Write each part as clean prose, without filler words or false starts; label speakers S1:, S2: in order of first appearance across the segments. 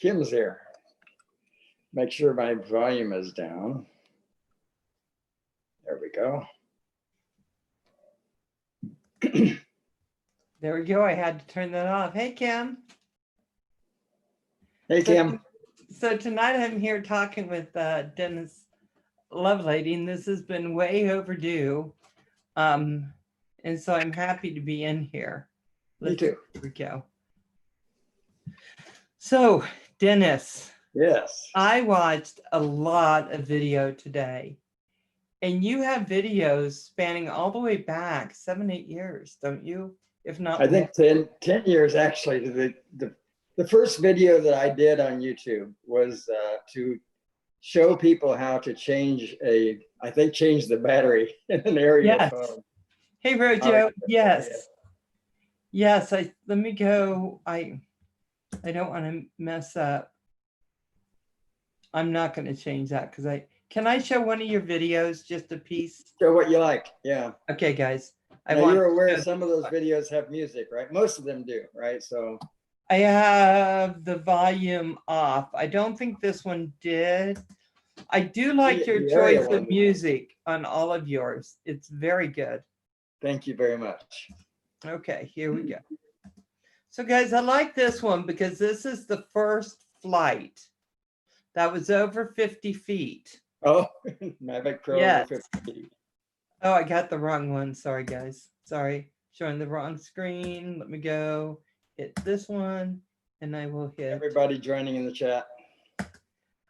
S1: Kim's here. Make sure my volume is down. There we go.
S2: There we go. I had to turn that off. Hey, Kim.
S1: Hey, Kim.
S2: So tonight I'm here talking with Dennis Lovelady, and this has been way overdue. And so I'm happy to be in here.
S1: Me too.
S2: Here we go. So, Dennis.
S1: Yes.
S2: I watched a lot of video today. And you have videos spanning all the way back 7-8 years, don't you? If not,
S1: I think 10 years actually. The first video that I did on YouTube was to show people how to change change the battery in an area phone.
S2: Hey, Rojo. Yes. Yes. Let me go. I don't want to mess up. I'm not going to change that because can I show one of your videos, just a piece?
S1: Show what you like. Yeah.
S2: Okay, guys.
S1: Now you're aware some of those videos have music, right? Most of them do, right? So
S2: I have the volume off. I don't think this one did. I do like your choice of music on all of yours. It's very good.
S1: Thank you very much.
S2: Okay, here we go. So guys, I like this one because this is the first flight that was over 50 feet.
S1: Oh, Mavic Pro over 50 feet.
S2: Oh, I got the wrong one. Sorry, guys. Sorry, showing the wrong screen. Let me go hit this one, and I will hit.
S1: Everybody joining in the chat.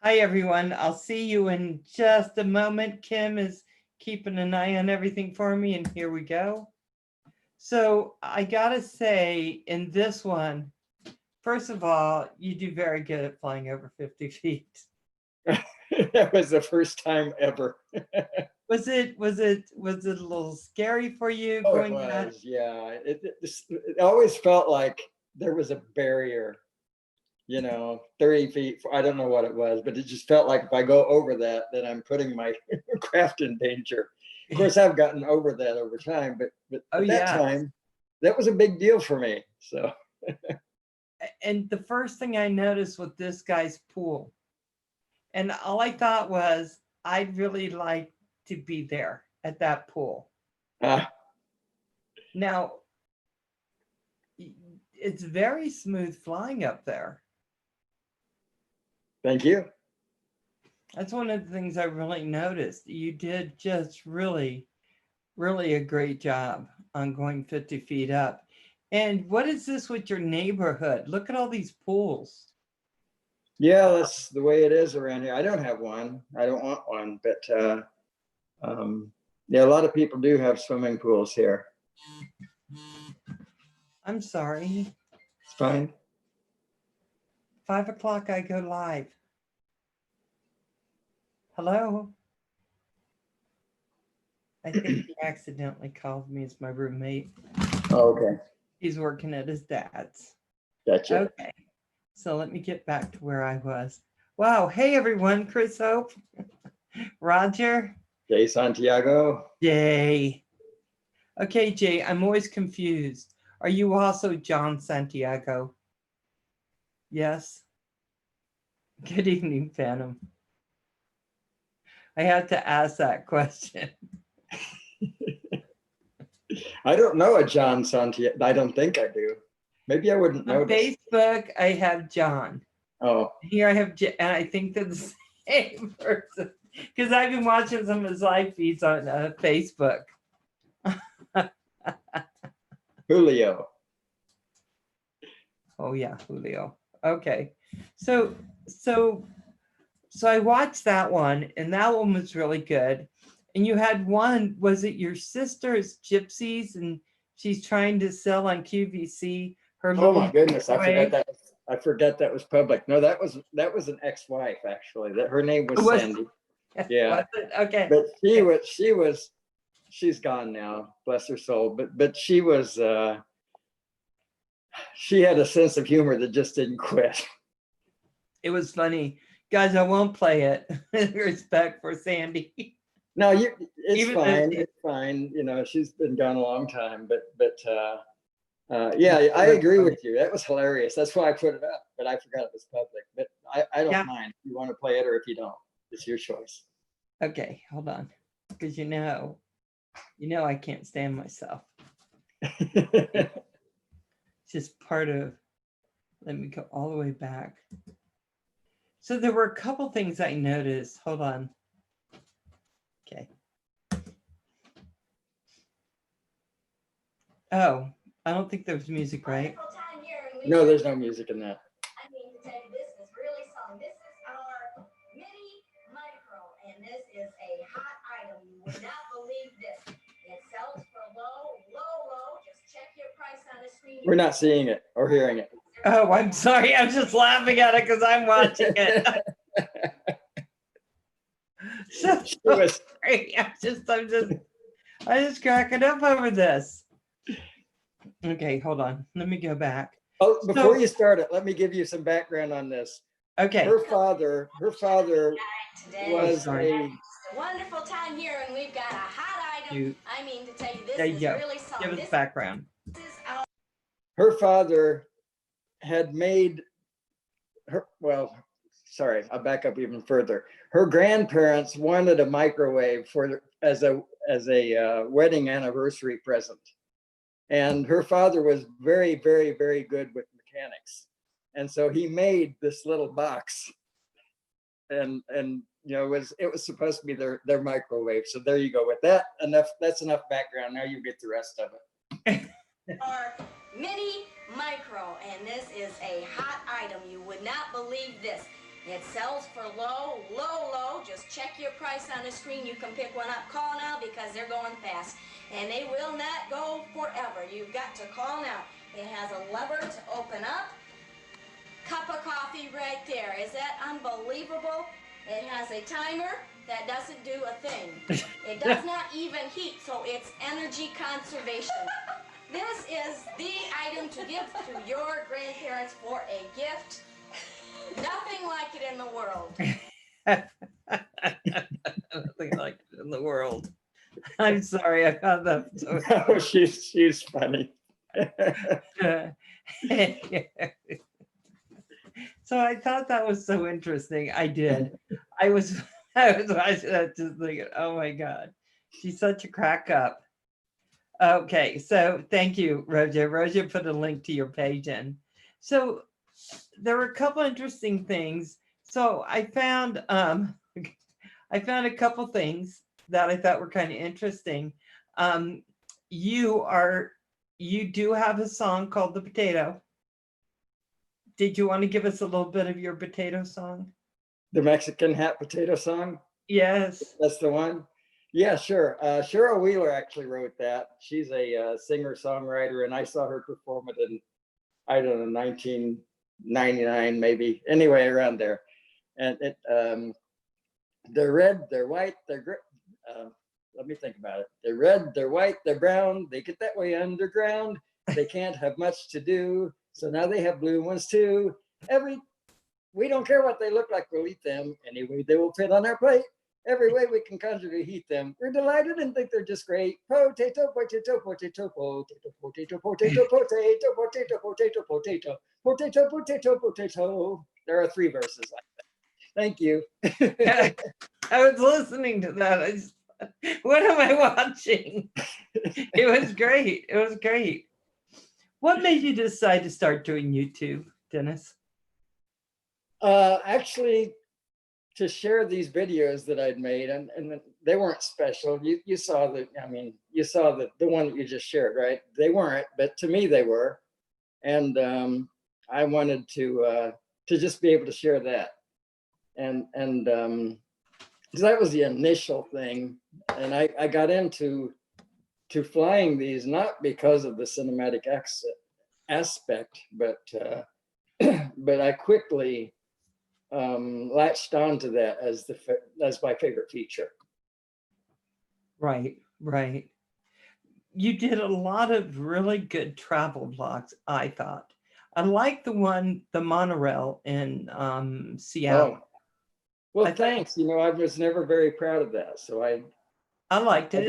S2: Hi, everyone. I'll see you in just a moment. Kim is keeping an eye on everything for me, and here we go. So I gotta say, in this one, first of all, you do very good at flying over 50 feet.
S1: That was the first time ever.
S2: Was it a little scary for you?
S1: Oh, it was, yeah. It always felt like there was a barrier, 30 feet. I don't know what it was, but it just felt like if I go over that, then I'm putting my craft in danger. Of course, I've gotten over that over time, but at that time, that was a big deal for me. So.
S2: And the first thing I noticed with this guy's pool, and all I thought was, I'd really like to be there at that pool. Now, it's very smooth flying up there.
S1: Thank you.
S2: That's one of the things I really noticed. You did just really, really a great job on going 50 feet up. And what is this with your neighborhood? Look at all these pools.
S1: Yeah, that's the way it is around here. I don't have one. I don't want one, but yeah, a lot of people do have swimming pools here.
S2: I'm sorry.
S1: It's fine.
S2: 5 o'clock, I go live. Hello? I think he accidentally called me as my roommate.
S1: Oh, okay.
S2: He's working at his dad's.
S1: Gotcha.
S2: Okay. So let me get back to where I was. Wow. Hey, everyone. Chris Hope. Roger.
S1: Jay Santiago.
S2: Jay. Okay, Jay, I'm always confused. Are you also John Santiago? Yes. Good evening, Phantom. I had to ask that question.
S1: I don't know a John Santiago. I don't think I do. Maybe I wouldn't know.
S2: On Facebook, I have John.
S1: Oh.
S2: Here I have, and I think they're the same person because I've been watching some of his live feeds on Facebook.
S1: Julio.
S2: Oh yeah, Julio. Okay, so I watched that one, and that one was really good. And you had one, was it your sister's Gypsies, and she's trying to sell on QVC her
S1: Oh my goodness, I forgot that was public. No, that was an ex-wife actually. That her name was Sandy. Yeah.
S2: Okay.
S1: But she's gone now, bless her soul. But she was she had a sense of humor that just didn't quit.
S2: It was funny. Guys, I won't play it. Respect for Sandy.
S1: No, it's fine. It's fine. She's been gone a long time, but Yeah, I
S2: That's
S1: agree
S2: funny.
S1: with you. That was hilarious. That's why I put it up, but I forgot it was public. But I don't
S2: Yeah.
S1: mind if you want to play it or if you don't. It's your choice.
S2: Okay, hold on. Because you know I can't stand myself. It's just part of, let me go all the way back. So there were a couple things I noticed. Hold on. Okay. Oh, I don't think there was music, right?
S1: No, there's no music in that.
S3: I mean, to tell you, this is really something. This is our mini micro, and this is a hot item. You would not believe this. It sells for low. Just check your price on the screen.
S1: We're not seeing it or hearing it.
S2: Oh, I'm sorry. I'm just laughing at it because I'm watching it. So sorry. I'm just cracking up over this. Okay, hold on. Let me go back.
S1: Oh, before you start it, let me give you some background on this.
S2: Okay.
S1: Her father was a
S3: wonderful time here, and we've got a hot item. I mean, to tell you, this
S2: there you
S3: is
S2: go.
S3: really something.
S2: Give us background.
S1: Her father had made her, well, sorry, I'll back up even further. Her grandparents wanted a microwave for as a wedding anniversary present. And her father was very, very, very good with mechanics. And so he made this little box. And you know, it was supposed to be their microwave. So there you go. With that, that's enough background. Now you get the rest of it.
S3: Our mini micro, and this is a hot item. You would not believe this. It sells for low. Just check your price on the screen. You can pick one up. Call now because they're going fast. And they will not go forever. You've got to call now. It has a lever to open up. Cup of coffee right there. Is that unbelievable? It has a timer that doesn't do a thing. It does not even heat, so it's energy conservation. This is the item to give to your grandparents for a gift. Nothing like it in the world.
S2: Nothing like it in the world. I'm sorry, I found that so
S1: No, she's funny.
S2: So I thought that was so interesting. I did. I was watching that just thinking, oh my God, she's such a crack up. Okay, so thank you, Roja. Roja put a link to your page in. So there were a couple interesting things. So I found a couple things that I thought were kind of interesting. You do have a song called The Potato. Did you want to give us a little bit of your potato song?
S1: The Mexican hat potato song?
S2: Yes.
S1: That's the one? Yeah, sure. Cheryl Wheeler actually wrote that. She's a singer-songwriter, and I saw her perform it in, I don't know, 1999 maybe. Anyway, around there. And it, they're red, they're white, they're let me think about it. They're red, they're white, they're brown. They get that way underground. They can't have much to do. So now they have blue ones too. We don't care what they look like, we'll eat them. Anyway, they will fit on our plate. Every way we can conjure to heat them. We're delighted and think they're just great. Potato, potato, potato, potato, potato, potato, potato, potato, potato, potato, potato, potato, potato. There are 3 verses like that. Thank you.
S2: I was listening to that. What am I watching? It was great. It was great. What made you decide to start doing YouTube, Dennis?
S1: Actually, to share these videos that I'd made, and they weren't special. You saw you saw the one that you just shared, right? They weren't, but to me they were, and I wanted to just be able to share that, and so that was the initial thing, and I got into flying these not because of the cinematic aspect, but I quickly latched onto that as my favorite feature.
S2: Right. You did a lot of really good travel vlogs, I thought. I like the monorail in Seattle.
S1: Oh, well, thanks. You know, I was never very proud of that, so I
S2: liked it.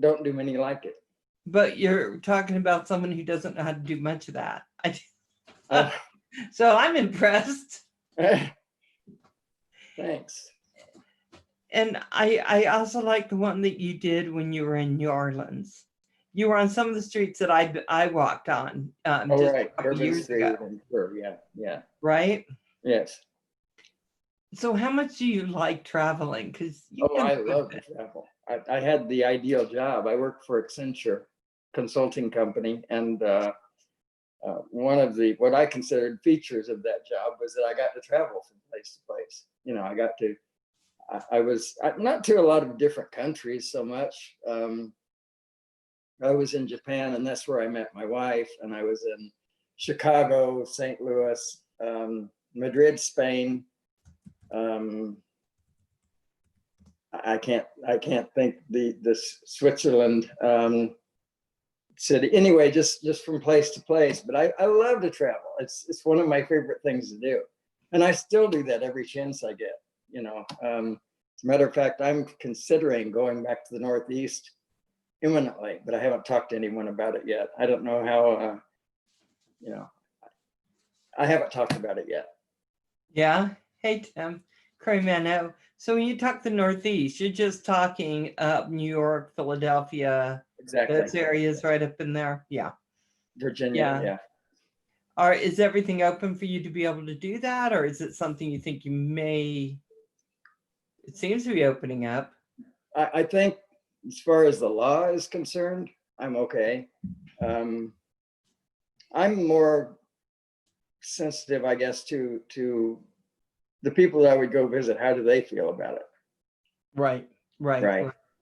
S1: don't do many like it.
S2: But you're talking about someone who doesn't know how to do much of that.
S1: Oh,
S2: So I'm impressed.
S1: thanks.
S2: And I also like the one that you did when you were in New Orleans. You were on some of the streets that I walked on
S1: Oh,
S2: just
S1: right.
S2: a couple
S1: Urban
S2: years
S1: Street
S2: ago,
S1: and Curve, yeah, yeah,
S2: right?
S1: yes.
S2: So how much do you like traveling? Because you've
S1: Oh,
S2: done
S1: I
S2: a good
S1: love to
S2: bit.
S1: travel. I had the ideal job. I worked for Accenture consulting company, and one of the what I considered features of that job was that I got to travel from place to place. You know, I got to. I was not to a lot of different countries so much. I was in Japan, and that's where I met my wife. And I was in Chicago, St. Louis, Madrid, Spain. I can't think the Switzerland city. Anyway, just from place to place. But I love to travel. It's one of my favorite things to do, and I still do that every chance I get. You know, as a matter of fact, I'm considering going back to the Northeast imminently, but I haven't talked to anyone about it yet. I don't know how. You know, I haven't talked about it yet.
S2: Yeah. Hey, Tim. Cremano. So when you talk the Northeast, you're just talking up New York, Philadelphia,
S1: Exactly.
S2: those areas right up in there. Yeah.
S1: Virginia, yeah.
S2: Is everything open for you to be able to do that? Or is it something you think you may, it seems to be opening up.
S1: I think as far as the law is concerned, I'm okay. I'm more sensitive, I guess, to the people that I would go visit. How do they feel about it?
S2: Right.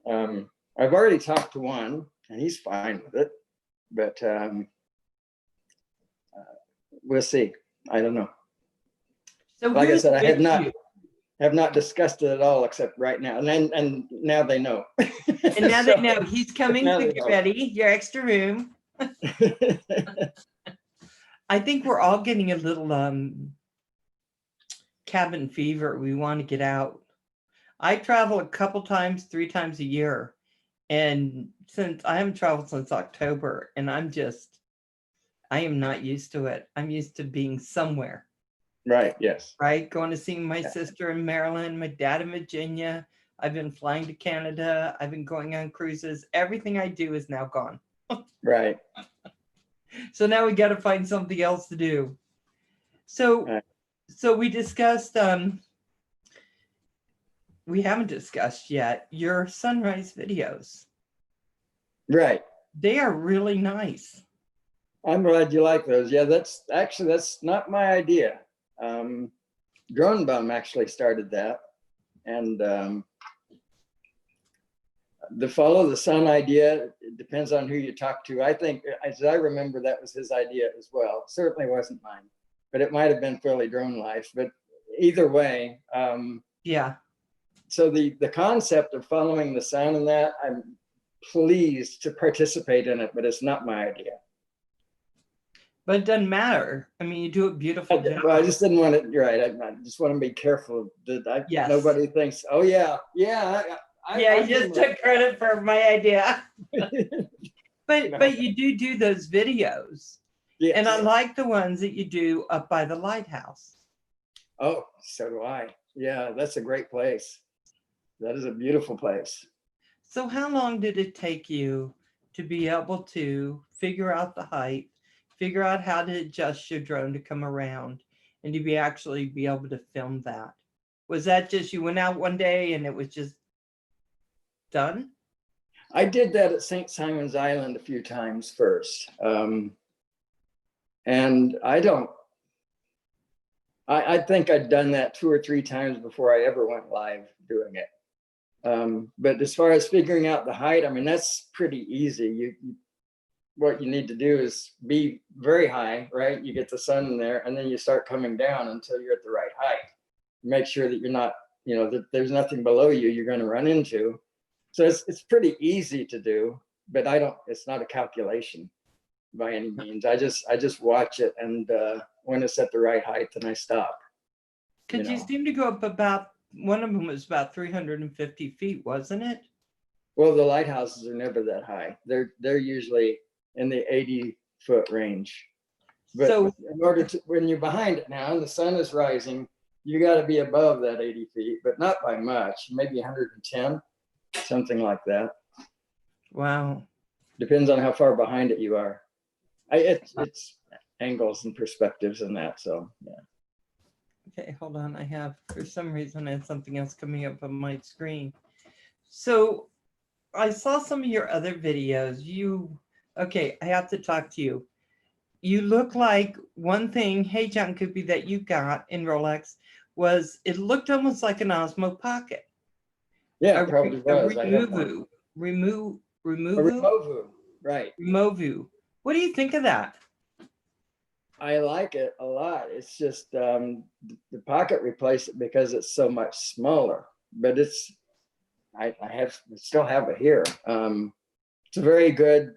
S1: I've already talked to one, and he's fine with it, but we'll see. I don't know.
S2: So
S1: Like I said, I have
S2: you?
S1: not discussed it at all, except right now, and now they know.
S2: And now they know he's coming
S1: now
S2: to
S1: they
S2: get
S1: know.
S2: ready, your extra room. I think we're all getting a little cabin fever. We want to get out. I travel a couple times, 3 times a year. And since I haven't traveled since October, and I am not used to it. I'm used to being somewhere.
S1: Right, yes.
S2: Right? Going to see my sister in Maryland, my dad in Virginia. I've been flying to Canada. I've been going on cruises. Everything I do is now gone.
S1: Right.
S2: So now we got to find something else to do. So,
S1: Right.
S2: so we discussed, we haven't discussed yet your sunrise videos.
S1: Right.
S2: They are really nice.
S1: I'm glad you like those. Yeah, that's not my idea. Drone Bum actually started that, and the follow the sun idea, it depends on who you talk to. I think, as I remember, that was his idea as well. It certainly wasn't mine, but it might have been Philly Drone Life. But either way,
S2: Yeah.
S1: So the concept of following the sun and that, I'm pleased to participate in it, but it's not my idea.
S2: But it doesn't matter. I mean, you do it beautiful.
S1: Well, I just didn't want it. Right. I just want to be careful that
S2: Yes.
S1: nobody thinks, oh yeah,
S2: you just took credit for my idea. But
S1: No.
S2: but you do those videos.
S1: Yes.
S2: And I like the ones that you do up by the lighthouse.
S1: Oh, so do I. Yeah, that's a great place. That is a beautiful place.
S2: So how long did it take you to be able to figure out the height, figure out how to adjust your drone to come around, and to be able to film that? Was that just you went out one day and it was just done?
S1: I did that at St. Simon's Island a few times first. And I think I'd done that 2 or 3 times before I ever went live doing it. But as far as figuring out the height, I mean, that's pretty easy. What you need to do is be very high, right? You get the sun in there, and then you start coming down until you're at the right height. Make sure that you're not, that there's nothing below you you're going to run into. So it's pretty easy to do, but it's not a calculation by any means. I just watch it, and when it's at the right height, then I stop.
S2: Because you seem to go up about, one of them was about 350 feet, wasn't it?
S1: Well, the lighthouses are never that high. They're usually in the 80-foot range. But
S2: So
S1: in order to, when you're behind it now and the sun is rising, you got to be above that 80 feet, but not by much, maybe 110, something like that.
S2: wow.
S1: Depends on how far behind it you are. It's angles and perspectives and that. So yeah.
S2: Okay, hold on. I have, for some reason, I had something else coming up on my screen. So I saw some of your other videos. Okay, I have to talk to you. You look like one thing, hey John Coopy, that you got in Rolex was it looked almost like an Osmo Pocket.
S1: Yeah, it probably was. I have one.
S2: Removu,
S1: A Removu, right.
S2: Removu. What do you think of that?
S1: I like it a lot. It's just the Pocket replaced it because it's so much smaller, but I still have it here. It's a very good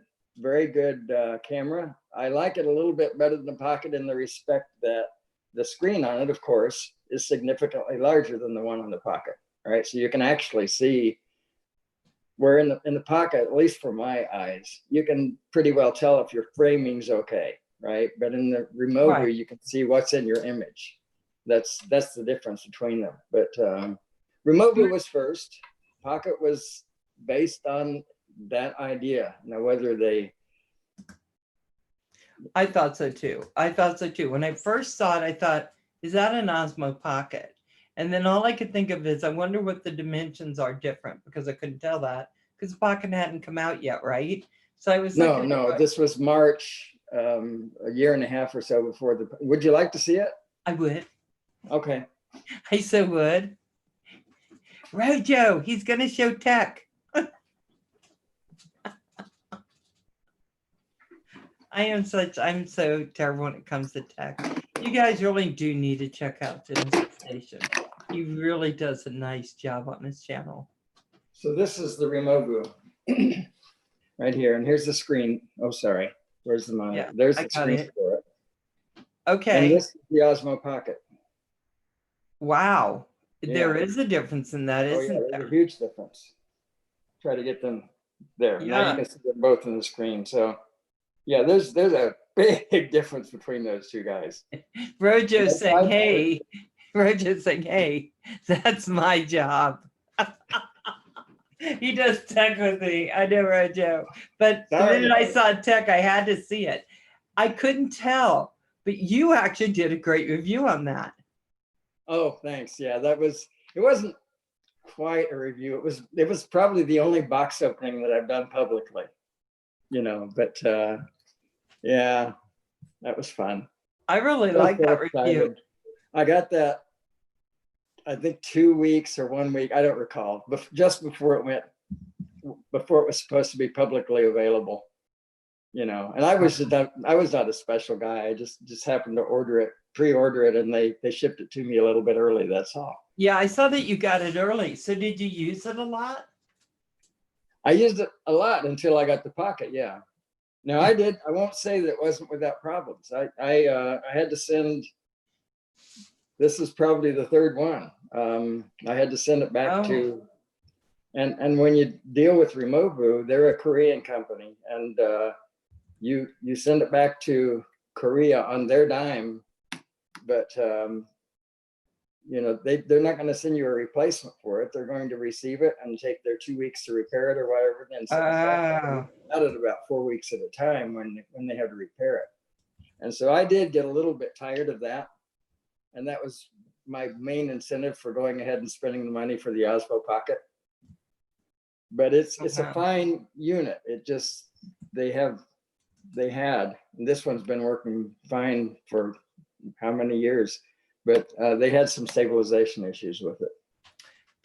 S1: camera. I like it a little bit better than the Pocket in the respect that the screen on it, of course, is significantly larger than the one on the Pocket. Right, so you can actually see where in the Pocket, at least for my eyes, you can pretty well tell if your framing's okay, right? But in the Removu,
S2: Right.
S1: you can see what's in your image. That's the difference between them. But Removu was first. Pocket was based on that idea. Now, whether they...
S2: I thought so too. I thought so too. When I first saw it, I thought, is that an Osmo Pocket? And then all I could think of is, I wonder what the dimensions are different, because I couldn't tell that because the Pocket hadn't come out yet, right? So I was looking
S1: No,
S2: at,
S1: this was March, a year and a half or so before the... Would you like to see it?
S2: I would.
S1: Okay.
S2: I so would. Rojo, he's going to show tech. I'm so terrible when it comes to tech. You guys really do need to check out Dennis' station. He really does a nice job on his channel.
S1: So this is the Removu right here. And here's the screen. Oh, sorry. Where's the monitor?
S2: Yeah,
S1: There's
S2: I
S1: the
S2: got
S1: screen
S2: it.
S1: for it.
S2: Okay.
S1: And this is the Osmo Pocket.
S2: Wow. There
S1: Yeah.
S2: is a difference in that,
S1: Oh,
S2: isn't
S1: yeah, there's
S2: there?
S1: a huge difference. Try to get them there. Now
S2: Yeah.
S1: you can see them both in the screen. So yeah, there's a big difference between those two guys.
S2: Rojo's saying, hey. Rojo's saying, hey, that's my job. He does tech with me. I know, Rojo. But the minute I saw tech, I had to see it. I couldn't tell, but you actually did a great review on that.
S1: Oh, thanks. Yeah, it wasn't quite a review. It was probably the only box opening that I've done publicly, but yeah, that was fun.
S2: I really like that review.
S1: I got that, I think 2 weeks or 1 week, I don't recall, but just before it was supposed to be publicly available, and I was not a special guy. I just happened to pre-order it, and they shipped it to me a little bit early. That's all.
S2: Yeah, I saw that you got it early. So did you use it a lot?
S1: I used it a lot until I got the Pocket. Yeah. Now I won't say that it wasn't without problems. I had to send. This is probably the third one. I had to send it back to, and when you deal with Removu, they're a Korean company, and you send it back to Korea on their dime, but they're not going to send you a replacement for it. They're going to receive it and take their 2 weeks to repair it or whatever, and send it back out at about 4 weeks at a time when they have to repair it. And so I did get a little bit tired of that. And that was my main incentive for going ahead and spending the money for the Osmo Pocket. But it's a fine unit. It just, and this one's been working fine for how many years, but they had some stabilization issues with it.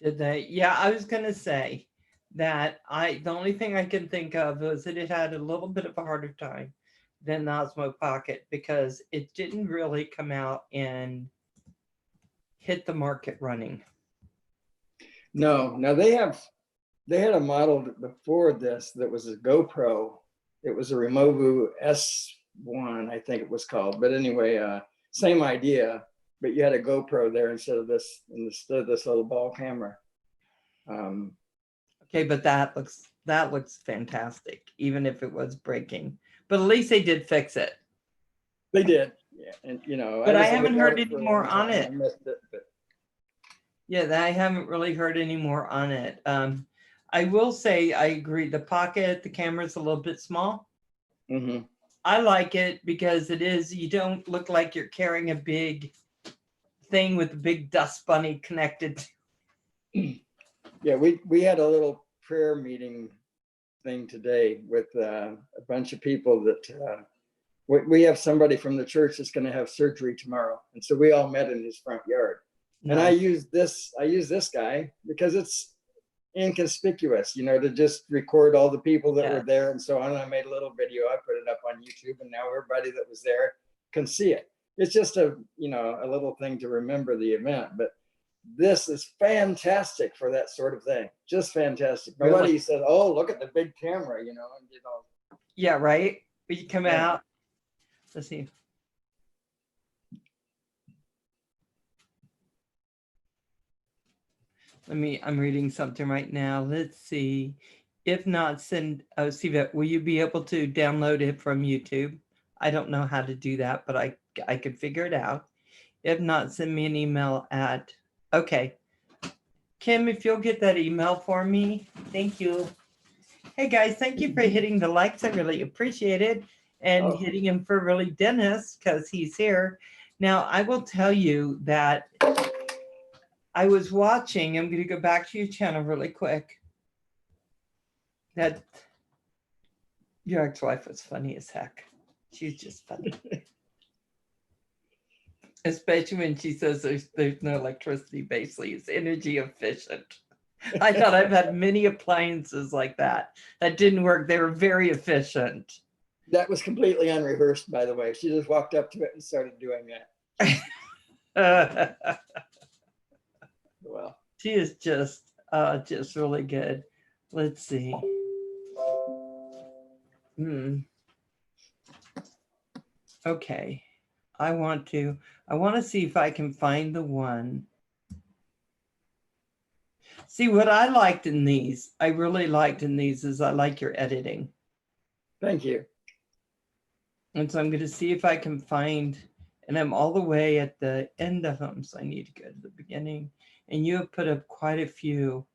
S2: Did they? Yeah, I was going to say that the only thing I can think of was that it had a little bit of a harder time than the Osmo Pocket because it didn't really come out and hit the market running.
S1: No, they had a model before this that was a GoPro. It was a Removu S1, I think it was called. But anyway, same idea, but you had a GoPro there instead of this little ball camera.
S2: Okay, but that looks fantastic, even if it was breaking. But at least they did fix it.
S1: They did. Yeah. And you know,
S2: But I
S1: just
S2: haven't
S1: looked at
S2: heard
S1: it
S2: any
S1: for a
S2: more
S1: long
S2: on
S1: time.
S2: it.
S1: I missed it, but
S2: Yeah, I haven't really heard any more on it. I will say I agree. The pocket, the camera's a little bit small.
S1: mhm.
S2: I like it because you don't look like you're carrying a big thing with a big dust bunny connected.
S1: Yeah, we had a little prayer meeting thing today with a bunch of people that we have somebody from the church that's going to have surgery tomorrow, and so we all met in his front yard. And I use this guy because it's inconspicuous, you know, to just record all the people that were there and so on. I made a little video, I put it up on YouTube, and now everybody that was there can see it. It's just a little thing to remember the event, but this is fantastic for that sort of thing. Just fantastic.
S2: Really?
S1: Nobody said, "Oh, look at the big camera," you know, and
S2: Yeah, right. But you come out. Let's see. I'm reading something right now. Let's see. If not, see, will you be able to download it from YouTube? I don't know how to do that, but I could figure it out. If not, send me an email at, okay. Kim, if you'll get that email for me, thank you. Hey guys, thank you for hitting the likes. I really appreciate it. And hitting him for really Dennis, because he's here. Now, I will tell you that I was watching, I'm going to go back to your channel really quick. That your ex-wife was funny as heck. She's just funny. Especially when she says there's no electricity, basically, it's energy efficient. I thought I've had many appliances like that didn't work. They were very efficient.
S1: that was completely unrehearsed, by the way. She just walked up to it and started doing that. Well,
S2: she is just really good. Let's see. Okay. I want to see if I can find the one. See, what I liked in these, I really liked in these is I like your editing.
S1: Thank you.
S2: And so I'm going to see if I can find, and I'm all the way at the end of them, so I need to go to the beginning. And you have put up quite a few.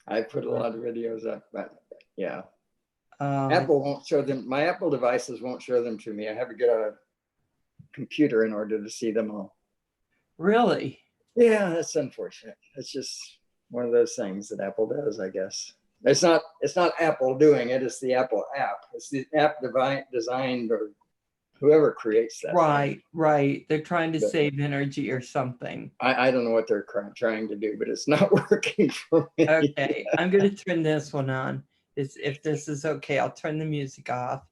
S1: I put a lot of videos up, but yeah.
S2: Um,
S1: Apple won't show them. My Apple devices won't show them to me. I have to get a computer in order to see them all.
S2: Really?
S1: Yeah, that's unfortunate. It's just one of those things that Apple does, I guess. It's not Apple doing it. It's the Apple app. It's the app designed, or whoever creates that.
S2: Right, right. They're trying to save energy or something.
S1: I don't know what they're trying to do, but it's not working for me.
S2: Okay, I'm going to turn this one on. If this is okay, I'll turn the music off.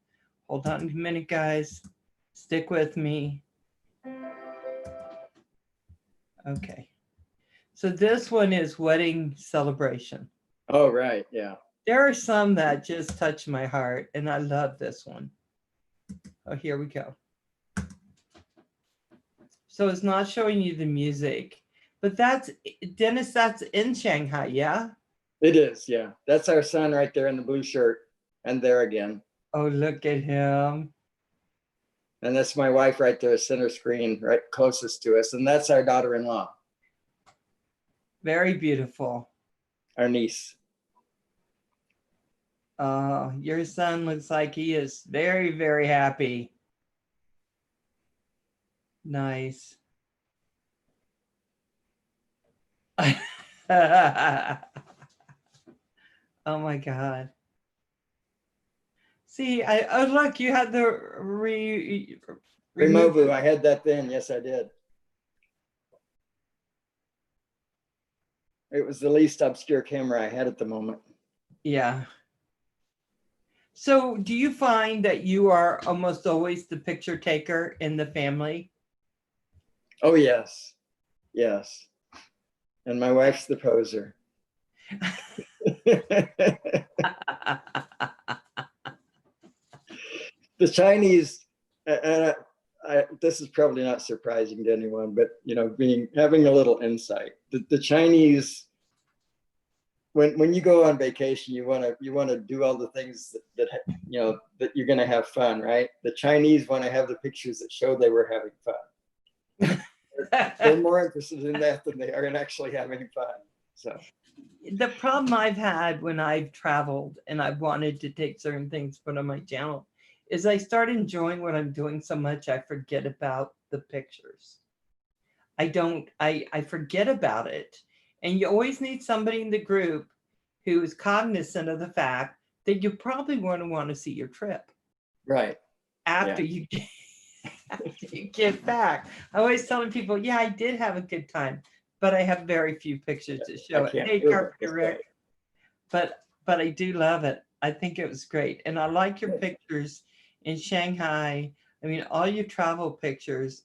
S2: Hold on a minute, guys. Stick with me. Okay. So this one is wedding celebration.
S1: Oh, right. Yeah.
S2: There are some that just touch my heart, and I love this one. Oh, here we go. So it's not showing you the music, but that's, Dennis, that's in Shanghai, yeah?
S1: It is, yeah. That's our son right there in the blue shirt, and there again.
S2: Oh, look at him.
S1: And that's my wife right there, center screen, right closest to us. And that's our daughter-in-law.
S2: Very beautiful.
S1: Our niece.
S2: Your son looks like he is very, very happy. Nice. Oh my God. See, oh look, you had the
S1: Removu, I had that then. Yes, I did. It was the least obscure camera I had at the moment.
S2: Yeah. So do you find that you are almost always the picture taker in the family?
S1: Oh, yes. Yes. And my wife's the poser. The Chinese, this is probably not surprising to anyone, but you know, having a little insight. The Chinese when you go on vacation, you want to do all the things that that you're going to have fun, right? The Chinese want to have the pictures that show they were having fun. They're more interested in that than they are in actually having fun. So
S2: The problem I've had when I've traveled and I've wanted to take certain things put on my channel is I start enjoying what I'm doing so much I forget about the pictures. I forget about it. And you always need somebody in the group who is cognizant of the fact that you probably want to see your trip
S1: right.
S2: after you get back. I always telling people, yeah, I did have a good time, but I have very few pictures to show it. Hey, Carpenter Rick. But I do love it. I think it was great. And I like your pictures in Shanghai. I mean, all your travel pictures.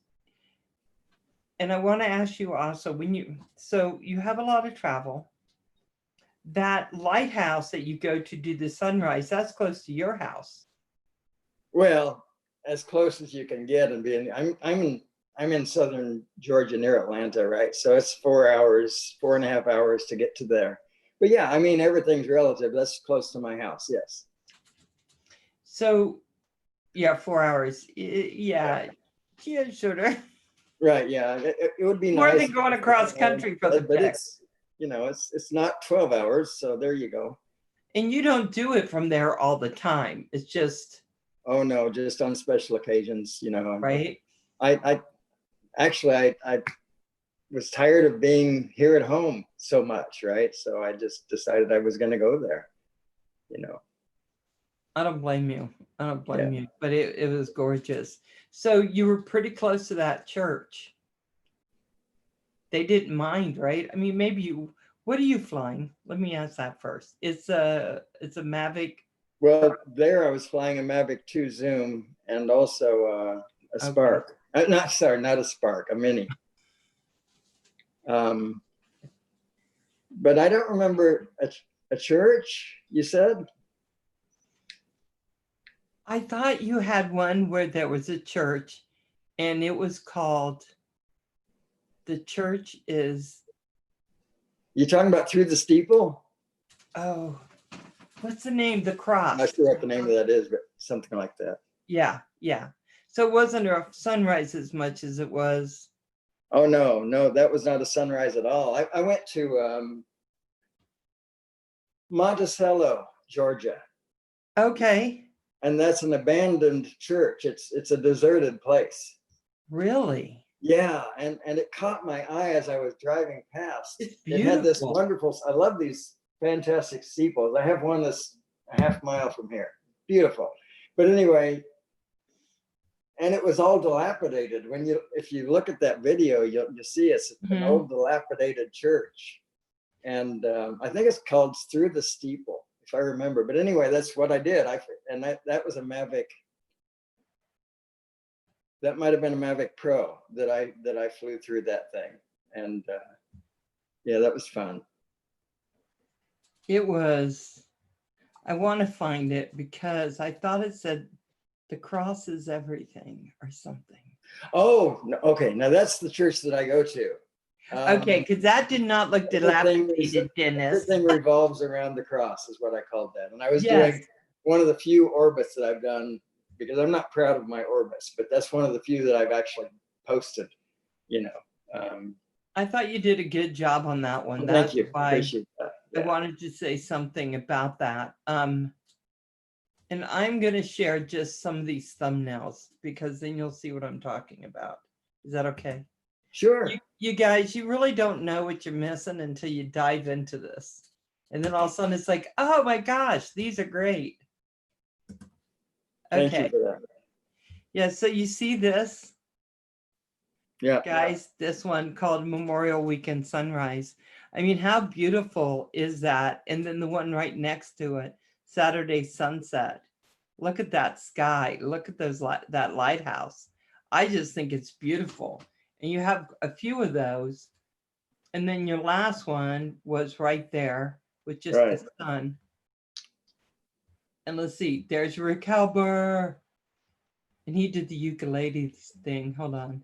S2: And I want to ask you also, so you have a lot of travel. That lighthouse that you go to do the sunrise, that's close to your house.
S1: Well, as close as you can get and be in. I'm in southern Georgia near Atlanta, right? So it's 4.5 hours to get to there. But yeah, I mean, everything's relative. That's close to my house. Yes.
S2: So yeah, 4 hours. Yeah, sure.
S1: Right. Yeah. It would be
S2: More
S1: nice.
S2: than going across country for the
S1: but
S2: check.
S1: it's not 12 hours. So there you go.
S2: And you don't do it from there all the time. It's just.
S1: Oh no, just on special occasions,
S2: Right.
S1: I was tired of being here at home so much, right? So I just decided I was going to go there,
S2: I don't blame you. I don't blame you, but it was gorgeous. So you were pretty close to that church. They didn't mind, right? I mean, what are you flying? Let me ask that first. It's a Mavic.
S1: Well, there I was flying a Mavic 2 Zoom and also a Spark. Okay. Not a Spark, a Mini. But I don't remember a church, you said?
S2: I thought you had one where there was a church and it was called, the church is.
S1: You talking about Through the Steeple?
S2: Oh, what's the name? The Cross.
S1: I'm not sure what the name of that is, but something like that.
S2: Yeah. So it wasn't a sunrise as much as it was.
S1: Oh, no, that was not a sunrise at all. I went to Monticello, Georgia.
S2: Okay.
S1: And that's an abandoned church. It's a deserted place.
S2: Really?
S1: Yeah, and it caught my eye as I was driving past.
S2: It's beautiful.
S1: It had this wonderful, I love these fantastic steeples. I have one that's a half mile from here. Beautiful. But anyway, and it was all dilapidated. If you look at that video, you'll see it's an old dilapidated church. And I think it's called Through the Steeple, if I remember. But anyway, that's what I did. That was a Mavic. That might have been a Mavic Pro that I flew through that thing. And yeah, that was fun.
S2: It was. I want to find it because I thought it said the cross is everything or something.
S1: Oh, okay. Now that's the church that I go to.
S2: Okay, because that did not look dilapidated, Dennis.
S1: Everything revolves around the cross is what I called that. And I was doing one of the few orbits that I've done, because I'm not proud of my orbits, but that's one of the few that I've actually posted,
S2: I thought you did a good job on that one.
S1: Thank you. Appreciate that. Yeah.
S2: I wanted to say something about that. And I'm going to share just some of these thumbnails because then you'll see what I'm talking about. Is that okay?
S1: Sure.
S2: You guys, you really don't know what you're missing until you dive into this. And then all of a sudden it's like, oh my gosh, these are great. Okay.
S1: Thank you for that.
S2: Yeah, so you see this?
S1: Yeah.
S2: Guys, this one called Memorial Weekend Sunrise. I mean, how beautiful is that? And then the one right next to it, Saturday Sunset. Look at that sky. Look at that lighthouse. I just think it's beautiful. And you have a few of those. And then your last one was right there with just the sun. And let's see, there's Rick Halber. And he did the ukulele thing. Hold on.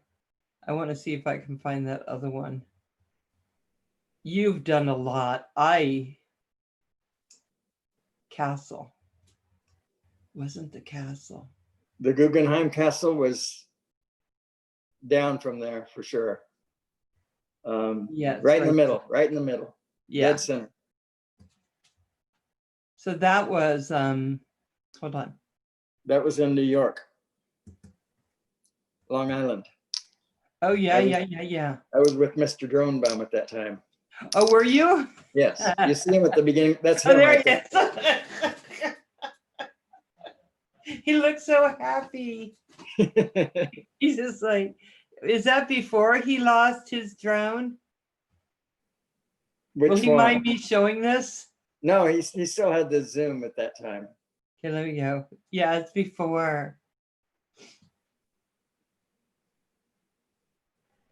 S2: I want to see if I can find that other one. You've done a lot. I castle. Wasn't the castle.
S1: The Guggenheim Castle was down from there for sure.
S2: Yeah, it's
S1: right in the
S2: right
S1: middle, right in the middle,
S2: Yeah.
S1: dead center.
S2: So that was, hold on.
S1: That was in New York, Long Island.
S2: Oh, yeah,
S1: I was-
S2: yeah.
S1: I was with Mr. Dronebum at that time.
S2: Oh, were you?
S1: Yes, you see him at the beginning. That's
S2: Oh,
S1: him.
S2: there
S1: right
S2: he is. He looks so happy.
S1: there.
S2: He's just like, is that before he lost his drone? Will
S1: Which
S2: he
S1: one?
S2: mind me showing this?
S1: No, he still had the Zoom at that time.
S2: Okay, let me go. Yeah, it's before.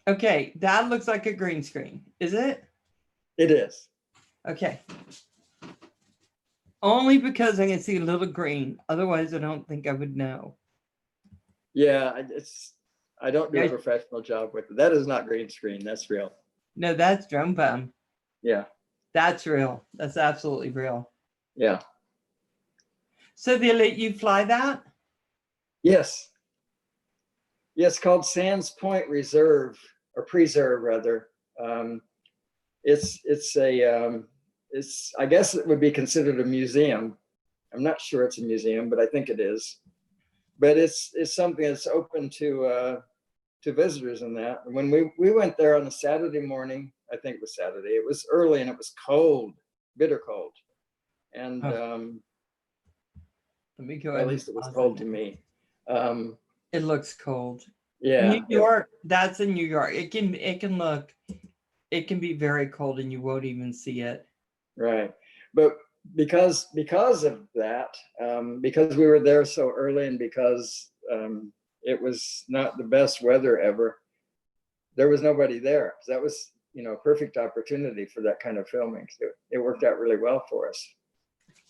S2: Okay, that looks like a green screen. Is it?
S1: It is.
S2: Okay. Only because I can see a little green. Otherwise, I don't think I would know.
S1: Yeah, I don't do a
S2: Yeah.
S1: professional job with it. That is not green screen. That's real.
S2: No, that's Drone Bum.
S1: Yeah,
S2: That's real. That's absolutely real.
S1: yeah.
S2: So they let you fly that?
S1: Yes. Yes, called Sands Point Reserve, or Preserve rather. It's I guess it would be considered a museum. I'm not sure it's a museum, but I think it is. But it's something that's open to visitors and that. And when we went there on a Saturday morning, I think it was Saturday. It was early and it was cold, bitter cold, and
S2: Let me go
S1: at
S2: ahead and
S1: least it was
S2: pause
S1: cold
S2: it.
S1: to me.
S2: It looks cold.
S1: Yeah,
S2: New York, that's in New York. It can be very cold and you won't even see it.
S1: right. But because of that, because we were there so early and because it was not the best weather ever, there was nobody there. So that was, a perfect opportunity for that kind of filming. So it worked out really well for us.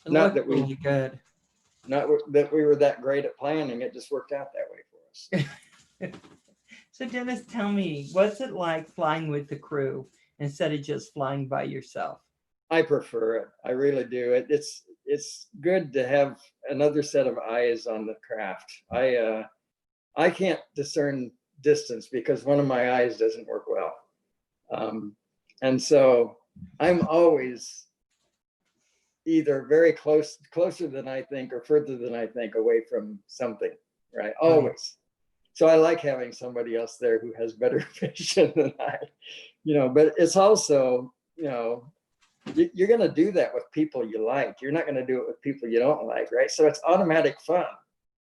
S2: It
S1: Not
S2: looked
S1: that we-
S2: really good.
S1: Not that we were that great at planning, it just worked out that way for us.
S2: So Dennis, tell me, what's it like flying with the crew instead of just flying by yourself?
S1: I prefer it. I really do. It's good to have another set of eyes on the craft. I can't discern distance because one of my eyes doesn't work well. And so I'm always either very closer than I think or further than I think away from something, right? Always. So I like having somebody else there who has better vision than I, but it's also, you're going to do that with people you like. You're not going to do it with people you don't like, right? So it's automatic fun,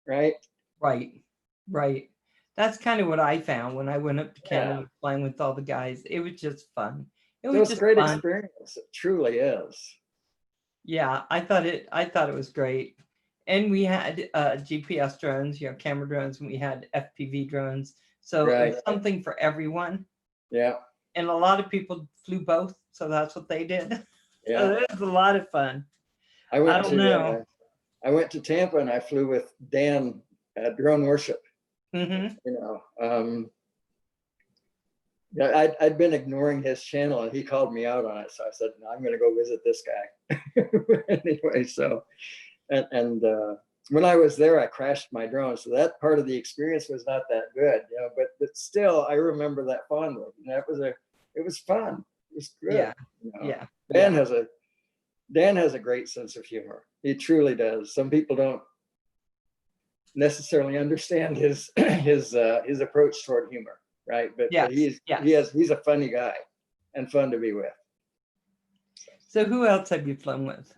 S1: right?
S2: Right. That's kind of what I found when I went up to Canada
S1: Yeah.
S2: flying with all the guys. It was just fun. It
S1: So
S2: was
S1: it's a
S2: just
S1: great
S2: fun.
S1: experience. It truly is.
S2: Yeah, I thought it was great. And we had GPS drones, camera drones, and we had FPV drones. So it was
S1: Right.
S2: something for everyone.
S1: Yeah.
S2: And a lot of people flew both, so that's what they did.
S1: Yeah.
S2: So it was a lot of fun.
S1: I
S2: don't know.
S1: I went to Tampa and I flew with Dan at Drone Worship.
S2: Mm-hmm.
S1: Yeah, I'd been ignoring his channel and he called me out on it. So I said, no, I'm going to go visit this guy. Anyway, so, and when I was there, I crashed my drone. So that part of the experience was not that good, but still, I remember that fondly. It was fun. It was good.
S2: Yeah.
S1: Yeah.
S2: Yeah.
S1: Dan has a great sense of humor. He truly does. Some people don't necessarily understand his approach toward humor, right? But he's a funny guy and fun to be with.
S2: So who else have you flown with?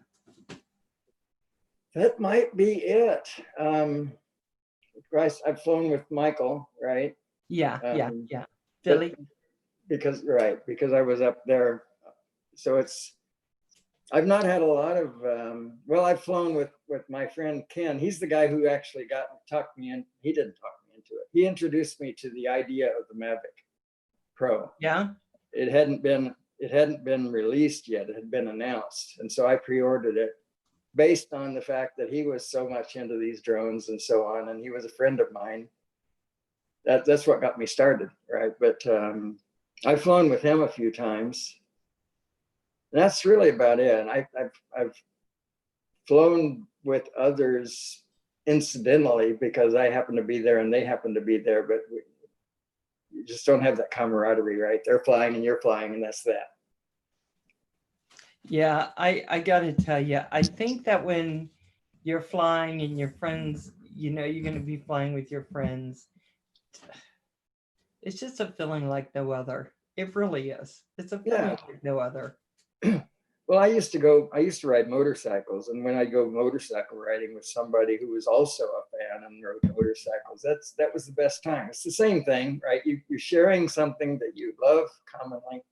S1: That might be it. I've flown with Michael, right?
S2: Yeah.
S1: Billy.
S2: Philly.
S1: Because I was up there. So I've not had a lot of, I've flown with my friend Ken. He's the guy who actually talked me in. He didn't talk me into it. He introduced me to the idea of the Mavic Pro.
S2: Yeah.
S1: It hadn't been released yet. It had been announced. And so I pre-ordered it based on the fact that he was so much into these drones and so on. And he was a friend of mine. That's what got me started, right? But I've flown with him a few times. That's really about it. I've flown with others incidentally because I happen to be there and they happen to be there, but you just don't have that camaraderie, right? They're flying and you're flying, and that's that.
S2: Yeah, I gotta tell you, I think that when you're flying and your friends, you know, you're gonna be flying with your friends, it's just a feeling like no other. It really is. It's a feeling
S1: Yeah.
S2: like no other.
S1: Well, I used to ride motorcycles, and when I go motorcycle riding with somebody who was also a fan and rode motorcycles, that was the best time. It's the same thing, right? You're sharing something that you love commonly,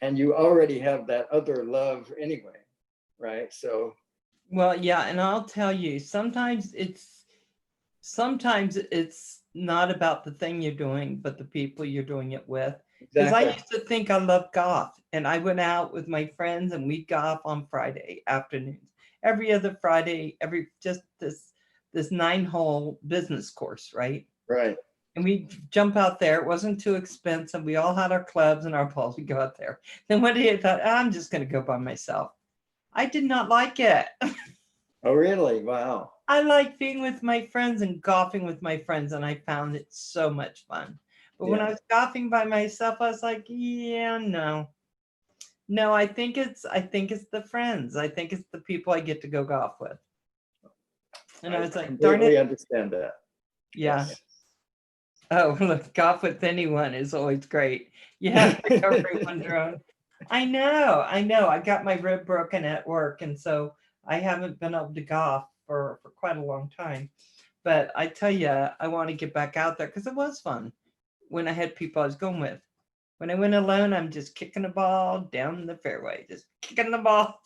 S1: and you already have that other love anyway, right? So
S2: Well, yeah, and I'll tell you, sometimes it's not about the thing you're doing, but the people you're doing it with. Because I
S1: exactly.
S2: used to think I loved golf, and I went out with my friends and we golf on Friday afternoons. Every other Friday, just this 9-hole business course, right?
S1: Right.
S2: And we jump out there. It wasn't too expensive. We all had our clubs and our balls. We go out there. Then one day I thought, I'm just going to go by myself. I did not like it.
S1: Oh, really? Wow.
S2: I like being with my friends and golfing with my friends, and I found it so much fun. But when
S1: Yeah.
S2: I was golfing by myself, I was like, yeah, no. No, I think it's the friends. I think it's the people I get to go golf with. And I was like, darn
S1: completely
S2: it.
S1: understand that.
S2: Yeah.
S1: Yes.
S2: Oh, look, golf with anyone is always great. Yeah, recovery one drone. I know. I got my rib broken at work, and so I haven't been able to golf for quite a long time. But I tell you, I want to get back out there because it was fun when I had people I was going with. When I went alone, I'm just kicking the ball down the fairway, just kicking the ball.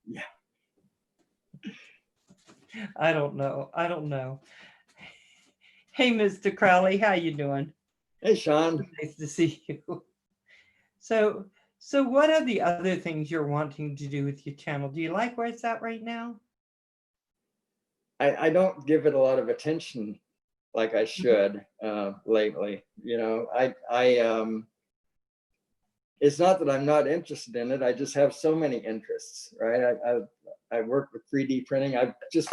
S1: Yeah.
S2: I don't know. Hey, Mr. Crowley, how you doing?
S1: Hey, Sean.
S2: Nice to see you. So, what are the other things you're wanting to do with your channel? Do you like where it's at right now?
S1: I don't give it a lot of attention like I should lately. You know, it's not that I'm not interested in it. I just have so many interests, right? I work with 3D printing. I've just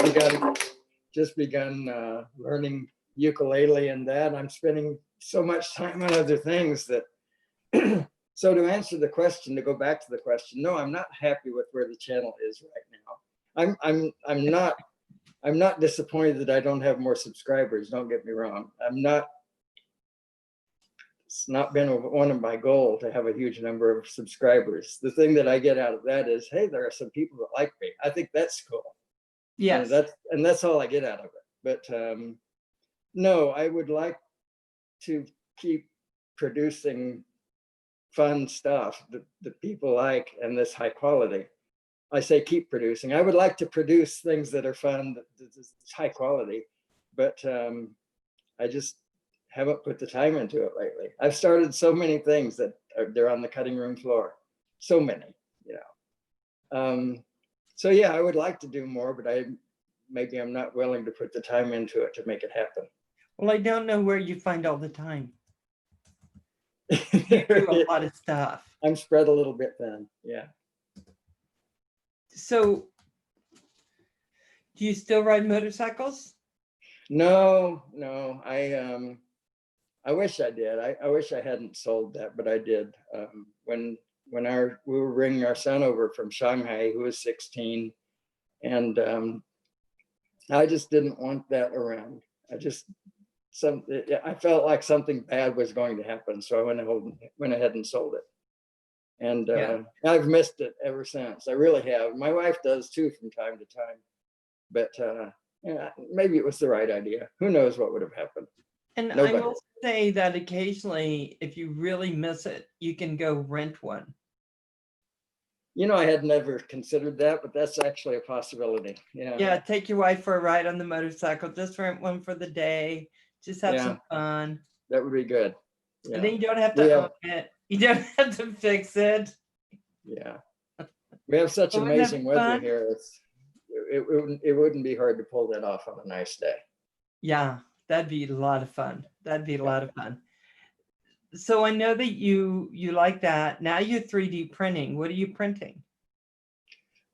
S1: begun learning ukulele and that. I'm spending so much time on other things that. So to answer the question, to go back to the question, no, I'm not happy with where the channel is right now. I'm not disappointed that I don't have more subscribers. Don't get me wrong. It's not been one of my goals to have a huge number of subscribers. The thing that I get out of that is, hey, there are some people that like me. I think that's cool.
S2: Yes.
S1: And that's all I get out of it. But no, I would like to keep producing fun stuff that people like and this high quality. I say keep producing. I would like to produce things that are fun, that's high quality, but I just haven't put the time into it lately. I've started so many things that they're on the cutting room floor. So many, you know. So yeah, I would like to do more, but maybe I'm not willing to put the time into it to make it happen.
S2: Well, I don't know where you find all the time. You do a lot of stuff.
S1: I'm spread a little bit thin. Yeah.
S2: So, do you still ride motorcycles?
S1: No. I wish I did. I wish I hadn't sold that, but I did. When we were bringing our son over from Shanghai, who was 16, and I just didn't want that around. I felt like something bad was going to happen, so I went ahead and sold it. And I've missed it ever since. I really have. My wife does too from time to time. But yeah, maybe it was the right idea. Who knows what would have happened?
S2: And
S1: Nobody.
S2: I will say that occasionally, if you really miss it, you can go rent one.
S1: You know, I had never considered that, but that's actually a possibility. Yeah.
S2: Yeah, take your wife for a ride on the motorcycle. Just rent one for the day. Just have some fun.
S1: That would be good. Yeah.
S2: And then you don't have to own it. You don't have to fix it.
S1: Yeah. We have such amazing weather here. It wouldn't be hard to pull that off on a nice day.
S2: Yeah, that'd be a lot of fun. That'd be a lot of fun. So I know that you like that. Now you're 3D printing. What are you printing?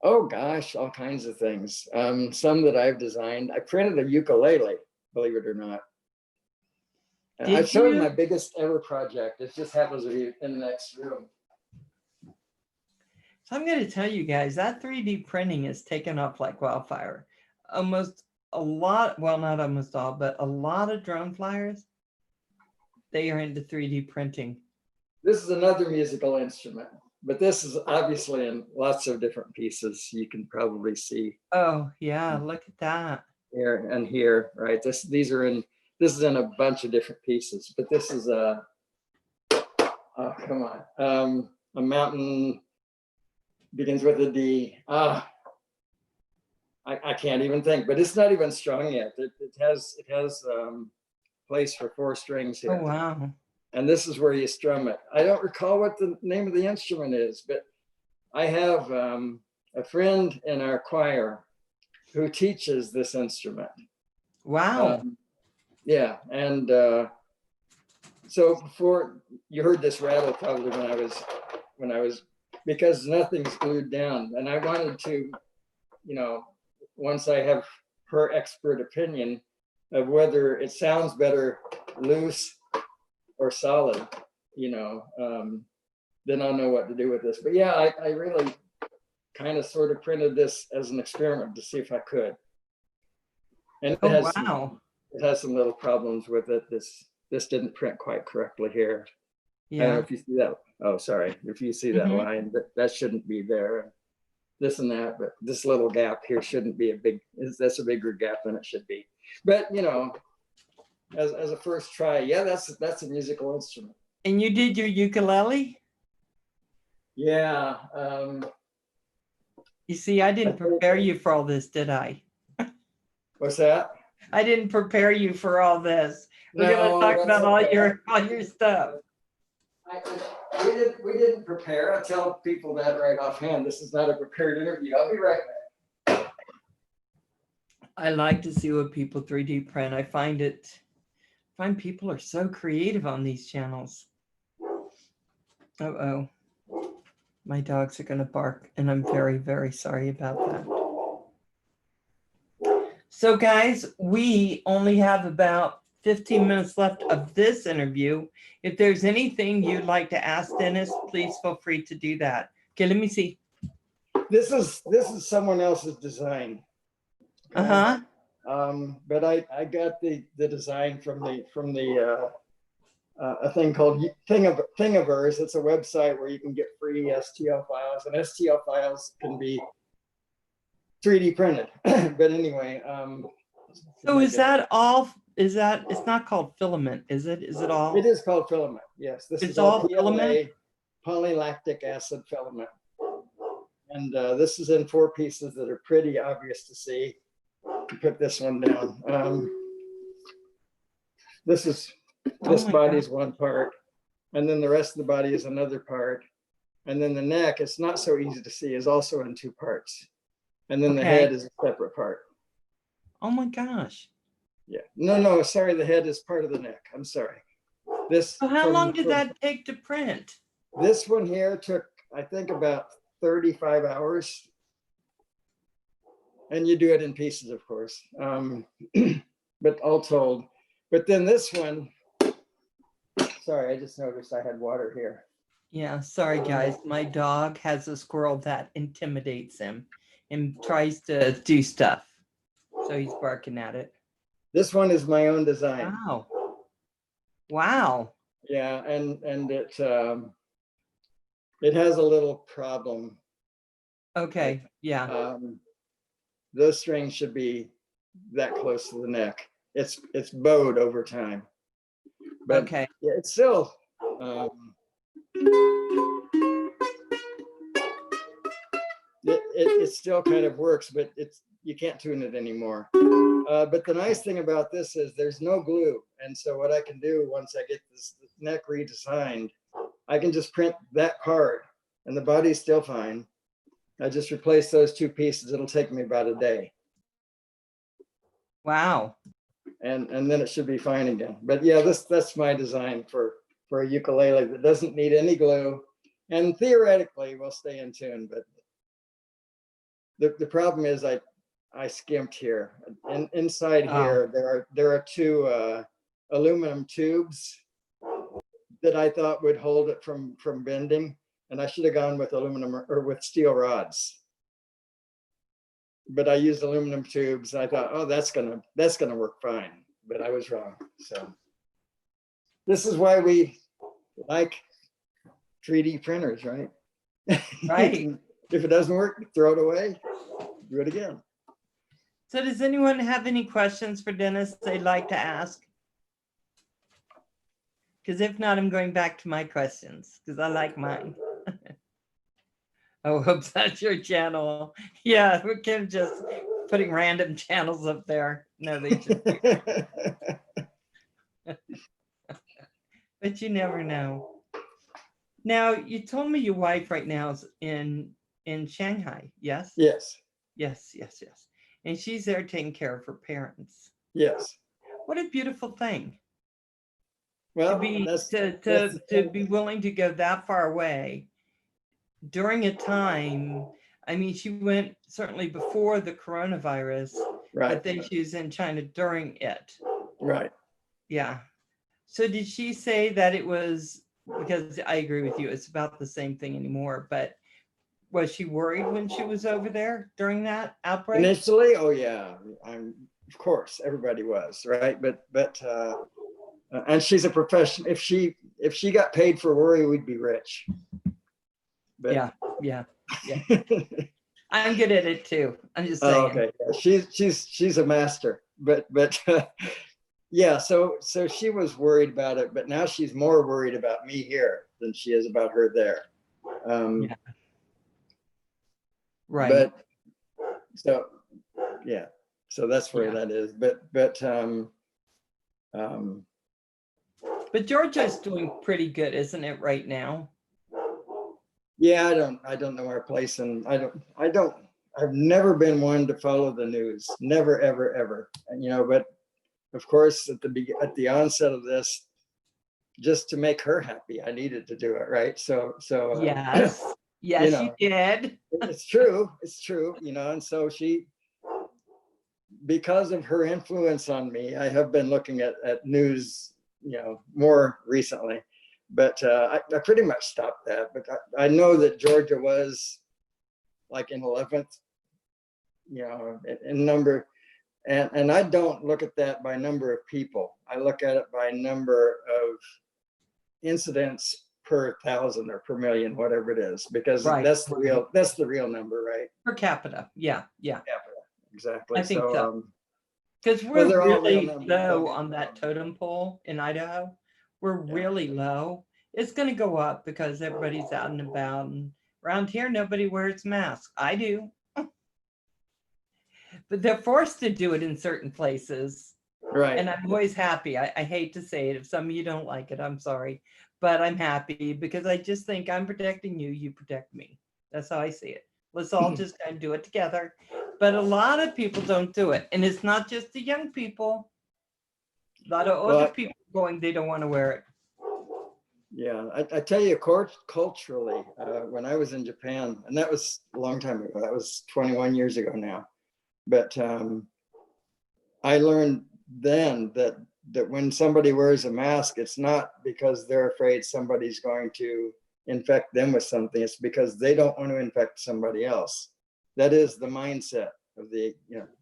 S1: Oh gosh, all kinds of things. Some that I've designed. I printed a ukulele, believe it or not. And I've
S2: Did
S1: shown
S2: you?
S1: my biggest ever project. It just happens to be in the next room.
S2: So I'm going to tell you guys that 3D printing is taken off like wildfire. Almost a lot, well, not almost all, but a lot of drone flyers, they are into 3D printing.
S1: This is another musical instrument, but this is obviously in lots of different pieces. You can probably see
S2: Oh, yeah, look at that.
S1: here and here, right? This is in a bunch of different pieces, but this is a, oh, come on, a mountain begins with a D. I can't even think, but it's not even strung yet. It has place for 4 strings here.
S2: Oh, wow.
S1: And this is where you strum it. I don't recall what the name of the instrument is, but I have a friend in our choir who teaches this instrument.
S2: Wow.
S1: Yeah, and so before you heard this rattle probably when I was because nothing's glued down, and I wanted to, you know, once I have her expert opinion of whether it sounds better loose or solid, you know, then I'll know what to do with this. But yeah, I really kind of sort of printed this as an experiment to see if I could. And
S2: Oh, wow.
S1: It has some little problems with it. This didn't print quite correctly here. I don't know
S2: Yeah.
S1: if you see that. Oh, sorry. If you see that line, that shouldn't be there. This and that, but this little gap here shouldn't be that's a bigger gap than it should be. But you know, as a first try, yeah, that's a musical instrument.
S2: And you did your ukulele?
S1: Yeah.
S2: You see, I didn't prepare you for all this, did I?
S1: What's that?
S2: I didn't prepare you for all this. We're going to talk about all your stuff.
S1: We didn't prepare. I tell people that right offhand. This is not a prepared interview. I'll be right back.
S2: I like to see what people 3D print. I find people are so creative on these channels. Uh-oh. My dogs are going to bark, and I'm very, very sorry about that. So guys, we only have about 15 minutes left of this interview. If there's anything you'd like to ask Dennis, please feel free to do that. Okay, let me see.
S1: This is someone else's design.
S2: Uh-huh.
S1: But I got the design from a thing called Thingiverse. It's a website where you can get free STL files, and STL files can be 3D printed. But anyway,
S2: so is that all? Is that, it's not called filament, is it? Is it all?
S1: it is called filament. Yes, this
S2: It's
S1: is all
S2: all
S1: PLA,
S2: filament?
S1: polylactic acid filament. And this is in 4 pieces that are pretty obvious to see. Put this one down. This body is one part, and then the rest of the body is another part, and then the neck, it's not so easy to see, is also in 2 parts, and then the head is a separate part.
S2: Oh my gosh.
S1: Yeah, no, sorry, the head is part of the neck. I'm sorry.
S2: So how long did that take to print?
S1: This one here took, I think, about 35 hours. And you do it in pieces, of course, but all told. But then this one, sorry, I just noticed I had water here.
S2: Yeah, sorry guys. My dog has a squirrel that intimidates him and tries to do stuff. So he's barking at it.
S1: This one is my own design.
S2: Wow. Wow.
S1: Yeah, and it has a little problem.
S2: Okay, yeah.
S1: Those strings should be that close to the neck. It's bowed over time, but
S2: Okay.
S1: it's still it still kind of works, but you can't tune it anymore. But the nice thing about this is there's no glue, and so what I can do once I get this neck redesigned, I can just print that part, and the body's still fine. I just replace those 2 pieces. It'll take me about a day.
S2: Wow.
S1: And then it should be fine again. But yeah, that's my design for a ukulele that doesn't need any glue, and theoretically will stay in tune, but the problem is I skimped here. And inside
S2: Oh.
S1: here, there are two aluminum tubes that I thought would hold it from bending, and I should have gone with aluminum or with steel rods. But I used aluminum tubes. And I thought, oh, that's gonna work fine. But I was wrong. So this is why we like 3D printers, right?
S2: Right.
S1: If it doesn't work, throw it away, do it again.
S2: So does anyone have any questions for Dennis they'd like to ask? Because if not, I'm going back to my questions because I like mine. Oh, hoops, that's your channel. Yeah, we can just putting random channels up there. No, they just, but you never know. Now, you told me your wife right now is in Shanghai, yes?
S1: Yes,
S2: Yes, yes, yes. And she's there taking care of her parents.
S1: yes.
S2: What a beautiful thing.
S1: Well,
S2: To be
S1: that's
S2: to be willing to go that far away during a time. I mean, she went certainly before the coronavirus,
S1: right,
S2: but then she was in China during it.
S1: right.
S2: Yeah. So did she say that it was, because I agree with you, it's about the same thing anymore, but was she worried when she was over there during that outbreak?
S1: Initially, oh yeah, of course everybody was, right? But and she's a professional. If she got paid for worry, we'd be rich. But,
S2: yeah. I'm good at it too. I'm just saying.
S1: oh, okay, yeah. She's a master. But yeah. So she was worried about it, but now she's more worried about me here than she is about her there.
S2: Yeah. Right.
S1: But so yeah. So that's where
S2: Yeah.
S1: that is.
S2: But Georgia's doing pretty good, isn't it, right now?
S1: Yeah, I don't know our place, and I've never been one to follow the news. Never, ever, ever. And, but of course, at the onset of this, just to make her happy, I needed to do it, right? So
S2: Yes, yes, you did.
S1: it's true. It's true, and so she, because of her influence on me, I have been looking at news, more recently. But I pretty much stopped that. But I know that Georgia was like in 11th, in number. And I don't look at that by number of people. I look at it by number of incidents per 1,000 or per million, whatever it is, because that's the real number, right?
S2: Per capita. Yeah.
S1: Exactly.
S2: I think so. Because
S1: Well,
S2: we're
S1: they're all real
S2: really
S1: numbers,
S2: low on that totem pole in Idaho. We're really low. It's going to go up because everybody's out and about. And around here, nobody wears masks. I do. But they're forced to do it in certain places.
S1: Right.
S2: And I'm always happy. I hate to say it. If some of you don't like it, I'm sorry. But I'm happy because I just think I'm protecting you, you protect me. That's how I see it. Let's all just kind of do it together. But a lot of people don't do it. And it's not just the young people. A lot of older people going, they don't want to wear it.
S1: Yeah, I tell you, culturally, when I was in Japan, and that was a long time ago, that was 21 years ago now. But I learned then that when somebody wears a mask, it's not because they're afraid somebody's going to infect them with something. It's because they don't want to infect somebody else. That is the mindset of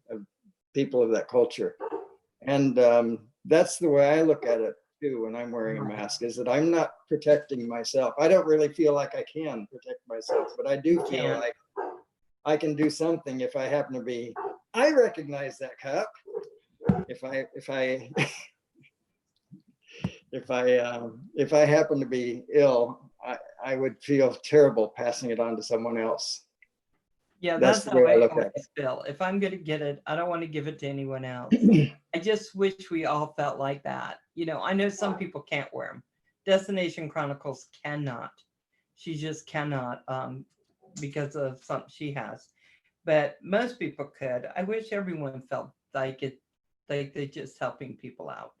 S1: of people of that culture. And that's the way I look at it too when I'm wearing a mask, is that I'm not protecting myself. I don't really feel like I can protect myself, but I do feel like I can do something if I happen to be, I recognize that cup. If I happen to be ill, I would feel terrible passing it on to someone else.
S2: Yeah, that's how I always feel. If I'm going to get it, I don't want to give it to anyone else. I just wish we all felt like that. I know some people can't wear them. Destination Chronicles cannot. She just cannot because of something she has. But most people could. I wish everyone felt like they're just helping people out.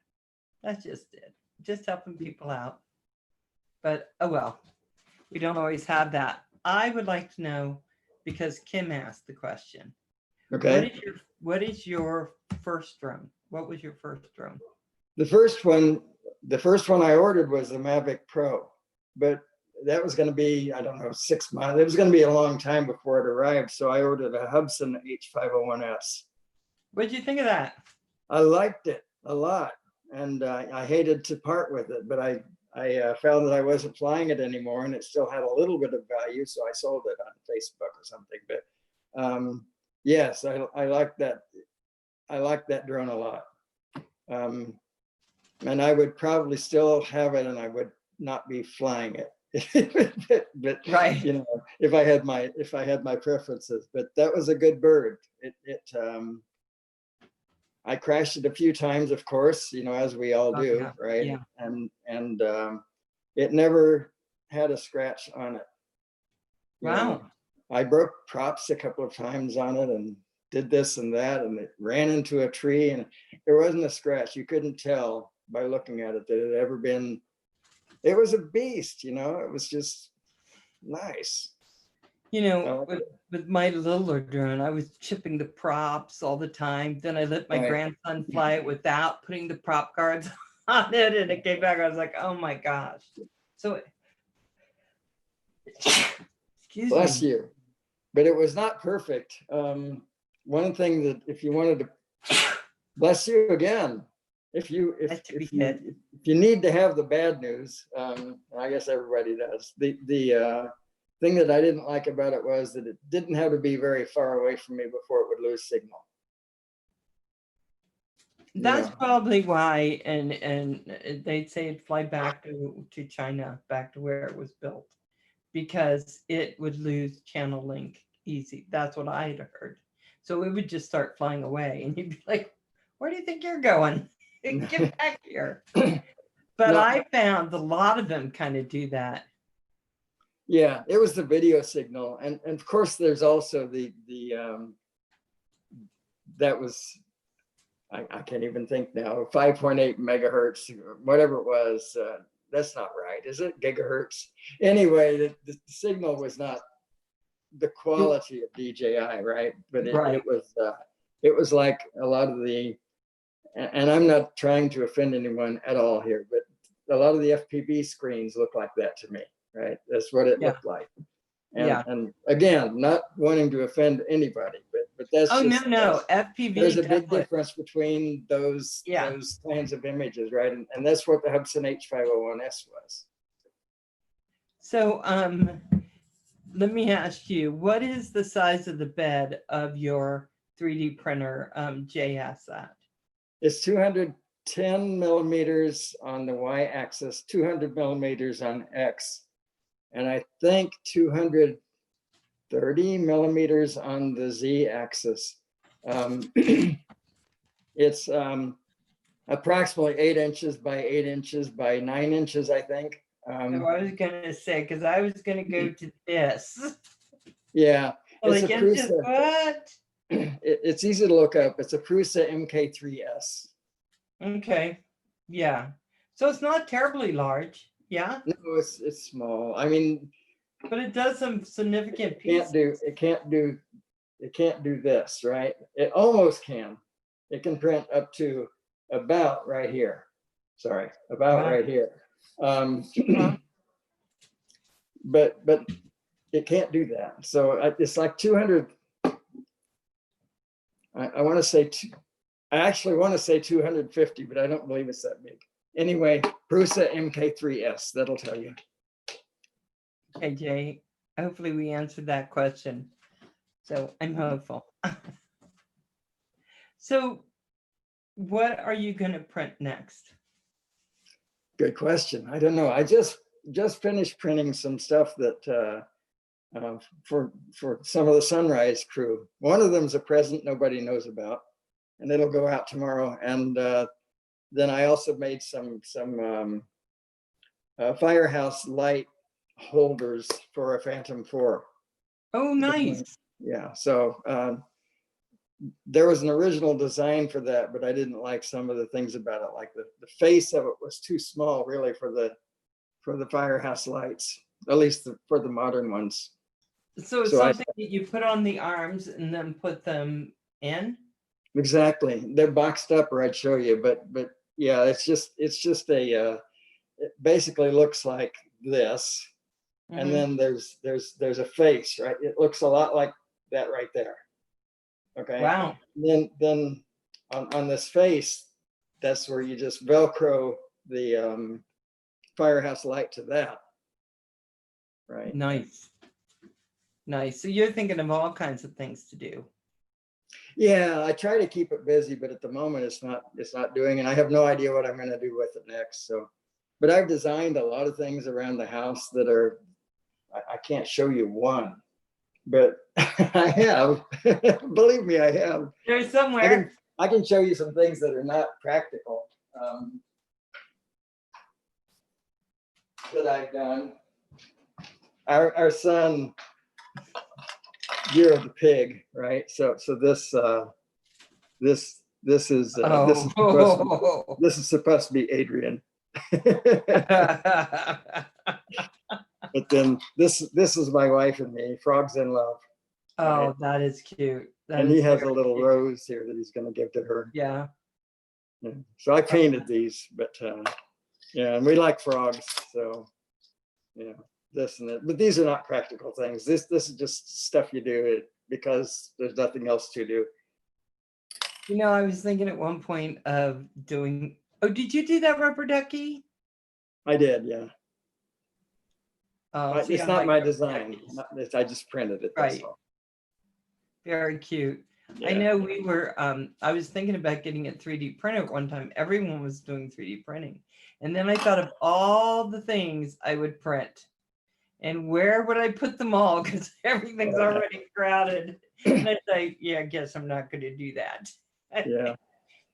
S2: That's just it. Just helping people out. But oh well, we don't always have that. I would like to know, because Kim asked the question.
S1: Okay.
S2: What is your first drone? What was your first drone?
S1: The first one I ordered was the Mavic Pro, but that was going to be, I don't know, 6 months. It was going to be a long time before it arrived. So I ordered a Hubsan H501S.
S2: What did you think of that?
S1: I liked it a lot, and I hated to part with it, but I found that I wasn't flying it anymore, and it still had a little bit of value, so I sold it on Facebook or something. But yes, I like that. I like that drone a lot, and I would probably still have it, and I would not be flying it. but
S2: Right.
S1: you know, if I had my preferences. But that was a good bird. I crashed it a few times, of course, you know, as we all do,
S2: Yeah.
S1: right?
S2: Yeah.
S1: And it never had a scratch on it. You
S2: Wow.
S1: know, I broke props a couple of times on it and did this and that, and it ran into a tree, and there wasn't a scratch. You couldn't tell by looking at it that it had ever been. It was a beast, you know. It was just nice.
S2: You know, with my littler drone, I was chipping the props all the time. Then I let my
S1: Right.
S2: grandson fly it without putting the prop guards on it, and it came back. I was like, oh my gosh. So, excuse
S1: Bless
S2: me.
S1: you. But it was not perfect. One thing that if you wanted to, bless you again, if you need to have the bad news, I guess everybody does. The thing that I didn't like about it was that it didn't have to be very far away from me before it would lose signal.
S2: That's probably why, and they'd say it'd fly back to China, back to where it was built, because it would lose channel link easy. That's what I had heard. So it would just start flying away, and you'd be like, "Where do you think you're going? Get back here!" But
S1: No.
S2: I found a lot of them kind of do that.
S1: Yeah, it was the video signal, and of course there's also the that was. I can't even think now, 5.8 megahertz, whatever it was. That's not right, is it? Gigahertz. Anyway, the signal was not the quality of DJI, right? But it was like a lot of the, and I'm not trying to offend anyone at all here, but a lot of the FPV screens look like that to me, right? That's what it looked like. And again, not wanting to offend anybody, but that's just,
S2: no, FPV.
S1: There's a big difference between those kinds of images, right? And that's what the Hubsan H501S was.
S2: So let me ask you, what is the size of the bed of your 3D printer JS at?
S1: It's 210 millimeters on the Y-axis, 200 millimeters on X, and I think 230 millimeters on the Z-axis. It's approximately 8 inches by 8 inches by 9 inches, I think.
S2: So I was gonna say, because I was gonna go to this.
S1: Yeah, it's
S2: like,
S1: a Prusa.
S2: What?
S1: It's easy to look up. It's a Prusa MK3S.
S2: Okay, yeah. So it's not terribly large, yeah.
S1: No, it's small. I mean,
S2: but it does some significant pieces.
S1: It can't do this, right? It almost can. It can print up to about right here. Sorry, about right here. But it can't do that. So it's like 200. I want to say I actually want to say 250, but I don't believe it's that big. Anyway, Prusa MK3S, that'll tell you.
S2: Okay, Jay, hopefully we answered that question. So I'm hopeful. So what are you going to print next?
S1: Good question. I don't know. I just finished printing some stuff that for some of the Sunrise crew. One of them's a present nobody knows about, and it'll go out tomorrow. And then I also made some Firehouse light holders for a Phantom 4.
S2: Oh, nice.
S1: Yeah. So there was an original design for that, but I didn't like some of the things about it. Like the face of it was too small, really, for the Firehouse lights, at least for the modern ones.
S2: So it's
S1: So
S2: something that you put on the arms and then put them in?
S1: exactly, they're boxed up, or I'd show you, but yeah, it's just a, it basically looks like this. And
S2: Mhm.
S1: then there's a face, right? It looks a lot like that right there. Okay.
S2: Wow.
S1: Then on this face, that's where you just Velcro the firehouse light to that. Right.
S2: Nice. Nice. So you're thinking of all kinds of things to do.
S1: Yeah, I try to keep it busy, but at the moment it's not doing, and I have no idea what I'm going to do with it next. So, but I've designed a lot of things around the house that are, I can't show you one, but I have. Believe me, I have.
S2: There's somewhere.
S1: I can show you some things that are not practical that I've done. Our son, Year of the Pig, right? So this is
S2: Oh.
S1: this is supposed to be Adrian. But then this is my wife and me, Frogs in Love.
S2: Oh,
S1: Right?
S2: that is cute. That
S1: And he
S2: is
S1: has a
S2: very
S1: little
S2: cute.
S1: rose here that he's going to give to her.
S2: Yeah.
S1: Yeah. So I painted these, but yeah, and we like frogs, so yeah, this and that. But these are not practical things. This is just stuff you do because there's nothing else to do.
S2: You know, I was thinking at one point of doing, oh, did you do that rubber ducky?
S1: I did, yeah.
S2: Oh, see,
S1: It's
S2: I
S1: not
S2: like
S1: my
S2: rubber
S1: design.
S2: duckies.
S1: I just printed it. That's
S2: Right.
S1: all.
S2: Very cute. I
S1: Yeah.
S2: know we were, I was thinking about getting it 3D printed one time. Everyone was doing 3D printing. And then I thought of all the things I would print. And where would I put them all? Because everything's
S1: Yeah.
S2: already crowded. And I thought, yeah, I guess I'm not going to do that.
S1: Yeah.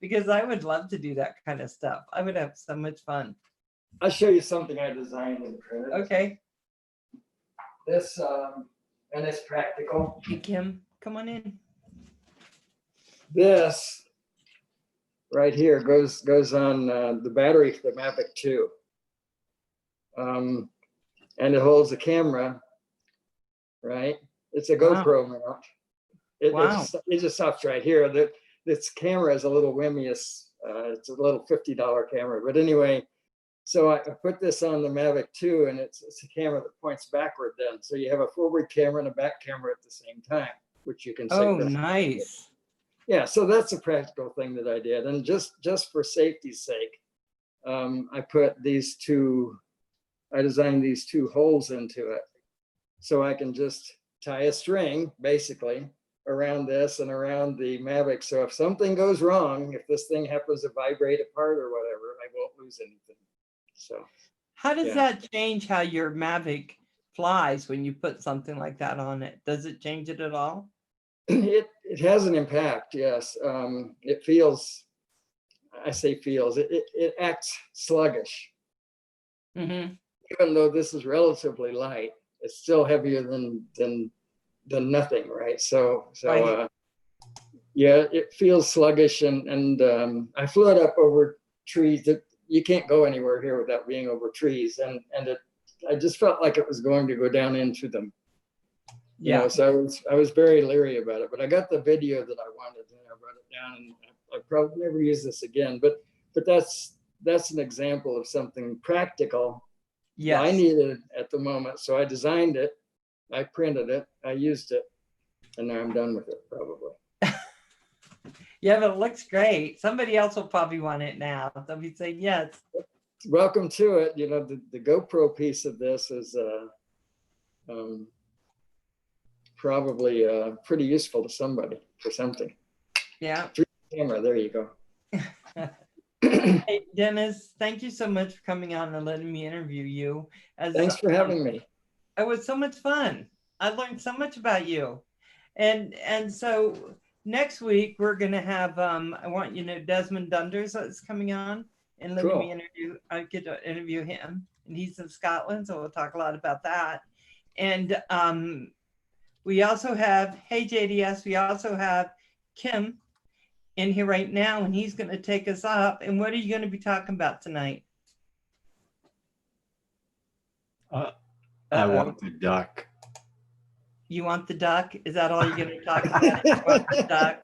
S2: Because I would love to do that kind of stuff. I would have so much fun.
S1: I'll show you something I designed and printed.
S2: Okay.
S1: This and it's practical.
S2: Hey, Kim, come on in.
S1: This right here goes on the battery for the Mavic 2. And it holds the camera, right? It's a
S2: Wow.
S1: GoPro mount.
S2: Wow.
S1: It just stops right here. This camera is a little wimmiest. It's a little $50 camera. But anyway, so I put this on the Mavic 2, and it's a camera that points backward then. So you have a forward camera and a back camera at the same time, which you can
S2: Oh,
S1: synchronize.
S2: nice.
S1: Yeah, so that's a practical thing that I did. And just for safety's sake, I put these two, I designed these two holes into it. So I can just tie a string, basically, around this and around the Mavic. So if something goes wrong, if this thing happens to vibrate apart or whatever, I won't lose anything. So
S2: How does
S1: yeah.
S2: that change how your Mavic flies when you put something like that on it? Does it change it at all?
S1: It has an impact, yes. It feels, I say feels, it acts sluggish.
S2: Mm-hmm.
S1: Even though this is relatively light, it's still heavier than nothing, right? So
S2: Right.
S1: yeah, it feels sluggish, and I flew it up over trees that you can't go anywhere here without being over trees, and I just felt like it was going to go down into them. You
S2: Yeah.
S1: know, so I was very leery about it, but I got the video that I wanted, and I wrote it down, and I probably never use this again, but that's an example of something practical that I
S2: Yes.
S1: needed at the moment. So I designed it, I printed it, I used it, and now I'm done with it probably.
S2: Yeah, but it looks great. Somebody else will probably want it now. They'll be saying yes.
S1: Welcome to it. You know, the GoPro piece of this is probably pretty useful to somebody for something.
S2: Yeah.
S1: 3D camera, there you go.
S2: Hey, Dennis, thank you so much for coming on and letting me interview you.
S1: Thanks for having me.
S2: It was so much fun. I learned so much about you. And so next week we're gonna have I want you to know Desmond Dunders is coming on and letting
S1: Cool.
S2: me interview. I get to interview him, and he's in Scotland, so we'll talk a lot about that. And we also have, hey JDS, we also have Kim in here right now, and he's going to take us up. And what are you going to be talking about tonight?
S4: I want the duck.
S2: You want the duck? Is that all you're gonna talk about? You want the duck?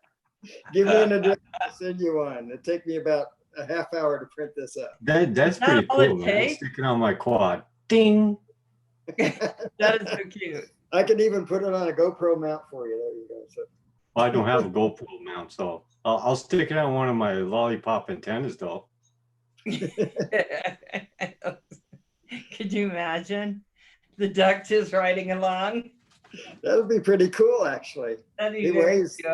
S1: Give me an address, I'll send you one. It'd take me about a half hour to print this up.
S2: Is
S4: That's
S2: that
S4: pretty
S2: all it
S4: cool, man.
S2: takes?
S4: Sticking on my quad. Ding.
S2: That is so cute.
S1: I could even put it on a GoPro mount for you. There you go. So
S4: Well, I don't have a GoPro mount, so I'll stick it on one of my lollipop antennas, though.
S2: Could you imagine the duck just riding along?
S1: that would be pretty cool, actually.
S2: That'd be
S1: He
S2: very
S1: weighs-
S2: cute.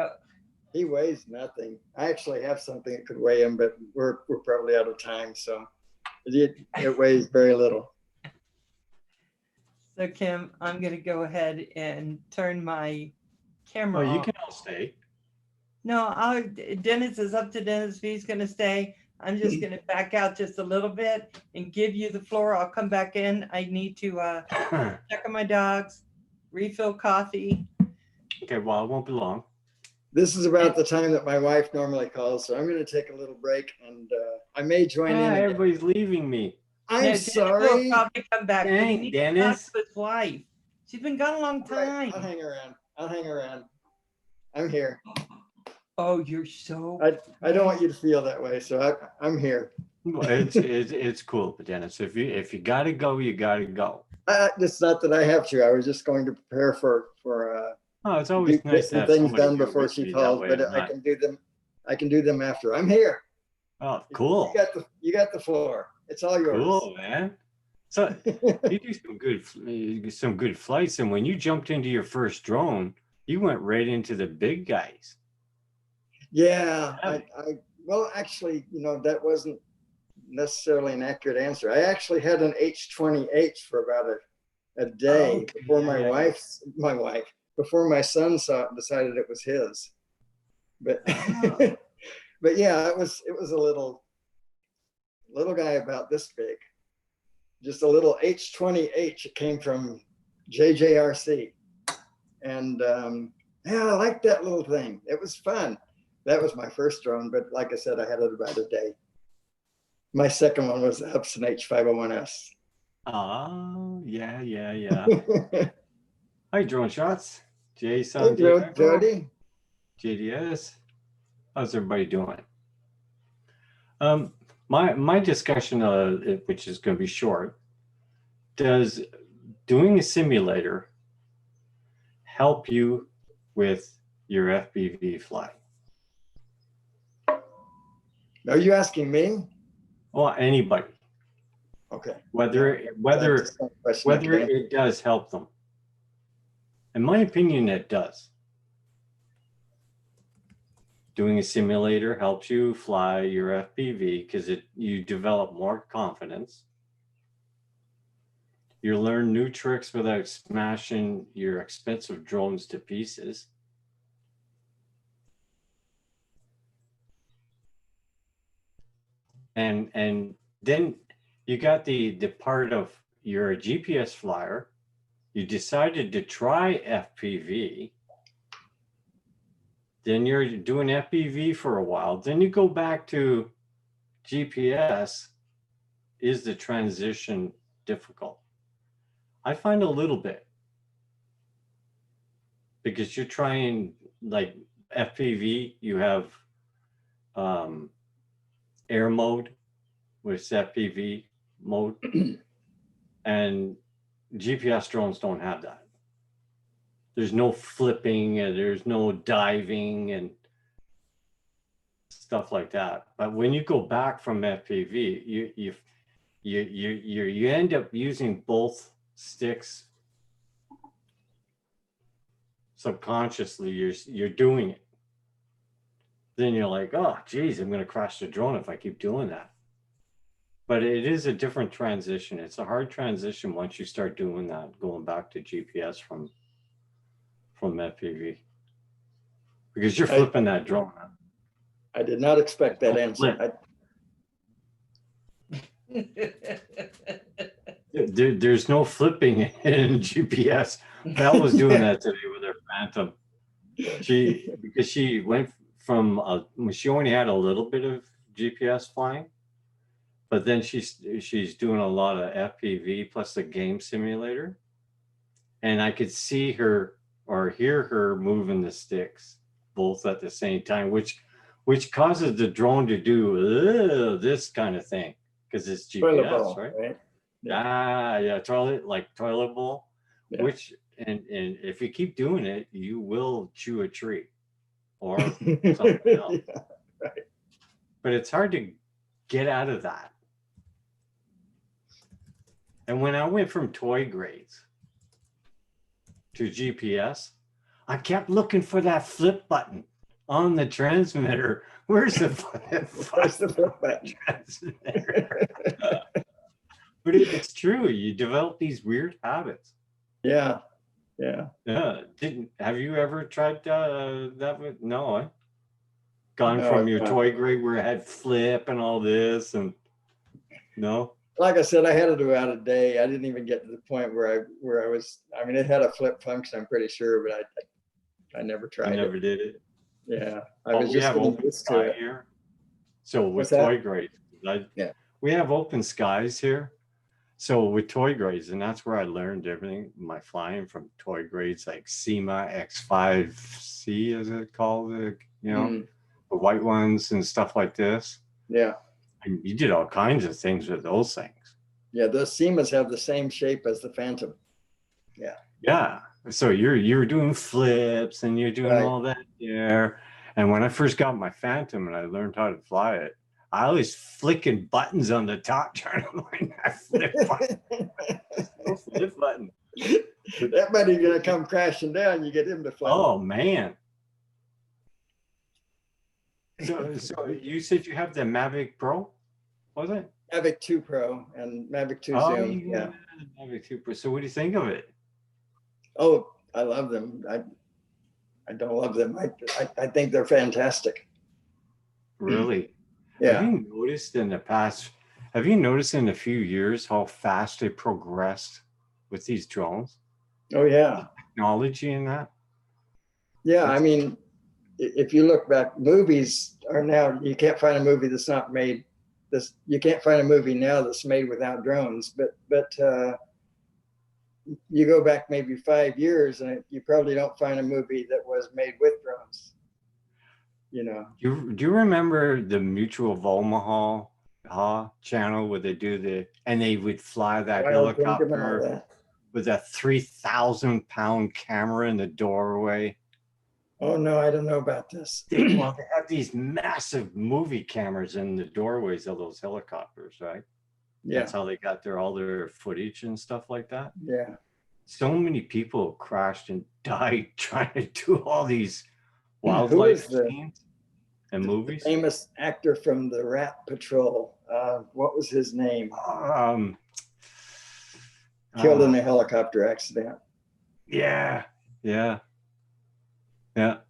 S1: He weighs nothing. I actually have something that could weigh him, but we're probably out of time. So it weighs very little.
S2: So Kim, I'm gonna go ahead and turn my camera
S4: Oh, you
S2: off.
S4: can all stay.
S2: No, Dennis is up to Dennis. If he's gonna stay, I'm just gonna back out just a little bit and give you the floor. I'll come back in. I need to check on my dogs, refill coffee.
S4: Okay, well, it won't be long.
S1: This is about the time that my wife normally calls, so I'm going to take a little break, and I may join in.
S4: Ah,
S1: Again.
S4: everybody's leaving me.
S1: I'm
S2: Dennis will
S1: sorry.
S2: probably come back. But he
S4: Dang,
S2: needs to talk
S4: Dennis.
S2: to his wife. She's been gone a long
S1: Right,
S2: time.
S1: I'll hang around. I'll hang around. I'm here.
S2: Oh, you're so.
S1: I don't want you to feel that way, so I'm here.
S4: Well, it's cool, but Dennis, if you gotta go, you gotta go.
S1: It's not that I have to. I was just going to prepare for
S4: Oh, it's always
S1: get
S4: nice to
S1: some
S4: have
S1: things
S4: somebody
S1: done
S4: here
S1: before
S4: with
S1: she
S4: me, that
S1: calls,
S4: way
S1: but
S4: I'm
S1: I
S4: not-
S1: can do them. I can do them after. I'm here.
S4: Oh, cool.
S1: You got the floor. It's all yours.
S4: Cool, man. So you do some good flights, and when you jumped into your first drone, you went right into the big guys.
S1: Yeah,
S4: Really?
S1: well, actually, that wasn't necessarily an accurate answer. I actually had an H-20H for about a day
S4: Okay,
S1: before
S4: yeah.
S1: my wife, before my son saw it and decided it was his. But
S2: Oh.
S1: but yeah, it was a little guy about this big, just a little H-20H. It came from JJRC, and yeah, I liked that little thing. It was fun. That was my first drone, but like I said, I had it about a day. My second one was the Hubsan H501S.
S4: Oh, yeah. Hi, Drone Shots.
S1: Hey,
S4: Jason,
S1: Jody.
S4: JDS. How's everybody doing? My discussion, which is going to be short, does doing a simulator help you with your FPV flying?
S1: Are you asking me?
S4: Well, anybody,
S1: Okay.
S4: whether
S1: That's a question I can answer.
S4: it does help them. In my opinion, it does. Doing a simulator helps you fly your FPV because you develop more confidence. You learn new tricks without smashing your expensive drones to pieces. And then you got the part of you're a GPS flyer. You decided to try FPV. Then you're doing FPV for a while. Then you go back to GPS. Is the transition difficult? I find a little bit. Because you're trying, like FPV, you have air mode with FPV mode. And GPS drones don't have that. There's no flipping and there's no diving and stuff like that. But when you go back from FPV, you end up using both sticks subconsciously. You're doing it. Then you're like, oh, geez, I'm going to crash the drone if I keep doing that. But it is a different transition. It's a hard transition once you start doing that, going back to GPS from FPV, because you're flipping that drone.
S1: I did not expect that answer.
S4: There's no flipping in GPS. Val was doing that today with her Phantom. Because she went from she only had a little bit of GPS flying, but then she's doing a lot of FPV plus the game simulator, and I could see her or hear her moving the sticks both at the same time, which causes the drone to do this kind of thing because it's
S1: Toilet
S4: GPS,
S1: bowl,
S4: right?
S1: right?
S4: Yeah, toilet bowl,
S1: Yeah.
S4: which and if you keep doing it, you will chew a tree or something else.
S1: Yeah, right.
S4: But it's hard to get out of that. And when I went from toy grades to GPS, I kept looking for that flip button on the transmitter. Where's the flip
S1: Where's the flip button?
S4: transmitter? But it's true. You develop these weird habits.
S1: Yeah, yeah.
S4: Yeah. Have you ever tried that? No, gone
S1: No,
S4: from
S1: I've
S4: your
S1: not.
S4: toy grade where it had flip and all this, and no.
S1: Like I said, I had to do out a day. I didn't even get to the point where I was. I mean, it had a flip function, I'm pretty sure, but I never
S4: I
S1: tried
S4: never
S1: it.
S4: did it.
S1: Yeah, I
S4: Oh,
S1: was
S4: we
S1: just
S4: have
S1: getting
S4: open
S1: used to
S4: sky
S1: it.
S4: here. So with
S1: What's that?
S4: toy grades,
S1: Yeah.
S4: we have open skies here. So with toy grades, and that's where I learned everything, my flying from toy grades like SEMA X5C, is it called?
S1: Mm,
S4: The white ones and stuff like this.
S1: yeah,
S4: And you did all kinds of things with those things.
S1: yeah. Those SEMAs have the same shape as the Phantom.
S4: Yeah. So you're doing flips and you're doing
S1: Right.
S4: all that there. And when I first got my Phantom and I learned how to fly it, I was flicking buttons on the top trying to learn that flip button. No flip button.
S1: That buddy's gonna come crashing down. You get him to fly.
S4: Oh man. So you said you have the Mavic Pro, was it?
S1: Mavic 2 Pro and Mavic 2
S4: Oh,
S1: Zoom.
S4: you
S1: Yeah.
S4: got the Mavic 2 Pro. So what do you think of it?
S1: Oh, I love them. I don't love them. I think they're fantastic.
S4: Really?
S1: Yeah.
S4: Have you noticed in a few years how fast they progressed with these drones?
S1: Oh yeah.
S4: Technology in that?
S1: Yeah. I mean, if you look back, movies are now, you can't find a movie that's not made this, you can't find a movie now that's made without drones, but you go back maybe 5 years and you probably don't find a movie that was made with drones. You know.
S4: Do you remember the Mutual of Omaha channel where they they would fly that
S1: Wild Kingdom and all
S4: helicopter
S1: that.
S4: with a 3,000-pound camera in the doorway?
S1: Oh no, I don't know about this.
S4: They have these massive movie cameras in the doorways of those helicopters, right?
S1: Yeah,
S4: That's how they got all their footage and stuff like that.
S1: yeah.
S4: So many people crashed and died trying to do all these
S1: Who
S4: wildlife
S1: is the
S4: scenes and movies.
S1: famous actor from the Rat Patrol? What was his name? Killed in a helicopter accident.
S4: Yeah. But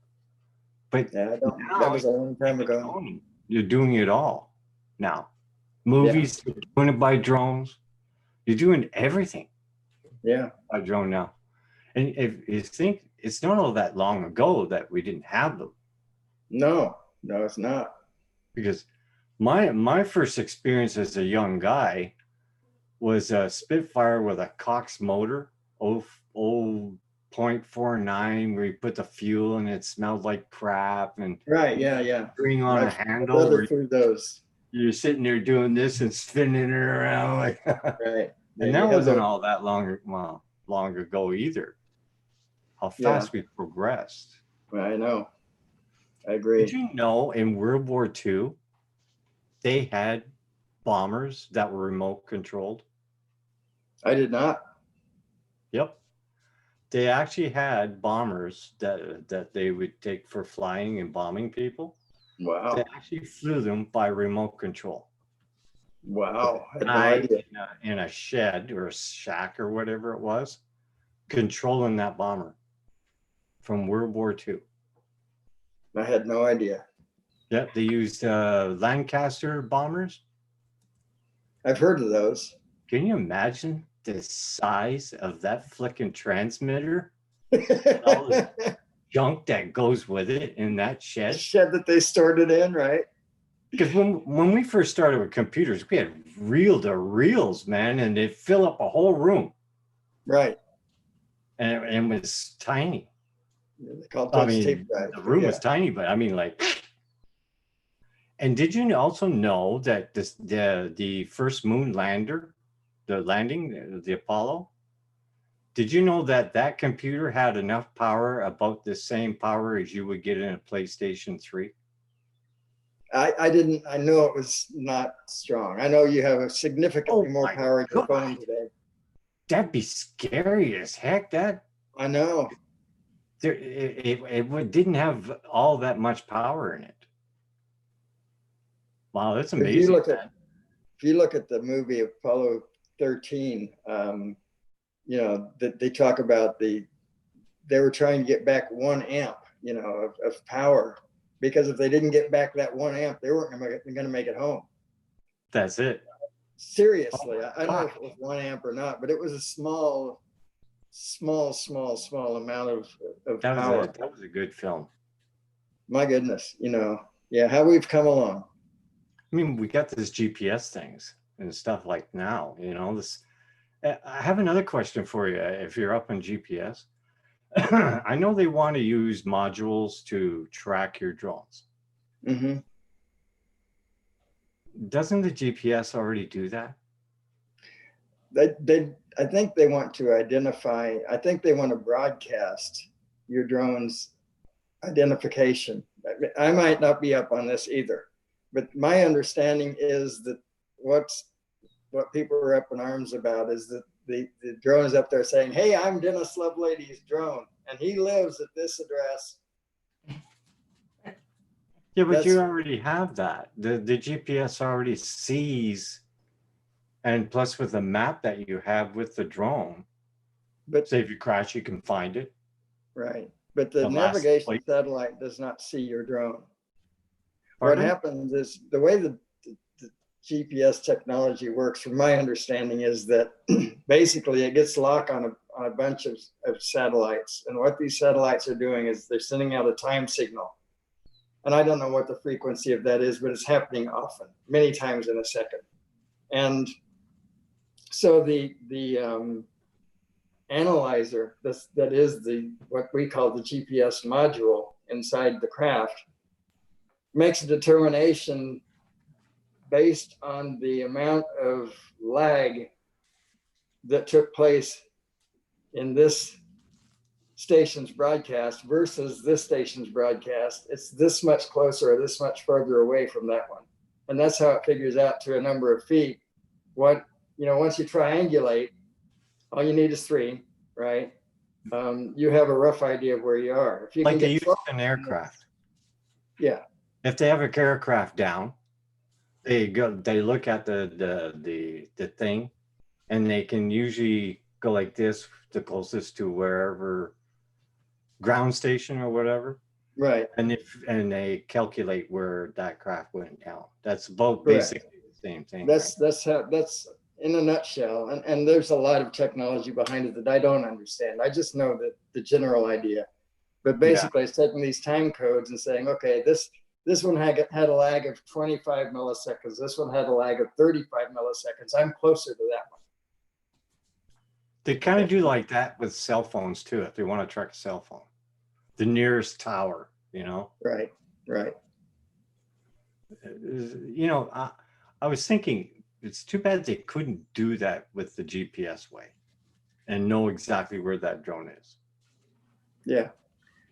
S1: Yeah,
S4: now
S1: that was a long time ago.
S4: you're doing it all now. Movies, you're doing it by drones. You're doing everything
S1: Yeah,
S4: by drone now. And if you think, it's not all that long ago that we didn't have them.
S1: no, it's not.
S4: Because my first experience as a young guy was a Spitfire with a Cox motor, 0.49, where you put the fuel and it smelled like crap, and
S1: Right? Yeah.
S4: string on a
S1: My
S4: handle
S1: brother
S4: where
S1: threw those.
S4: you're sitting there doing this and spinning it around like
S1: Right.
S4: and that wasn't all that long ago either. How fast we progressed.
S1: I know. I agree.
S4: Did you know in World War II they had bombers that were remote controlled?
S1: I did not.
S4: Yep. They actually had bombers that they would take for flying and bombing people.
S1: Wow.
S4: They actually flew them by remote control.
S1: Wow. I had no idea.
S4: In a shed or a shack or whatever it was, controlling that bomber from World War II.
S1: I had no idea.
S4: Yep, they used Lancaster bombers.
S1: I've heard of those.
S4: Can you imagine the size of that flicking transmitter? All the junk that goes with it in that shed.
S1: Shed that they stored it in, right?
S4: Because when we first started with computers, we had reel-to-reels, man, and they'd fill up a whole room.
S1: Right.
S4: And it was tiny.
S1: They call it
S4: I
S1: touch tape
S4: mean,
S1: drive.
S4: the room
S1: Yeah.
S4: was tiny, but I mean, like, and did you also know that the first moon lander, the landing, the Apollo, did you know that that computer had enough power, about the same power as you would get in a PlayStation 3?
S1: I didn't, I know it was not strong. I know you have a significantly
S4: Oh
S1: more
S4: my
S1: power in your
S4: God.
S1: phone today.
S4: That'd be scary as heck. That
S1: I know.
S4: didn't have all that much power in it. Wow, that's
S1: If you
S4: amazing.
S1: look at, if you look at the movie Apollo 13, you know, that they talk about they were trying to get back 1 amp, you know, of power, because if they didn't get back that 1 amp, they weren't going to make it home.
S4: That's it.
S1: Seriously,
S4: Oh
S1: I don't know if it was 1 amp or not, but it was a small amount of power.
S4: That was a good film.
S1: My goodness, you know, yeah, how we've come along.
S4: I mean, we got this GPS things and stuff like now, you know, this. I have another question for you. If you're up on GPS, I know they want to use modules to track your drones.
S1: Mm-hmm.
S4: Doesn't the GPS already do that?
S1: I think they want to identify, I think they want to broadcast your drone's identification. I might not be up on this either, but my understanding is that what people are up in arms about is that the drone is up there saying, hey, I'm Dennis Lovelady's drone, and he lives at this address.
S4: Yeah, but you already have that. The GPS already sees, and plus with the map that you have with the drone,
S1: but
S4: say if you crash, you can find it.
S1: Right, but the
S4: The last
S1: navigation
S4: place.
S1: satellite does not see your drone.
S4: Pardon?
S1: What happens is the way the GPS technology works, from my understanding, is that basically it gets locked on a bunch of satellites. And what these satellites are doing is they're sending out a time signal. And I don't know what the frequency of that is, but it's happening often, many times in a second. And so the analyzer, that is what we call the GPS module inside the craft, makes a determination based on the amount of lag that took place in this station's broadcast versus this station's broadcast. It's this much closer or this much further away from that one. And that's how it figures out to a number of feet. What, you know, once you triangulate, all you need is 3, right? You have a rough idea of where you are. If you
S4: Like
S1: can
S4: they
S1: get
S4: use an aircraft.
S1: yeah.
S4: If they have an aircraft down, they look at the thing, and they can usually go like this, the closest to wherever ground station or whatever.
S1: Right.
S4: And they calculate where that craft went down. That's both
S1: Correct.
S4: basically the same thing.
S1: That's
S4: right?
S1: that's in a nutshell. And there's a lot of technology behind it that I don't understand. I just know that the general idea. But basically, it's taking these time codes and saying, okay, this one had a lag of 25 milliseconds. This one had a lag of 35 milliseconds. I'm closer to that one.
S4: They kind of do like that with cell phones too. If they want to track a cell phone, the nearest tower, you know.
S1: Right. Right.
S4: You know, I was thinking it's too bad they couldn't do that with the GPS way and know exactly where that drone is.
S1: Yeah.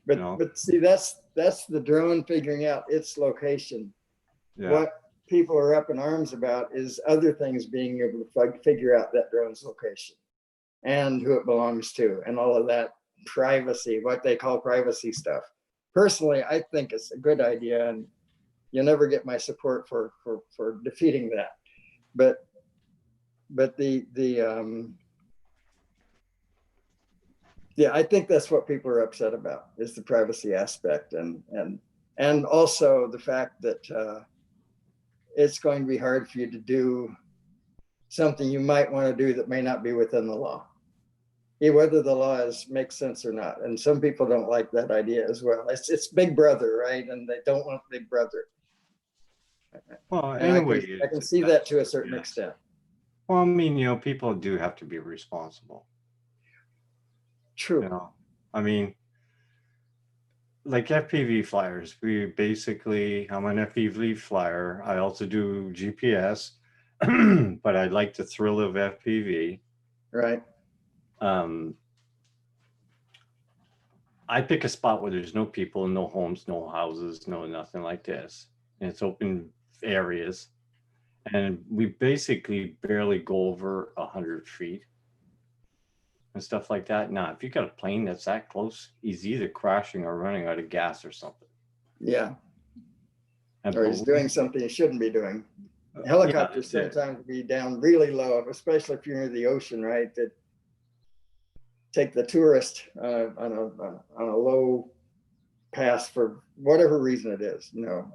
S1: But
S4: You know?
S1: but see, that's the drone figuring out its location.
S4: Yeah.
S1: What people are up in arms about is other things being able to figure out that drone's location and who it belongs to and all of that privacy, what they call privacy stuff. Personally, I think it's a good idea, and you'll never get my support for defeating that. But yeah, I think that's what people are upset about, is the privacy aspect, and also the fact that it's going to be hard for you to do something you might want to do that may not be within the law, whether the law makes sense or not. And some people don't like that idea as well. It's Big Brother, right? And they don't want Big Brother.
S4: Well,
S1: And
S4: anyway,
S1: I can see that to a certain extent.
S4: Well, I mean, you know, people do have to be responsible.
S1: True.
S4: You know, I mean, like FPV flyers, we basically, I'm an FPV flyer. I also do GPS, but I like the thrill of FPV.
S1: Right.
S4: I pick a spot where there's no people, no homes, no houses, no nothing like this. And it's open areas. And we basically barely go over 100 feet and stuff like that. Now, if you got a plane that's that close, he's either crashing or running out of gas or something.
S1: Yeah.
S4: And
S1: Or he's doing something he shouldn't be doing. Helicopters sometimes be down really low, especially if you're near the ocean, right? That take the tourist on a low pass for whatever reason it is, you know.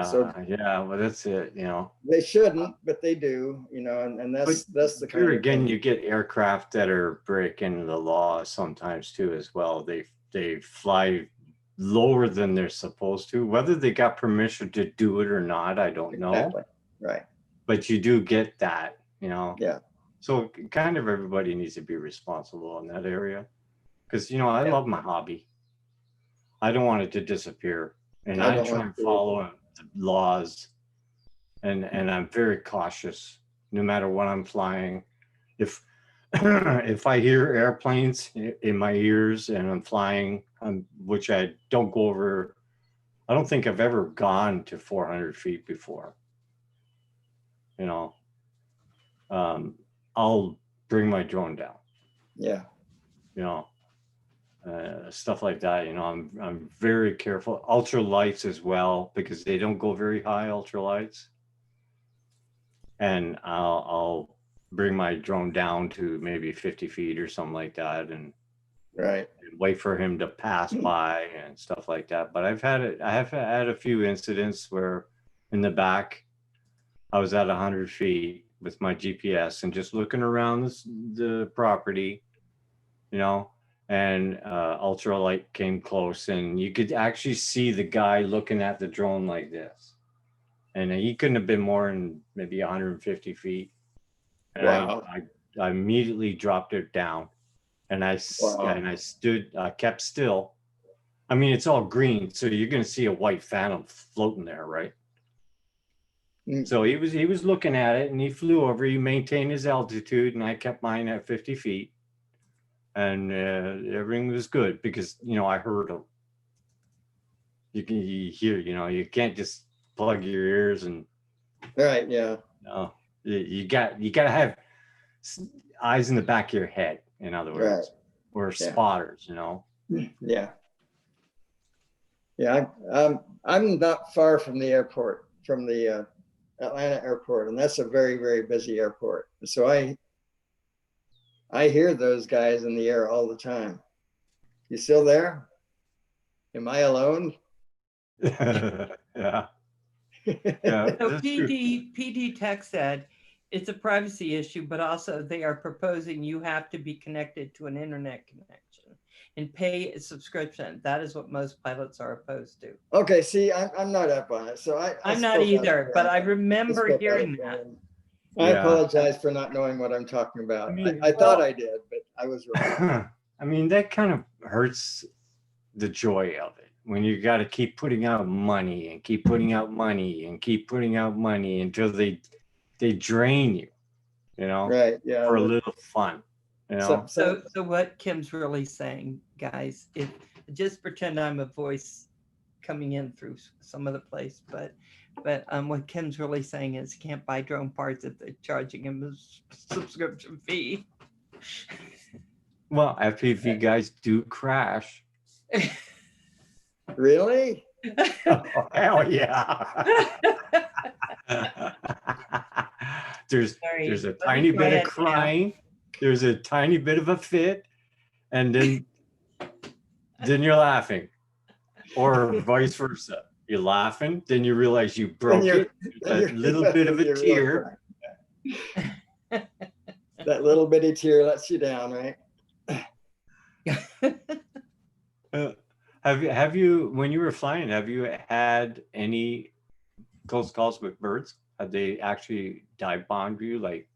S1: So
S4: well, that's it, you know.
S1: they shouldn't, but they do, you know, and that's the kind
S4: Here
S1: of
S4: again,
S1: thing.
S4: you get aircraft that are breaking the law sometimes too, as well. They fly lower than they're supposed to. Whether they got permission to do it or not, I don't know.
S1: Exactly. Right.
S4: But you do get that, you know.
S1: Yeah.
S4: So kind of everybody needs to be responsible in that area, because you know I love my hobby. I don't want it to disappear, and I try and follow the laws, and I'm very cautious no matter what I'm flying. If if I hear airplanes in my ears and I'm flying, which I don't go over, I don't think I've ever gone to 400 feet before. You know, I'll bring my drone down.
S1: Yeah.
S4: You know, stuff like that. You know, I'm very careful. Ultralights as well, because they don't go very high, ultralights. And I'll bring my drone down to maybe 50 feet or something like that, and wait for him to pass by and stuff like that. But I have had a few incidents where in the back, I was at 100 feet with my GPS and just looking around the property, you know, and ultralight came close, and you could actually see the guy looking at the drone like this, and he couldn't have been more than maybe 150 feet. And I immediately dropped it down, and I kept still. I mean, it's all green, so you're going to see a white phantom floating there, right? So he was looking at it, and he flew over. He maintained his altitude, and I kept mine at 50 feet, and everything was good, because you know I heard him. You hear, you know, you can't just plug your ears and.
S1: Right. Yeah.
S4: No, you got to have eyes in the back of your head, in other words, or spotters, you know.
S1: Yeah. Yeah. I'm not far from the airport, from the Atlanta airport, and that's a very, very busy airport. So I hear those guys in the air all the time. You still there? Am I alone?
S4: Yeah.
S2: So PD Tech said it's a privacy issue, but also they are proposing you have to be connected to an internet connection and pay a subscription. That is what most pilots are opposed to.
S1: Okay, see, I'm not up on it, so I'm
S2: not either, but I remember hearing that.
S1: I apologize for not knowing what I'm talking about. I thought I did, but I was wrong.
S4: I mean, that kind of hurts the joy of it, when you got to keep putting out money and keep putting out money and keep putting out money until they drain you, you know,
S1: right? Yeah,
S4: for a little fun, you know.
S2: So what Kim's really saying, guys, if just pretend I'm a voice coming in through some other place, but what Kim's really saying is he can't buy drone parts if they're charging him a subscription fee.
S4: Well, FPV guys do crash.
S1: Really?
S4: Oh, hell yeah. There's a tiny bit of crying, there's a tiny bit of a fit, and then you're laughing, or vice versa. You're laughing, then you realize you broke it. A little bit of a tear.
S1: That little bitty tear lets you down, right?
S4: Have you, when you were flying, have you had any close calls with birds? Have they actually dive bombed you, like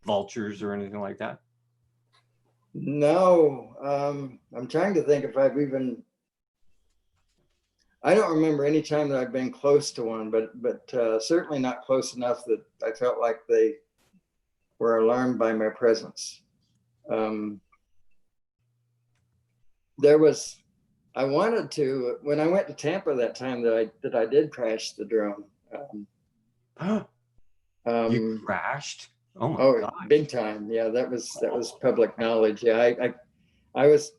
S4: vultures or anything like that?
S1: No, I'm trying to think if I've even I don't remember any time that I've been close to one, but certainly not close enough that I felt like they were alarmed by my presence. I wanted to, when I went to Tampa that time that I did crash the drone.
S4: You crashed? Oh my
S1: Oh,
S4: God.
S1: big time. Yeah, that was public knowledge. Yeah, I was,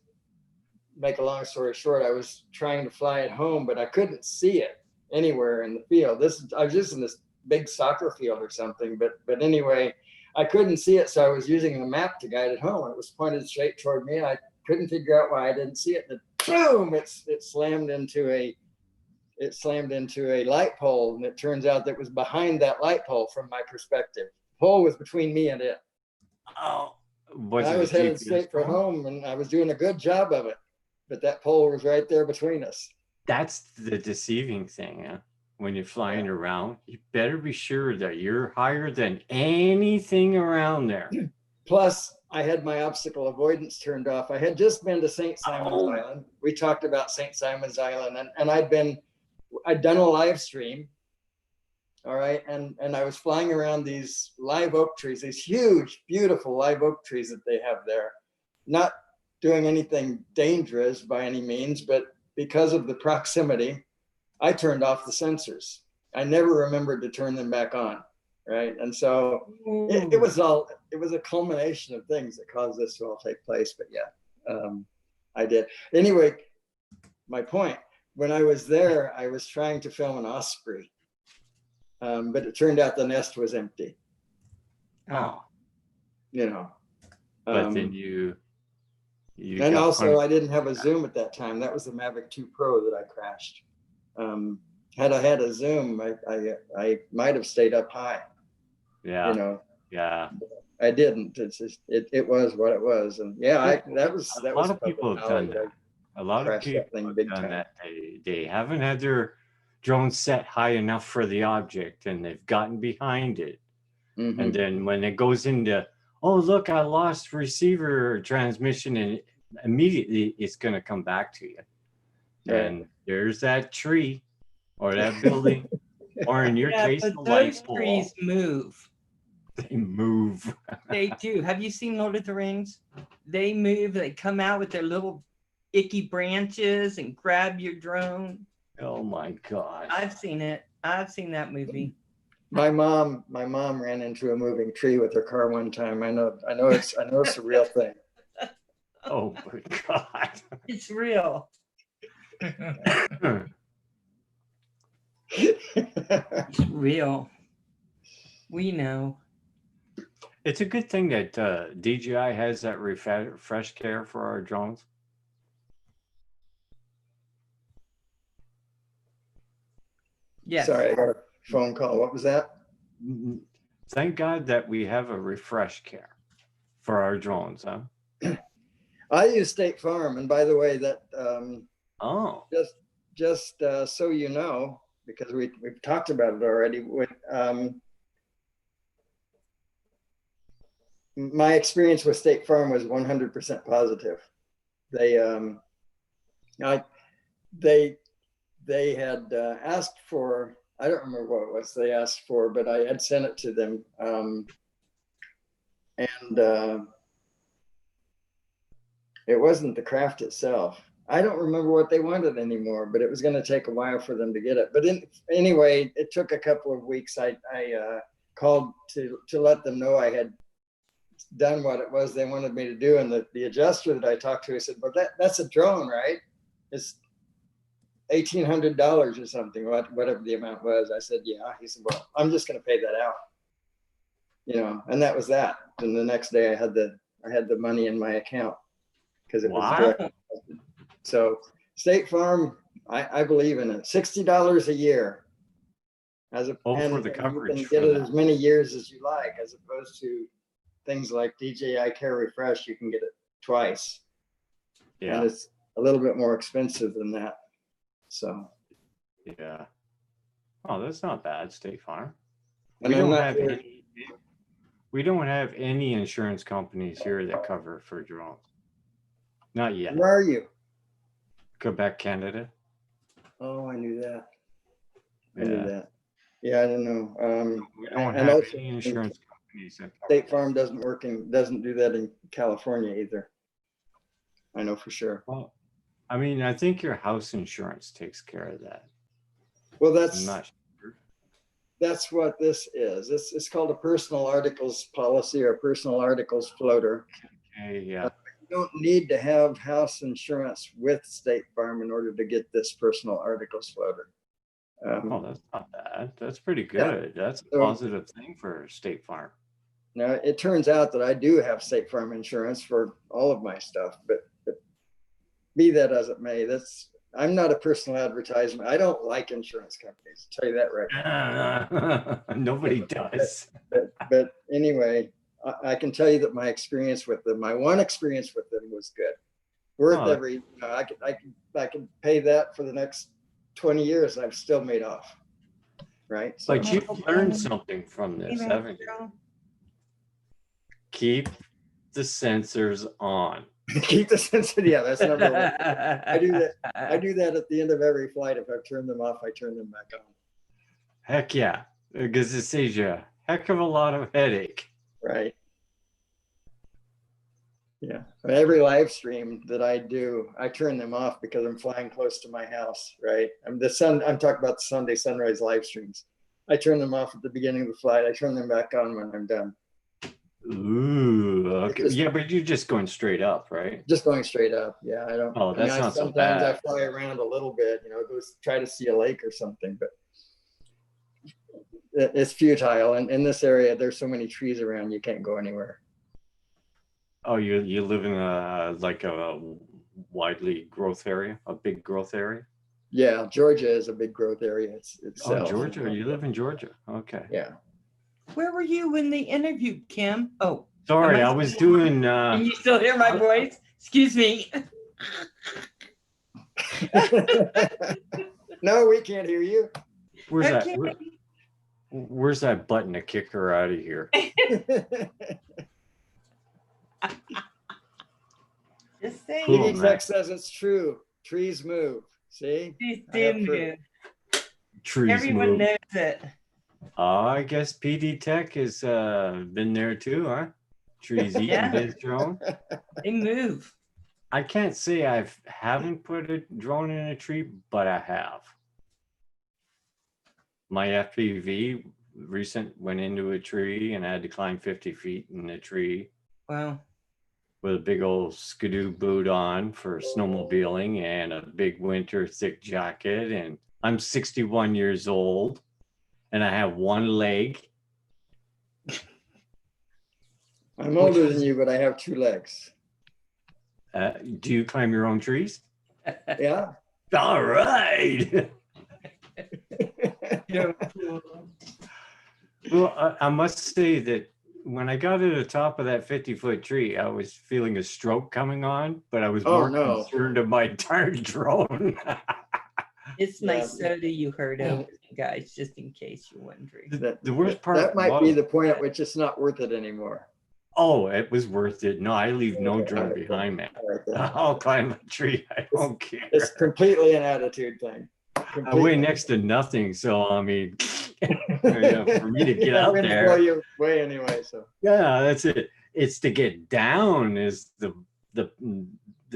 S1: make a long story short, I was trying to fly it home, but I couldn't see it anywhere in the field. I was just in this big soccer field or something, but anyway, I couldn't see it, so I was using the map to guide it home. It was pointed straight toward me, and I couldn't figure out why I didn't see it. And boom! It slammed into a light pole, and it turns out that it was behind that light pole from my perspective. The pole was between me and it.
S4: Oh,
S1: I was headed straight for home, and I was doing a good job of it, but that pole was right there between us.
S4: That's the deceiving thing. Huh? When you're flying around, you better be sure that you're higher than anything around there.
S1: Plus, I had my obstacle avoidance turned off. I had just been to St. Simon's Island. We talked about St. Simon's Island, and I'd done a live stream. All right. And I was flying around these live oak trees, these huge, beautiful live oak trees that they have there. Not doing anything dangerous by any means, but because of the proximity, I turned off the sensors. I never remembered to turn them back on. Right. And so it was a culmination of things that caused this to all take place. But yeah, I did. Anyway, my point, when I was there, I was trying to film an osprey. But it turned out the nest was empty.
S4: Oh,
S1: You know.
S4: but then you
S1: and also I didn't have a zoom at that time. That was the Mavic 2 Pro that I crashed. Had I had a zoom, I might have stayed up high.
S4: Yeah.
S1: You know.
S4: Yeah.
S1: I didn't. It's just it was what it was, and yeah, that was
S4: a lot of people have done that. A lot of people have done that. They haven't had their drone set high enough for the object, and they've gotten behind it.
S1: Mm-hmm.
S4: And then when it goes into, oh look, I lost receiver transmission, and immediately it's going to come back to you. Right. And there's that tree or that building, or in your case,
S2: but
S4: the
S2: those
S4: light pole.
S2: Trees move.
S4: They move.
S2: They do. Have you seen Lord of the Rings? They move. They come out with their little icky branches and grab your drone.
S4: Oh my God.
S2: I've seen it. I've seen that movie.
S1: My mom ran into a moving tree with her car one time. I know it's a real thing.
S4: Oh my God.
S2: It's real. It's real. We know.
S4: It's a good thing that DJI has that refresh care for our drones.
S1: Yes. Sorry, I got a phone call. What was that?
S4: Thank God that we have a refresh care for our drones, huh?
S1: I use State Farm, and by the way, that just so you know, because we've talked about it already. With my experience with State Farm was 100% positive. They had asked for, I don't remember what it was they asked for, but I had sent it to them. It wasn't the craft itself. I don't remember what they wanted anymore, but it was going to take a while for them to get it. But anyway, it took a couple of weeks. I called to let them know I had done what it was they wanted me to do. And the adjuster that I talked to, he said, well, that's a drone, right? It's $1,800 or something, whatever the amount was. I said, yeah. He said, well, I'm just going to pay that out. You know, and that was that. And the next day I had the money in my account because it was direct. So State Farm, I believe in it. $60 a year.
S4: For the coverage.
S1: You can get it as many years as you like, as opposed to things like DJI Care Refresh. You can get it twice. Yeah. And it's a little bit more expensive than that. So.
S4: Yeah. Oh, that's not bad, State Farm.
S1: And
S4: we don't have any insurance companies here that cover for drones. Not yet.
S1: Where are you?
S4: Quebec, Canada.
S1: Oh, I knew that. I
S4: Yeah.
S1: knew that. Yeah, I don't know.
S4: We don't
S1: And
S4: have
S1: also,
S4: any insurance companies that cover
S1: State
S4: that.
S1: Farm doesn't do that in California either. I know for sure.
S4: Well, I mean, I think your house insurance takes care of that.
S1: Well,
S4: I'm not sure.
S1: that's what this is. It's called a personal articles policy or personal articles floater.
S4: Okay, yeah.
S1: You don't need to have house insurance with State Farm in order to get this personal articles floater.
S4: Oh, that's not bad. That's pretty
S1: Yeah.
S4: good. That's a
S1: So-
S4: positive thing for State Farm.
S1: Now, it turns out that I do have State Farm insurance for all of my stuff, but be that as it may, I'm not a personal advertisement. I don't like insurance companies, I'll tell you that right now.
S4: Nobody does.
S1: But anyway, I can tell you that my experience with them, my one experience with them was good. Worth
S4: Oh.
S1: every, I could pay that for the next 20 years. I've still made off. Right. So,
S4: But you've learned something from this, haven't you? Keep the sensors on.
S1: keep the sensitivity. Yeah, that's number one. I do that at the end of every flight. If I've turned them off, I turn them back on.
S4: Heck yeah, because it saves you a heck of a lot of headache.
S1: Right. Yeah. Every live stream that I do, I turn them off because I'm flying close to my house. Right. I'm talking about the Sunday sunrise live streams. I turn them off at the beginning of the flight. I turn them back on when I'm done.
S4: Ooh, okay.
S1: Just-
S4: Yeah, but you're just going straight up, right?
S1: Just going straight up. Yeah. I don't.
S4: Oh, that's not so
S1: sometimes I
S4: bad.
S1: fly around a little bit, go try to see a lake or something, but it's futile. And in this area, there's so many trees around, you can't go anywhere.
S4: Oh, you live in like a widely growth area, a big growth area?
S1: Yeah. Georgia is a big growth area.
S4: Oh,
S1: itself.
S4: Georgia. You live in Georgia. Okay.
S1: Yeah.
S2: Where were you in the interview, Kim? Oh,
S4: Sorry,
S2: Am I
S4: I was doing
S2: can you still hear my voice? Excuse me.
S1: No, we can't hear you.
S4: where's that?
S2: Okay.
S4: Where's that button to kick her out of here?
S2: Just saying.
S4: Cool,
S1: PD
S4: man.
S1: Tech says it's true. Trees move. See?
S2: Please
S1: I have
S2: do
S1: proof.
S2: move.
S4: Trees
S2: Everyone
S4: move.
S2: knows it.
S4: I guess PD Tech has been there too, huh? Trees eating
S2: Yeah.
S4: his drone.
S2: They move.
S4: I can't say haven't put a drone in a tree, but I have. My FPV went into a tree and I had to climb 50 feet in the tree
S2: Wow.
S4: with a big old skidoo boot on for snowmobiling and a big winter thick jacket. And I'm 61 years old and I have one leg.
S1: I'm older than you, but I have two legs.
S4: Do you climb your own trees?
S1: Yeah.
S4: All right.
S2: Yeah.
S4: Well, I must say that when I got to the top of that 50-foot tree, I was feeling a stroke coming on, but I was
S1: Oh,
S4: more
S1: no.
S4: concerned of my darn drone.
S2: It's my
S1: Yeah.
S2: soda you heard of, guys, just in case you're wondering.
S4: The worst part
S1: That might be
S4: was-
S1: the point at which it's not worth it anymore.
S4: Oh, it was worth it. No, I leave no
S1: Okay,
S4: drone
S1: all right,
S4: behind, man.
S1: All right, then.
S4: I'll climb a tree. I don't care.
S1: It's completely an attitude thing.
S4: I weigh next to nothing, so I mean, for me to get out
S1: I'm gonna
S4: there.
S1: blow you away anyway. So
S4: Yeah, that's it. It's to get down is the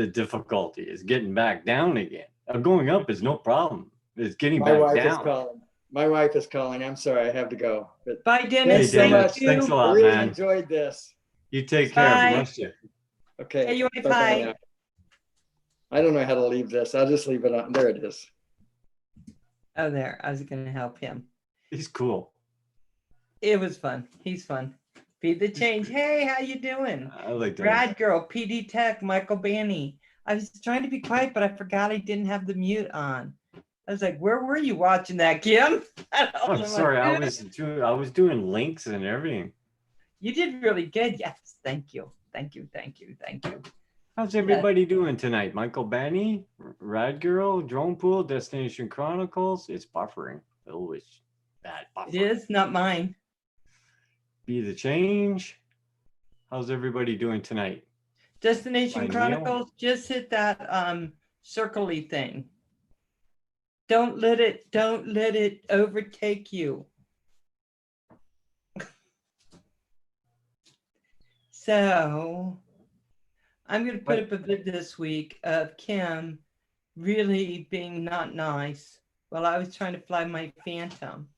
S4: difficulty is getting back down again. Going up is no problem. It's getting
S1: my
S4: back
S1: wife is
S4: down.
S1: calling. My wife is calling. I'm sorry, I have to go. But
S2: Bye,
S4: Hey,
S2: Dennis.
S1: so
S2: Thank
S1: much.
S2: you.
S4: Thanks a
S1: I
S4: lot,
S1: really
S4: man.
S1: enjoyed this.
S4: You take care.
S2: Bye.
S4: Bless you.
S1: Okay.
S2: Hey, you want
S1: bye-bye
S2: pie?
S1: now. I don't know how to leave this. I'll just leave it on. There it is.
S2: Oh, there. I was going to help him.
S4: He's cool.
S2: It was fun. He's fun. Feed the change. Hey, how you doing?
S4: I like that.
S2: Rad Girl, PD Tech, Michael Banny. I was trying to be quiet, but I forgot I didn't have the mute on. I was like, where were you watching that, Kim?
S4: I'm sorry. I was doing links and everything.
S2: You did really good. Yes. Thank you. Thank you. Thank you. Thank you.
S4: How's everybody doing tonight? Michael Banny, Rad Girl, Drone Pool, Destination Chronicles. It's buffering. Oh, it's bad buffering.
S2: It is not mine.
S4: Be the change. How's everybody doing tonight?
S2: Destination
S4: By Neil?
S2: Chronicles, just hit that circle-y thing. Don't let it overtake you. So I'm going to put up a vid this week of Kim really being not nice while I was trying to fly my Phantom.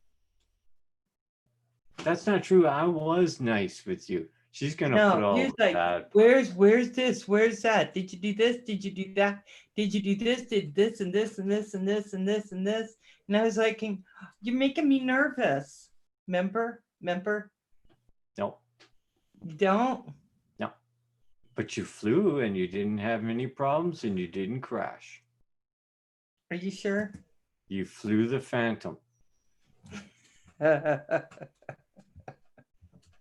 S4: That's not true. I was nice with you. She's gonna put
S2: No,
S4: all
S2: he was like,
S4: that.
S2: where's this? Where's that? Did you do this? Did you do that? Did you do this? Did this and this and this and this and this and this? And I was like, you're making me nervous. Remember?
S4: No,
S2: You don't?
S4: no. But you flew and you didn't have any problems and you didn't crash.
S2: Are you sure?
S4: You flew the Phantom.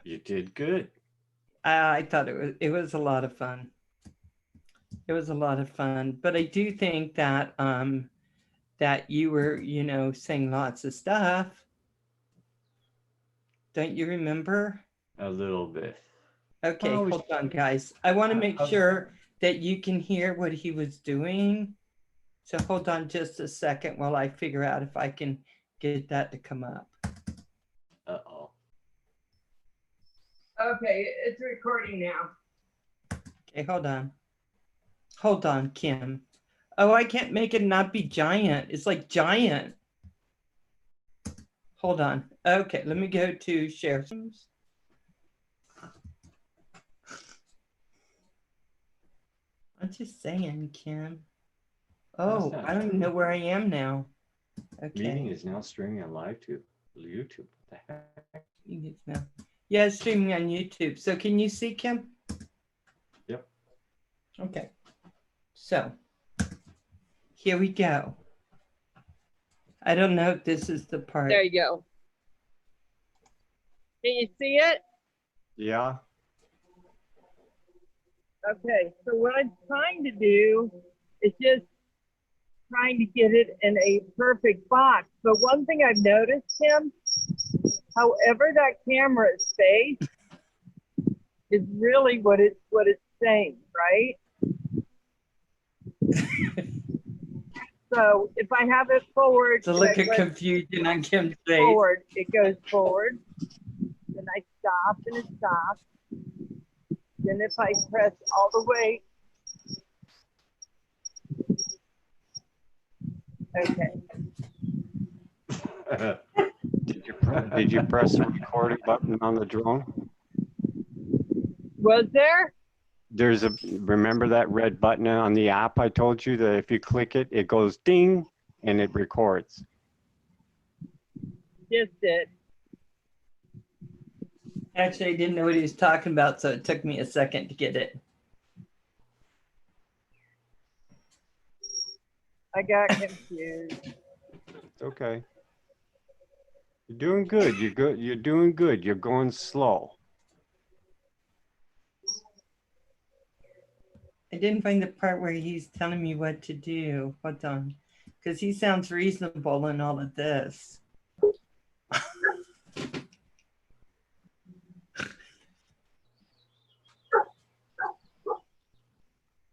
S4: You did good.
S2: I thought it was a lot of fun. It was a lot of fun, but I do think that that you were, saying lots of stuff. Don't you remember?
S4: A little bit.
S2: Okay,
S4: Oh,
S2: hold on, guys. I want to make sure that you can hear what he was doing. So hold on just a second while I figure out if I can get that to come up.
S4: Uh-oh.
S2: Okay, it's recording now. Okay, hold on. Hold on, Kim. Oh, I can't make it not be giant. It's like giant. Hold on. Okay, let me go to share. I'm just saying, Kim. Oh, I don't even know where I am now.
S4: Meeting
S2: Okay.
S4: is now streaming on live to YouTube. What the heck?
S2: Yeah, it's streaming on YouTube. So can you see, Kim?
S4: Yep.
S2: Okay. So here we go. I don't know if this is the part.
S5: There you go. Can you see it?
S4: Yeah.
S5: Okay, so what I'm trying to do is just trying to get it in a perfect box. But one thing I've noticed, Tim, however that camera is faced is really what it's saying, right? So if I have it forward,
S2: It's a look of confusion on Kim's face.
S5: forward, it goes forward. Then I stop and it stops. Then if I press all the way, okay.
S6: Did you press the recording button on the drone?
S5: Was there?
S6: Remember that red button on the app I told you that if you click it, it goes ding and it records.
S5: Just did.
S2: Actually, I didn't know what he was talking about, so it took me a second to get it.
S5: I got confused.
S6: It's okay. You're doing good. You're good. You're doing good. You're going slow.
S2: I didn't find the part where he's telling me what to do. Hold on. Because he sounds reasonable in all of this.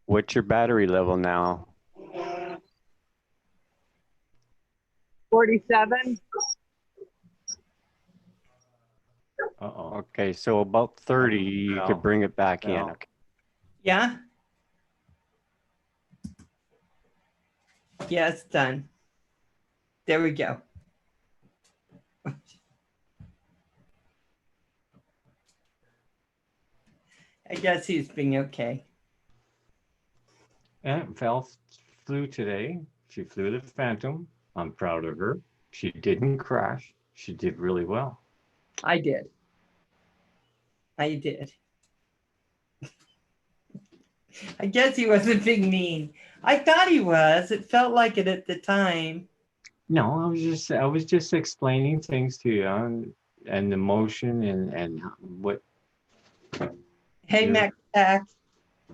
S6: What's your battery level now?
S5: 47.
S4: Uh-oh.
S6: Okay, so about 30, you
S4: No.
S6: could bring it back in.
S4: No.
S6: Okay.
S2: Yeah? Yeah, it's done. There we go. I guess he's being okay.
S4: And Val flew today. She flew the Phantom. I'm proud of her. She didn't crash. She did really well.
S2: I did. I did. I guess he wasn't being mean. I thought he was. It felt like it at the time.
S4: No, I was just explaining things to you and the motion and what.
S2: Hey,
S4: Yeah.
S2: Mac Pack.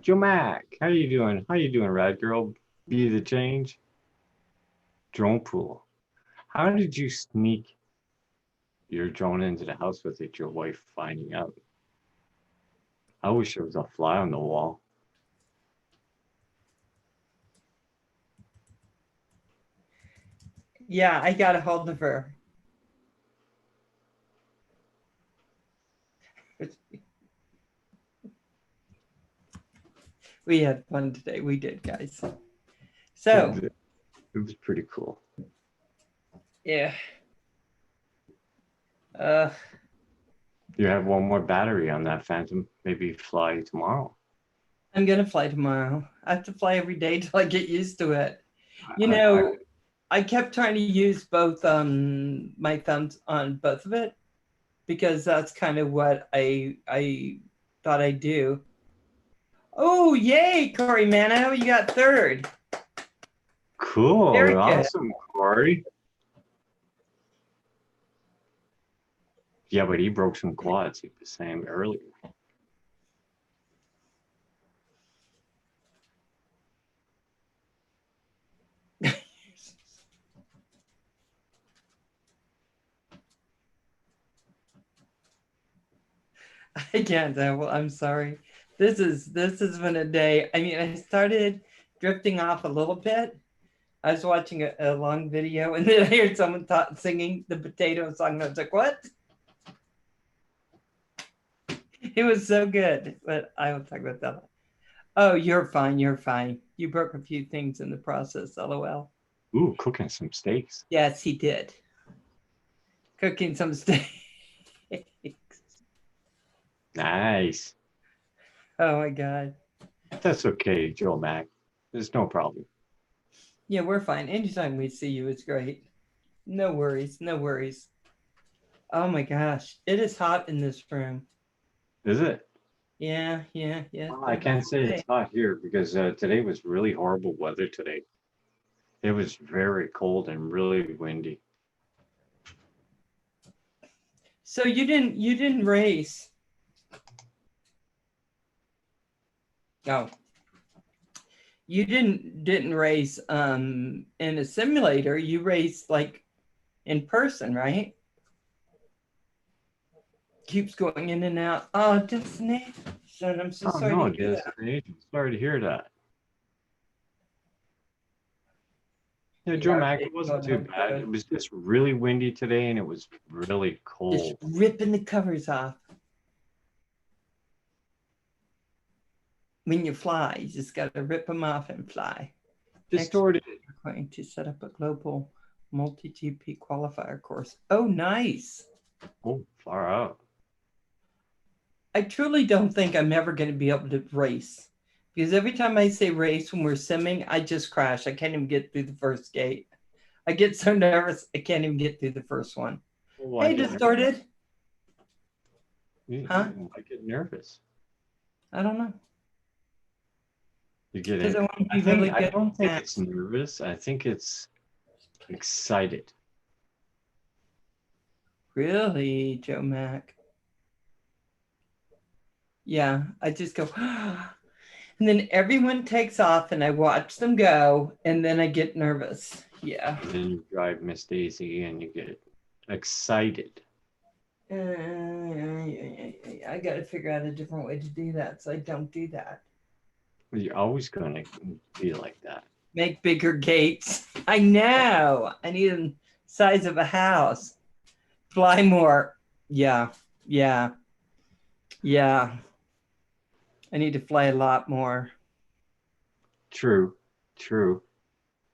S4: Joe Mac, how you doing? How you doing, Rad Girl? Be the change. Drone pool. How did you sneak your drone into the house without your wife finding out? I wish there was a fly on the wall.
S2: Yeah, I got a hold of her. We had fun today. We did, guys. So,
S6: It was pretty cool.
S2: yeah.
S4: You have one more battery on that Phantom. Maybe fly tomorrow.
S2: I'm gonna fly tomorrow. I have to fly every day till I get used to it. You
S4: I-
S2: know, I kept trying to use both my thumbs on both of it because that's kind of what I thought I'd do. Oh, yay, Corey Mano, you got third.
S4: Cool.
S2: Very good.
S4: Awesome, Corey. Yeah, but he broke some quads, he was saying earlier.
S2: I can't. Well, I'm sorry. This has been a day. I mean, I started drifting off a little bit. I was watching a long video, and then I heard someone singing the potato song. And I was like, "What?" It was so good, but I will talk about that. Oh, you're fine. You're fine. You broke a few things in the process. LOL.
S4: Ooh, cooking some steaks.
S2: Yes, he did. Cooking some steaks.
S4: Nice.
S2: Oh my God.
S4: That's okay, Joe Mac. There's no problem.
S2: Yeah, we're fine. Anytime we see you, it's great. No worries. No worries. Oh my gosh. It is hot in this room.
S4: Is it?
S2: Yeah.
S4: Well, I can't say it's hot here because today was really horrible weather today. It was very cold and really windy.
S2: So you didn't race. Oh. You didn't race in a simulator. You raced like in person, right? Keeps going in and out. Oh, destination. I'm so
S4: Oh
S2: sorry
S4: no,
S2: to hear that.
S4: destination. Sorry to hear that. Yeah,
S2: Yeah,
S4: Joe
S2: our
S4: Mac,
S2: day's
S4: it wasn't too
S2: going
S4: bad.
S2: good.
S4: It was just really windy today and it was really
S2: Just
S4: cold.
S2: ripping the covers off. When you fly, you just got to rip them off and fly.
S4: Distorted.
S2: We're going to set up a global multi-GP qualifier course. Oh, nice.
S4: Oh, far out.
S2: I truly don't think I'm ever going to be able to race because every time I say race when we're simming, I just crash. I can't even get through the first gate. I get so nervous, I can't even get through the first one.
S4: Oh,
S2: Hey, distorted. Huh?
S4: I get nervous.
S2: I don't know.
S4: You get
S2: Because I
S4: it.
S2: want to be really good.
S4: I don't think
S2: at
S4: it's nervous. I think it's excited.
S2: Really, Joe Mac. Yeah, I just go, and then everyone takes off and I watch them go and then I get nervous. Yeah.
S4: And then you drive Miss Daisy and you get excited.
S2: I got to figure out a different way to do that so I don't do that.
S4: Well, you're always going to be like that.
S2: Make bigger gates. I know. I need them size of a house. Fly more. Yeah. I need to fly a lot more.
S4: True.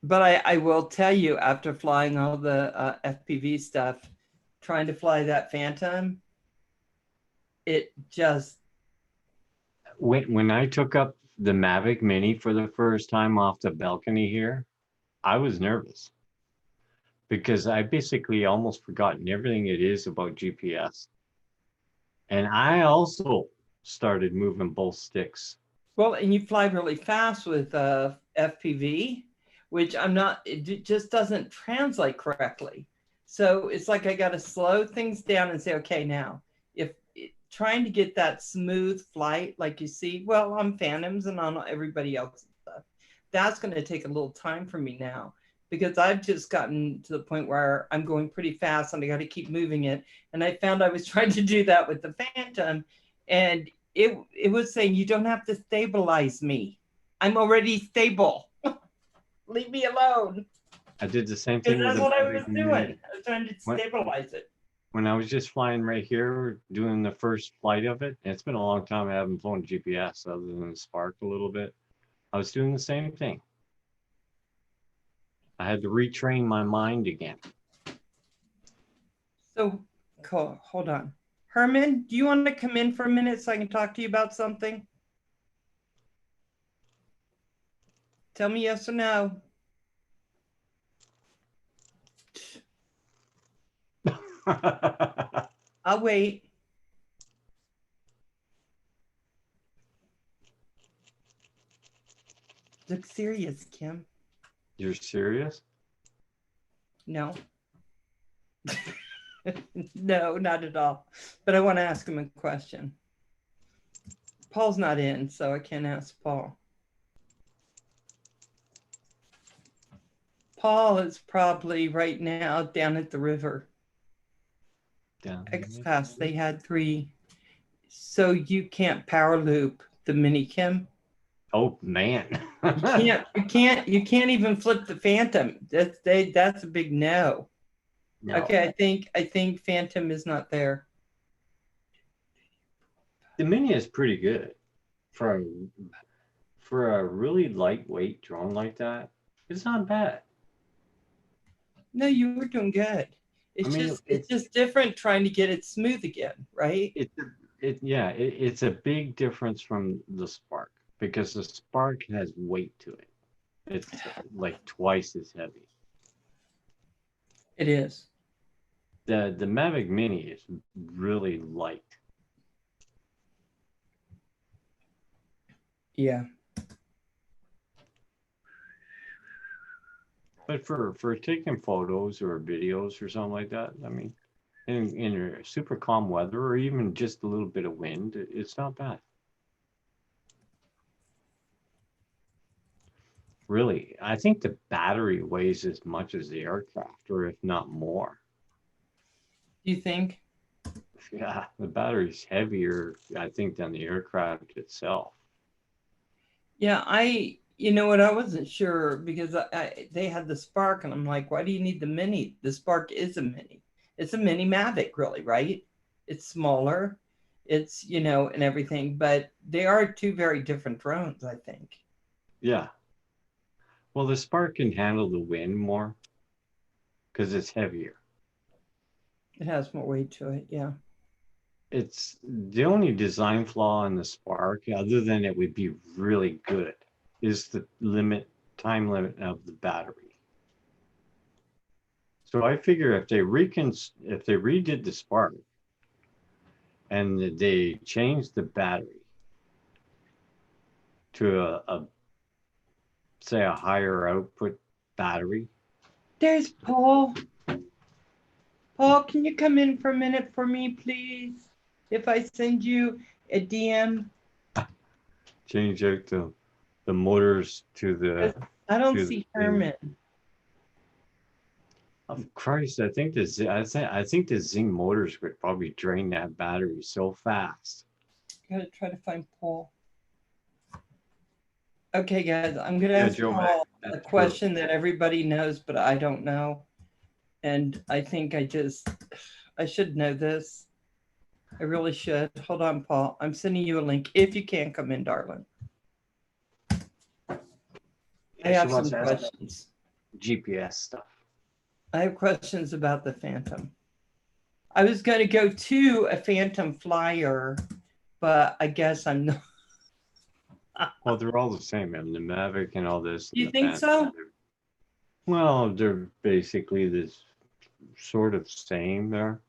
S2: But I will tell you, after flying all the FPV stuff, trying to fly that Phantom, it just...
S4: When I took up the Mavic Mini for the first time off the balcony here, I was nervous because I basically almost forgotten everything it is about GPS. And I also started moving both sticks.
S2: Well, and you fly really fast with FPV, which it just doesn't translate correctly. So it's like I got to slow things down and say, okay, now, trying to get that smooth flight like you see, well, on Phantoms and on everybody else's stuff, that's going to take a little time for me now because I've just gotten to the point where I'm going pretty fast and I got to keep moving it. And I found I was trying to do that with the Phantom and it was saying, you don't have to stabilize me. I'm already stable. Leave me alone.
S4: I did the same
S2: Because
S4: thing with
S2: that's
S4: the
S2: what I
S4: Mavic
S2: was
S4: Mini.
S2: doing. I was trying to
S4: What?
S2: stabilize it.
S4: When I was just flying right here, doing the first flight of it, and it's been a long time I haven't flown GPS other than Spark a little bit. I was doing the same thing. I had to retrain my mind again.
S2: So, cool. Hold on. Herman, do you want to come in for a minute so I can talk to you about something? Tell me yes or no. I'll wait. Look serious, Kim.
S4: You're serious?
S2: No. No, not at all. But I want to ask him a question. Paul's not in, so I can't ask Paul. Paul is probably right now down at the river.
S4: Down
S2: X-Pass, they had 3. So you can't power loop the mini Kim.
S4: Oh man.
S2: You can't even flip the Phantom. That's a big no.
S4: No.
S2: Okay, I think Phantom is not there.
S4: The Mini is pretty good for a really lightweight drone like that. It's not bad.
S2: No, you were doing good. It's just different trying to get it smooth again, right?
S4: It's a big difference from the Spark because the Spark has weight to it. It's like twice as heavy.
S2: It is.
S4: The Mavic Mini is really light.
S2: Yeah.
S4: But for taking photos or videos or something like that, I mean, in super calm weather or even just a little bit of wind, it's not bad. Really, I think the battery weighs as much as the aircraft, or if not more.
S2: Do you think?
S4: Yeah, the battery's heavier, I think, than the aircraft itself.
S2: Yeah, you know what, I wasn't sure because they had the Spark and I'm like, why do you need the Mini? The Spark is a Mini. It's a mini Mavic, really, right? It's smaller, it's, and everything, but they are 2 very different drones, I think.
S4: Yeah. Well, the Spark can handle the wind more because it's heavier.
S2: It has more weight to it, yeah.
S4: It's the only design flaw in the Spark, other than it would be really good, is the time limit of the battery. So I figure if they redid the Spark and they changed the battery to say a higher output battery.
S2: There's Paul. Paul, can you come in for a minute for me, please? If I send you a DM.
S4: Change out the motors to the.
S2: I don't see Herman.
S4: Of Christ, I think the Zing motors would probably drain that battery so fast.
S2: Gotta try to find Paul. Okay, guys, I'm gonna ask
S4: Joe,
S2: Paul a question that everybody knows, but I don't know. And I think I should know this. I really should. Hold on, Paul. I'm sending you a link if you can come in, darling. I have some questions.
S4: GPS stuff.
S2: I have questions about the Phantom. I was going to go to a Phantom Flyer, but I guess I'm not.
S4: Well, they're all the same, man. The Mavic and all this.
S2: You think so?
S4: Well, they're basically this sort of same there.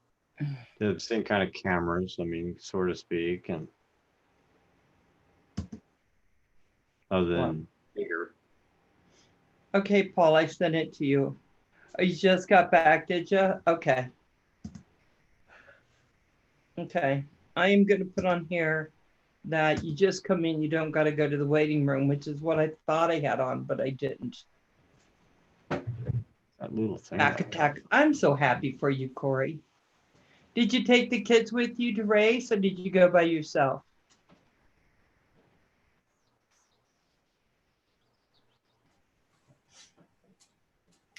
S4: They're the same kind of cameras, I mean, so to speak, and other than bigger.
S2: Okay, Paul, I sent it to you. Oh, you just got back, did you? Okay. Okay. I am going to put on here that you just come in, you don't got to go to the waiting room, which is what I thought I had on, but I didn't.
S4: That little thing.
S2: Back attack. I'm so happy for you, Corey. Did you take the kids with you to race or did you go by yourself?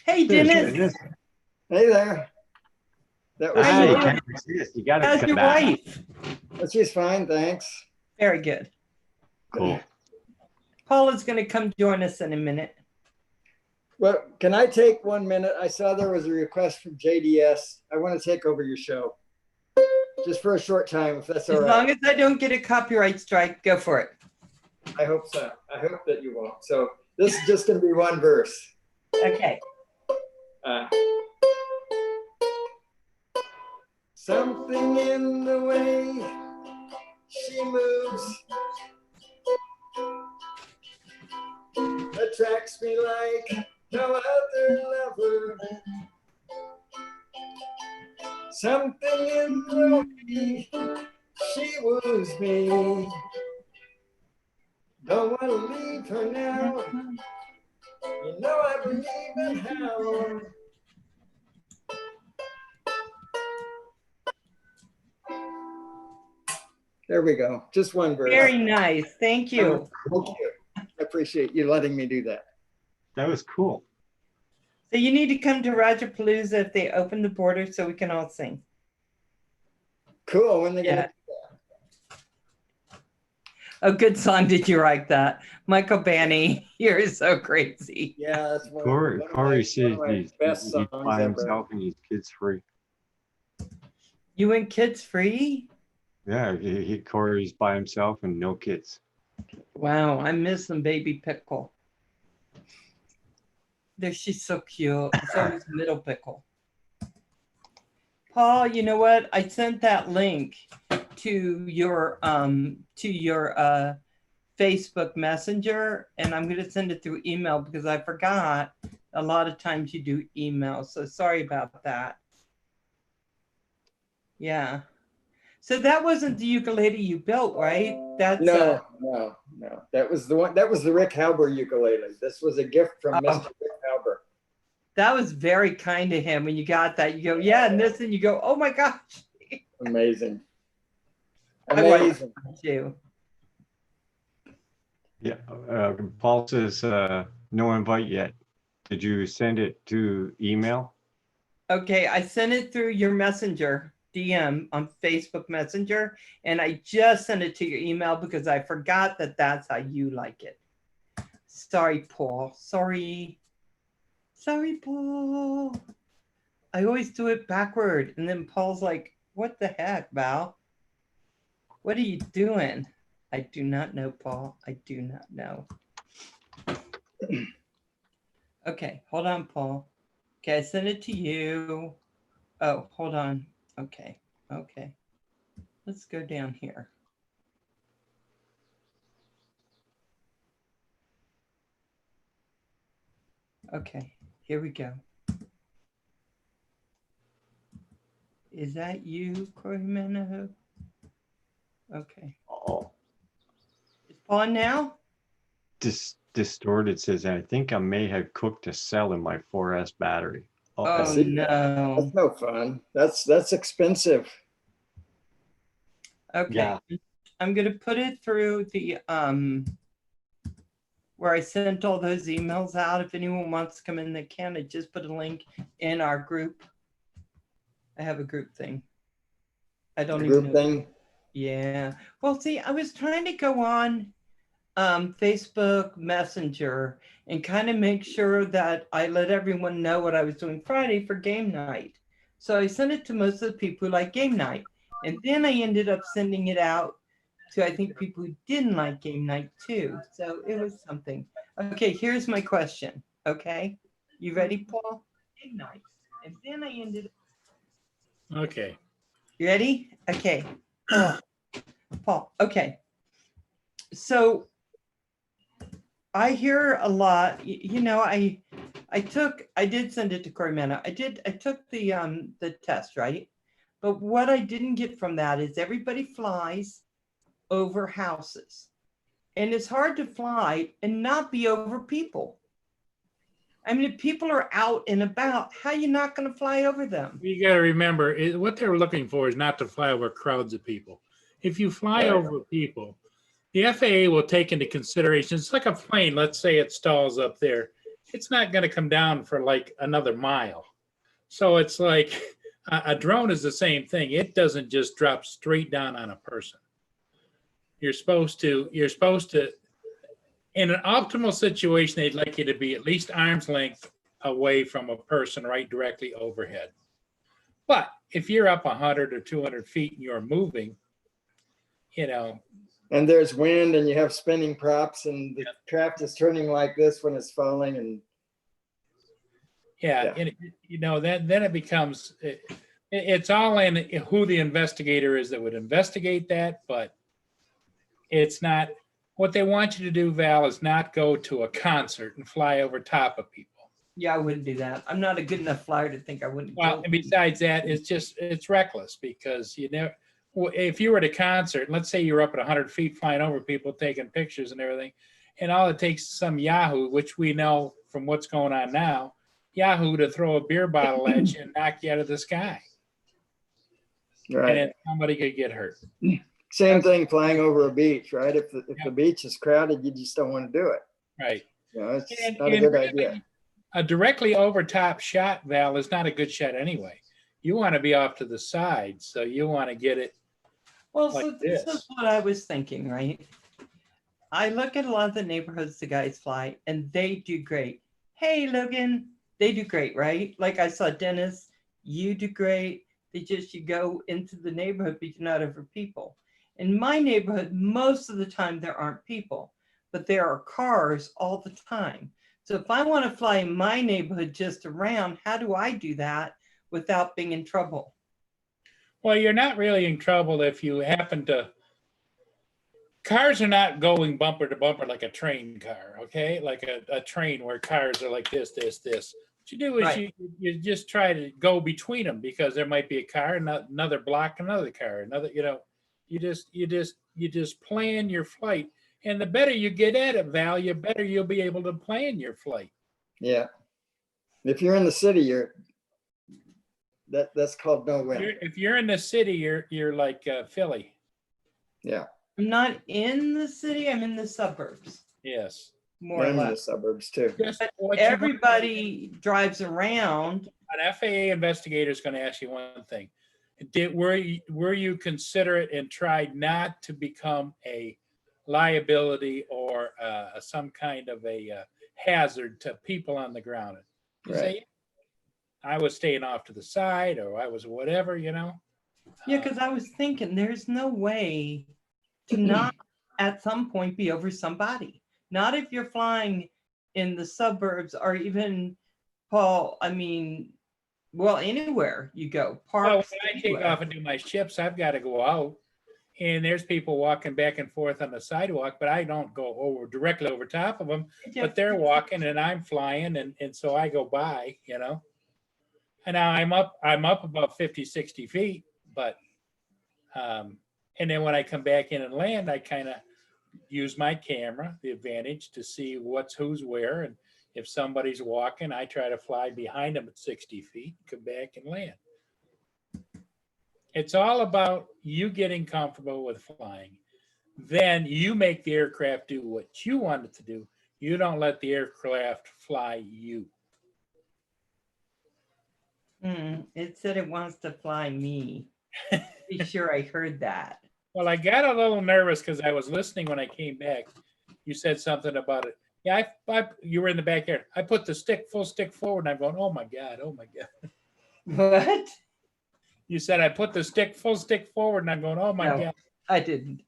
S2: Hey, Hey,
S4: There's
S2: Dennis.
S4: Dennis.
S1: Hey there. That was
S2: How you
S4: Hi,
S2: doing?
S4: can't resist. You gotta
S2: How's
S4: come
S2: your
S4: back.
S2: wife?
S1: she's fine, thanks.
S2: Very good.
S4: Cool.
S2: Paula's going to come join us in a minute.
S1: Well, can I take 1 minute? I saw there was a request from JDS. I want to take over your show. Just for a short time, if that's all
S2: As
S1: right.
S2: long as I don't get a copyright strike, go for it.
S1: I hope so. I hope that you won't. So this is just going to be one verse.
S2: Okay.
S1: Something in the way she moves attracts me like no other lover. Something in the way she woos me. Don't want to leave her now. You know I believe in how. There we go. Just one verse.
S2: Very nice. Thank you.
S1: Thank you. I appreciate you letting me do that.
S4: That was cool.
S2: So you need to come to Rajapalooza if they open the border so we can all sing.
S1: Cool. When they
S2: Yeah.
S1: get
S2: A good song. Did you write that? Michael Banny, you're so crazy.
S1: yeah, that's
S4: Corey says
S1: my
S4: he's
S1: best songs
S4: by
S1: ever.
S4: himself and he's kids free.
S2: You went kids free?
S4: Yeah, Corey's by himself and no kids.
S2: Wow, I miss them, baby pickle. There, she's so cute. So is middle pickle. Paul, you know what? I sent that link to your Facebook Messenger, and I'm going to send it through email because I forgot. A lot of times you do email, so sorry about that. Yeah. So that wasn't the ukulele you built, right? That's
S1: No. That was the one. That was the Rick Halber ukulele. This was a gift from
S2: Oh.
S1: Mr. Rick Halber.
S2: that was very kind to him when you got that. You go, yeah, and this, and you go, oh my gosh.
S1: Amazing.
S2: I want
S1: Amazing.
S2: you.
S4: Yeah, Paul says no invite yet. Did you send it to email?
S2: Okay, I sent it through your messenger DM on Facebook Messenger, and I just sent it to your email because I forgot that that's how you like it. Sorry, Paul. Sorry, Paul. I always do it backward, and then Paul's like, "What the heck, Val? What are you doing?" I do not know, Paul. I do not know. Okay, hold on, Paul. Okay, I sent it to you. Oh, hold on. Okay. Let's go down here. Okay, here we go. Is that you, Corey Manaho? Okay.
S4: Oh,
S2: It's Paul now?
S4: distorted says, I think I may have cooked a cell in my 4S battery.
S2: Oh,
S1: see.
S2: no.
S1: That's no fun. That's expensive.
S2: Okay.
S4: Yeah.
S2: I'm going to put it through the, where I sent all those emails out. If anyone wants to come in, they can. I just put a link in our group. I have a group thing. I don't even
S1: Group
S2: know.
S1: thing.
S2: Yeah. Well, see, I was trying to go on Facebook Messenger and kind of make sure that I let everyone know what I was doing Friday for game night. So I sent it to most of the people who like game night. And then I ended up sending it out to, I think, people who didn't like game night too. So it was something. Okay, here's my question. Okay. You ready, Paul? Game night. And then I ended up.
S7: Okay.
S2: You ready? Okay. Paul. Okay. So I hear a lot, you know, I did send it to Corey Mano. I took the test, right? But what I didn't get from that is everybody flies over houses. And it's hard to fly and not be over people. I mean, if people are out and about, how are you not going to fly over them?
S7: You got to remember, what they're looking for is not to fly over crowds of people. If you fly
S1: Right.
S7: over people, the FAA will take into consideration, it's like a plane, let's say it stalls up there. it's not going to come down for like another mile. So it's like a drone is the same thing. It doesn't just drop straight down on a person. You're supposed to, in an optimal situation, they'd like you to be at least arm's length away from a person right directly overhead. But if you're up 100 or 200 feet and you're moving, you know.
S1: And there's wind and you have spinning props and the craft is turning like this when it's falling and.
S7: Yeah. And you know, then it becomes, it's all in who the investigator is that would investigate that, but it's not, what they want you to do, Val, is not go to a concert and fly over top of people.
S2: Yeah, I wouldn't do that. I'm not a good enough flyer to think I wouldn't.
S7: Well, and besides that, it's reckless because you know, if you were at a concert, let's say you're up at 100 feet flying over people, taking pictures and everything, and all it takes is some Yahoo, which we know from what's going on now, Yahoo to throw a beer bottle at you and knock you out of the sky.
S1: Right.
S7: And then somebody could get hurt.
S1: Same thing flying over a beach, right? If the beach is crowded, you just don't want to do it.
S7: Right.
S1: You know, it's not a good idea.
S7: A directly over top shot, Val, is not a good shot anyway. You want to be off to the side, so you want to get it.
S2: Well,
S7: like
S2: so this
S7: this.
S2: is what I was thinking, right? I look at a lot of the neighborhoods the guys fly, and they do great. Hey, Logan, they do great, right? Like I saw Dennis, you do great. You go into the neighborhood, but you're not over people. In my neighborhood, most of the time there aren't people, but there are cars all the time. So if I want to fly in my neighborhood just around, how do I do that without being in trouble?
S7: Well, you're not really in trouble if you happen to. Cars are not going bumper to bumper like a train car, okay? Like a train where cars are like this. What you do is
S2: Right.
S7: you just try to go between them because there might be a car, another block, another car, another, you know, you just plan your flight. And the better you get at it, Val, the better you'll be able to plan your flight.
S1: Yeah. If you're in the city, that's called no win.
S7: If you're in the city, you're like Philly.
S1: Yeah.
S2: I'm not in the city, I'm in the suburbs,
S7: Yes.
S2: more or
S1: And in the
S2: less.
S1: suburbs too.
S7: Just
S2: But
S7: what you-
S2: everybody drives around.
S7: An FAA investigator is going to ask you one thing. Were you considerate and tried not to become a liability or some kind of a hazard to people on the ground? You
S1: Right.
S7: say, I was staying off to the side or I was whatever, you know?
S2: Yeah, because I was thinking there's no way to not at some point be over somebody. Not if you're flying in the suburbs or even, Paul, I mean, well, anywhere you go,
S7: Well,
S2: parks.
S7: when I take
S2: anywhere.
S7: off and do my ships, I've got to go out and there's people walking back and forth on the sidewalk, but I don't go directly over top of them, but they're walking and I'm flying. And so I go by, you know, and now I'm up about 50, 60 feet, but, and then when I come back in and land, I kind of use my camera, the advantage to see who's where. And if somebody's walking, I try to fly behind them at 60 feet, come back and land. It's all about you getting comfortable with flying. Then you make the aircraft do what you want it to do. You don't let the aircraft fly you.
S2: It said it wants to fly me. Be sure I heard that.
S7: Well, I got a little nervous because I was listening when I came back. You said something about it. Yeah, you were in the backyard. I put the full stick forward and I'm going, oh my God.
S2: What?
S7: You said I put the full stick forward and I'm going, oh my
S2: No.
S7: God.
S2: I didn't.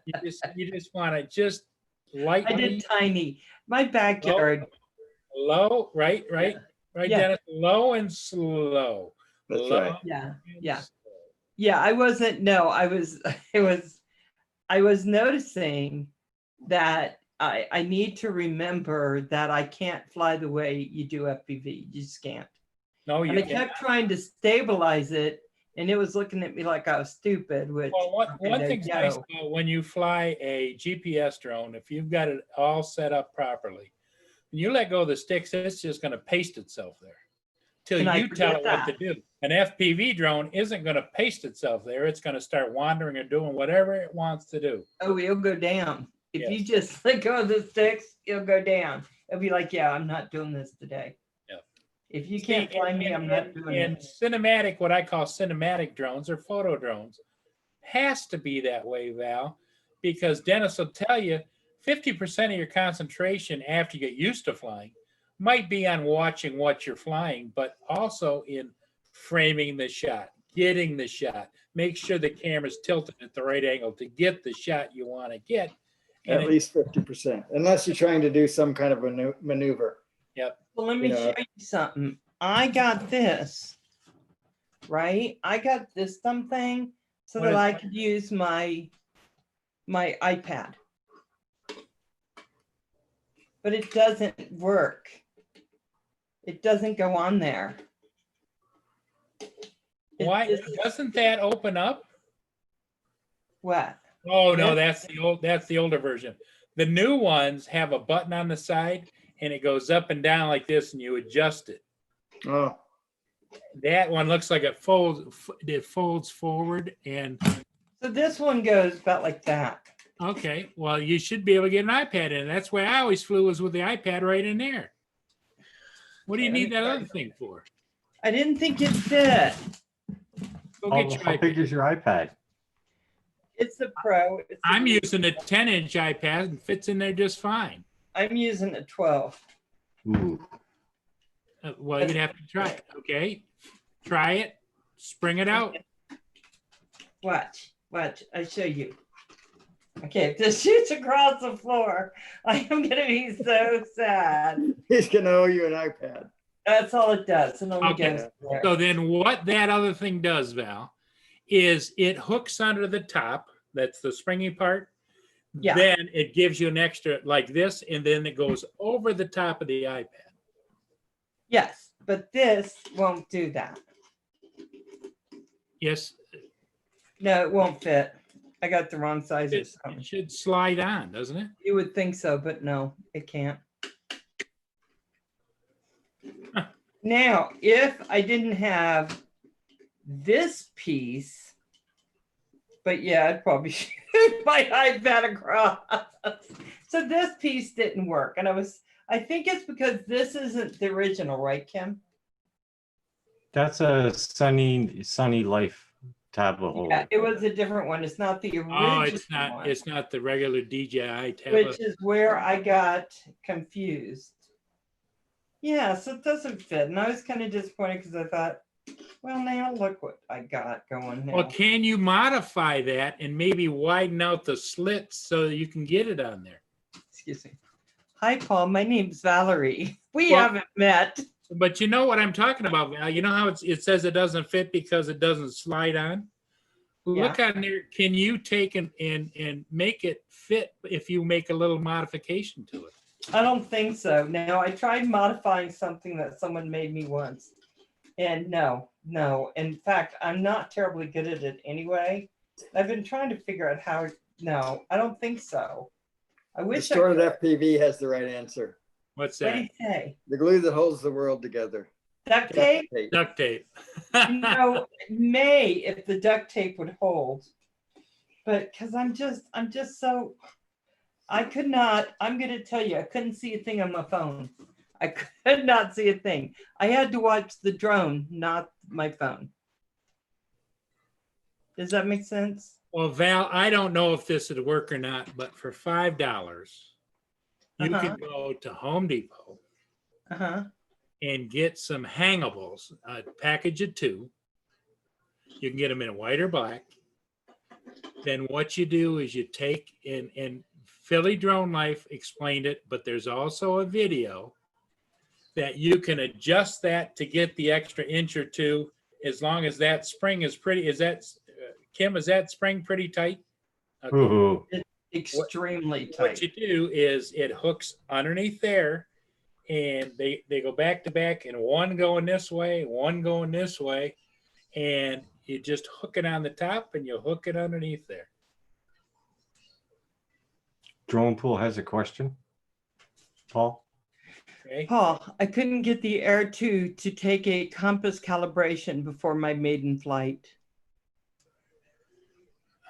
S7: You just want to just lightly.
S2: I did tiny. My backyard.
S7: Low, right,
S2: Yeah.
S7: Dennis? Low and slow.
S1: That's
S7: Low
S1: right.
S2: Yeah.
S7: and
S2: Yeah.
S7: slow.
S2: Yeah, I wasn't. No, I was noticing that I need to remember that I can't fly the way you do FPV. You just can't.
S7: No,
S2: And
S7: you
S2: I
S7: can't.
S2: kept trying to stabilize it, and it was looking at me like I was stupid. Which
S7: Well, one
S2: there
S7: thing's
S2: you
S7: nice
S2: go.
S7: about when you fly a GPS drone, if you've got it all set up properly, when you let go of the sticks, it's just going to paste itself there till
S2: And I
S7: you tell it
S2: forget
S7: what to do. An FPV drone isn't going to paste itself there. It's going to start wandering or doing whatever it wants to do.
S2: Oh, it'll go down. If you
S7: Yes.
S2: just let go of the sticks, it'll go down. It'll be like, yeah, I'm not doing this today.
S7: Yeah.
S2: If you can't fly me, I'm not doing
S7: And
S2: it.
S7: cinematic, what I call cinematic drones or photo drones, has to be that way, Val, because Dennis will tell you 50% of your concentration after you get used to flying might be on watching what you're flying, but also in framing the shot, getting the shot, make sure the camera's tilted at the right angle to get the shot you want to get. And
S1: At least 50%, unless you're trying to do some kind of a maneuver.
S7: Yep.
S2: Well, let me show you something. I got this, right? I got this something so
S7: What
S2: that
S7: is
S2: I
S7: it?
S2: could use my iPad. But it doesn't work. It doesn't go on there.
S7: Why
S2: This-
S7: doesn't that open up?
S2: What?
S7: Oh no,
S2: Yes.
S7: that's the older version. The new ones have a button on the side and it goes up and down like this and you adjust it.
S1: Oh,
S7: That one looks like it folds forward and
S2: So this one goes about like that.
S7: okay, well you should be able to get an iPad in. That's why I always flew was with the iPad right in there. What do you
S2: Okay, let
S7: need
S2: me
S7: that
S2: try
S7: other
S2: it.
S7: thing for?
S2: I didn't think it fit.
S7: Go
S4: How,
S7: get your
S4: how big
S7: iPad.
S4: is your iPad?
S2: It's the Pro. It's the
S7: I'm using a 10-inch iPad and fits in there just fine.
S2: I'm using a 12.
S4: Ooh.
S7: Well, you'd have to try it. Okay, try it, spring it out.
S2: Watch. I show you. Okay, if this shoots across the floor, I am gonna be so sad.
S1: he's gonna owe you an iPad.
S2: That's all it does. It only
S7: Okay.
S2: goes there.
S7: So then what that other thing does, Val, is it hooks under the top. That's the springy part.
S2: Yeah.
S7: Then it gives you an extra like this, and then it goes over the top of the iPad.
S2: Yes, but this won't do that.
S7: Yes,
S2: No, it won't fit. I got the wrong size or
S7: it
S2: something.
S7: should slide on, doesn't it?
S2: You would think so, but no, it can't. Now, if I didn't have this piece, but yeah, I'd probably shoot my iPad across. So this piece didn't work. And I think it's because this isn't the original, right, Kim?
S4: That's a sunny life tablet holder.
S2: Yeah, it was a different one. It's not the original
S7: Oh, it's
S2: one,
S7: not. It's not the regular DJI tablet.
S2: which is where I got confused. Yeah, so it doesn't fit. And I was kind of disappointed because I thought, well, now look what I got going now.
S7: Well, can you modify that and maybe widen out the slits so that you can get it on there?
S2: Excuse me. Hi, Paul. My name's Valerie. We
S7: Well-
S2: haven't met.
S7: But you know what I'm talking about, Val? You know how it says it doesn't fit because it doesn't slide on? Look on there. Can you take and make it fit if you make a little modification to it?
S2: I don't think so. Now, I tried modifying something that someone made me once. And no. In fact, I'm not terribly good at it anyway. I've been trying to figure out how. No, I don't think so. I wish I
S1: Distorted
S2: could.
S1: FPV has the right answer.
S7: What's
S2: What do
S7: that?
S2: you say?
S1: The glue that holds the world together.
S2: Duct tape?
S1: Tape.
S7: Duct tape.
S2: No, it may if the duct tape would hold. But because I'm just so, I could not, I'm going to tell you, I couldn't see a thing on my phone. I could not see a thing. I had to watch the drone, not my phone. Does that make sense?
S7: Well, Val, I don't know if this would work or not, but for $5, you
S2: Uh-huh.
S7: can go to Home Depot
S2: Uh-huh.
S7: and get some hangables, a package of 2. You can get them in white or black. Then what you do is you take and Philly Drone Life explained it, but there's also a video that you can adjust that to get the extra inch or 2 as long as that spring is pretty. Is that, Kim, is that spring pretty tight? Okay.
S4: Ooh.
S2: Extremely
S7: What
S2: tight.
S7: you do is it hooks underneath there and they go back to back and one going this way, one going this way. And you just hook it on the top and you hook it underneath there.
S4: Drone Pool has a question. Paul?
S7: Okay.
S2: Paul, I couldn't get the Air 2 to take a compass calibration before my maiden flight.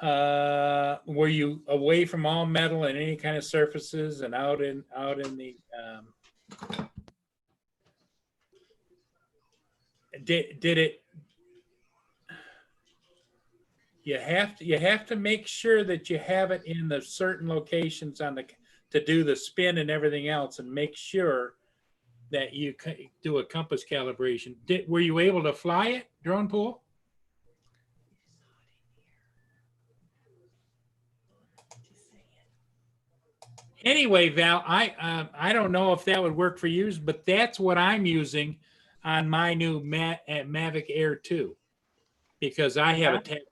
S7: Were you away from all metal and any kind of surfaces and out in the, did it, you have to make sure that you have it in the certain locations on the, to do the spin and everything else, and make sure that you do a compass calibration. Were you able to fly it, drone pool? Anyway, Val, I don't know if that would work for you, but that's what I'm using on my new Mavic Air 2, because I have a tablet,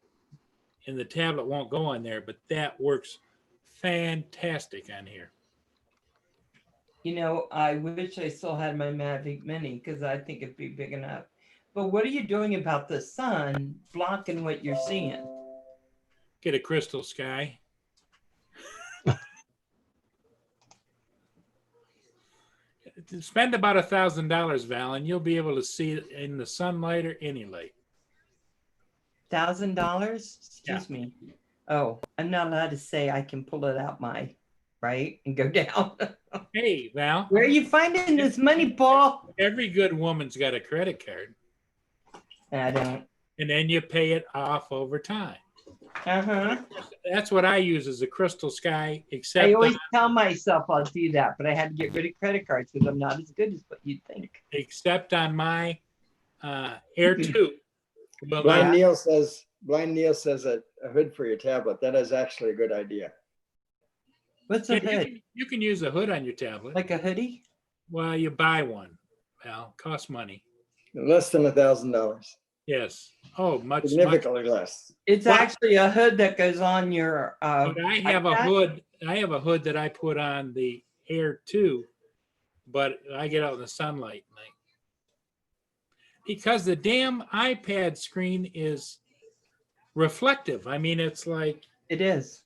S7: and the tablet won't go on there, but that works fantastic on here.
S2: You know, I wish I still had my Mavic Mini because I think it'd be big enough. But what are you doing about the sun blocking what you're seeing?
S7: Get a crystal sky. Spend about $1,000, Val, and you'll be able to see it in the sunlight or any light.
S2: $1,000? Excuse me. Oh, I'm not allowed to say I can pull it out my right and go down.
S7: Hey, Val.
S2: Where are you finding this money, Paul?
S7: Every good woman's got a credit card.
S2: I don't.
S7: And then you pay it off over time.
S2: Uh-huh.
S7: That's what I use as a crystal sky, except
S2: I always tell myself I'll do that, but I had to get rid of credit cards because I'm not as good as what you'd think.
S7: except on my Air 2. Well,
S1: Blind Neil says a hood for your tablet. That is actually a good idea.
S2: What's a hood?
S7: you can use a hood on your tablet.
S2: Like a hoodie?
S7: Well, you buy one. Well, costs money.
S1: Less than $1,000.
S7: Yes. Oh, much
S1: Significantly less.
S2: It's
S7: Well,
S2: actually a hood that goes on your
S7: but I have a
S2: iPad?
S7: hood. I have a hood that I put on the Air 2, but I get out in the sunlight at night. Because the damn iPad screen is reflective. I mean, it's like
S2: It is.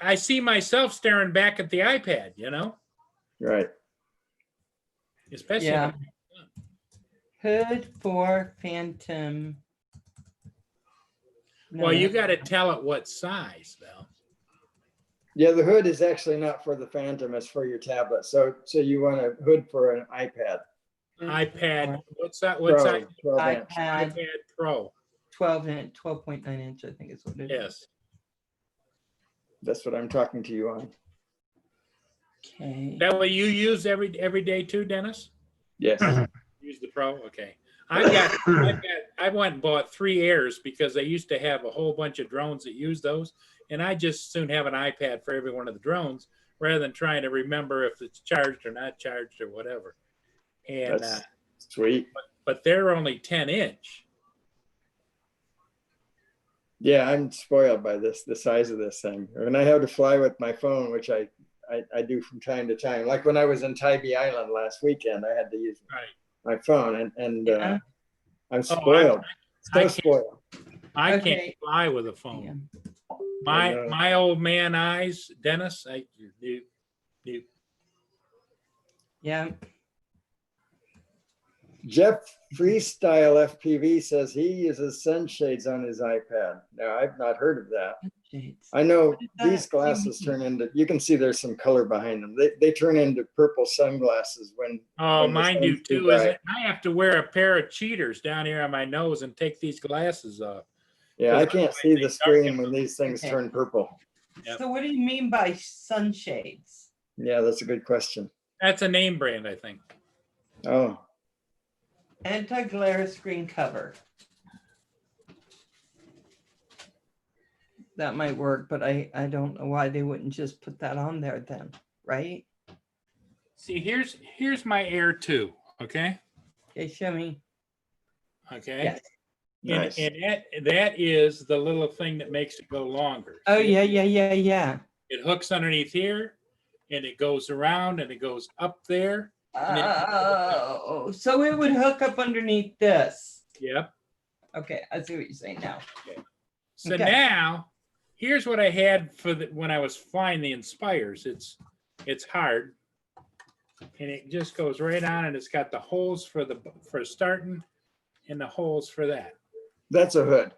S7: I see myself staring back at the iPad, you know,
S1: Right.
S7: especially.
S2: Yeah. Hood for Phantom.
S7: Well, you got to tell it what size, Val.
S1: Yeah, the hood is actually not for the Phantom, it's for your tablet. So you want a hood for an iPad.
S7: iPad. What's that?
S1: Pro,
S7: What's that?
S1: 12 inch.
S2: iPad
S7: iPad Pro.
S2: 12.9 inch, I think is what it is.
S7: Yes.
S1: That's what I'm talking to you on.
S2: Okay.
S7: That way you use every day too, Dennis?
S1: Yes.
S7: Use the Pro? Okay. I went and bought 3 Airs because they used to have a whole bunch of drones that use those. And I just soon have an iPad for every one of the drones rather than trying to remember if it's charged or not charged or whatever. And
S1: That's sweet.
S7: but they're only 10-inch.
S1: Yeah, I'm spoiled by the size of this thing. When I have to fly with my phone, which I do from time to time, like when I was in Tybee Island last weekend, I had to use my phone, and
S2: Yeah.
S1: I'm spoiled.
S7: I
S1: Spoiled.
S7: I
S2: Okay.
S7: can't fly with a phone.
S2: Yeah.
S7: My old man eyes, Dennis,
S2: Yeah.
S1: Jeff Freestyle FPV says he uses sunshades on his iPad. Now, I've not heard of that.
S2: Shades.
S1: I know
S2: What does that
S1: these glasses
S2: mean?
S1: turn into, you can see there's some color behind them. They turn into purple sunglasses when
S7: oh,
S1: the
S7: mine do
S1: sun's too
S7: too. Is
S1: bright.
S7: it? I have to wear a pair of cheaters down here on my nose and take these glasses off.
S1: Yeah, I can't see
S7: they
S1: the screen when these things
S2: Okay.
S1: turn purple.
S7: Yep.
S2: So what do you mean by sunshades?
S1: Yeah, that's a good question.
S7: That's a name brand, I think.
S1: Oh,
S2: Anti-glare screen cover. That might work, but I don't know why they wouldn't just put that on there then, right?
S7: See, here's my Air 2, okay?
S2: Okay, show me.
S7: Okay.
S2: Yes.
S1: nice.
S7: And that is the little thing that makes it go longer.
S2: Oh,
S7: See?
S2: yeah.
S7: It hooks underneath here and it goes around and it goes up there.
S2: Oh, so it would hook up underneath this.
S7: Yep.
S2: Okay, I see what you're saying now.
S7: So
S2: Okay.
S7: now here's what I had for when I was flying the Inspires. It's hard. And it just goes right on and it's got the holes for starting and the holes for that.
S1: That's a hood.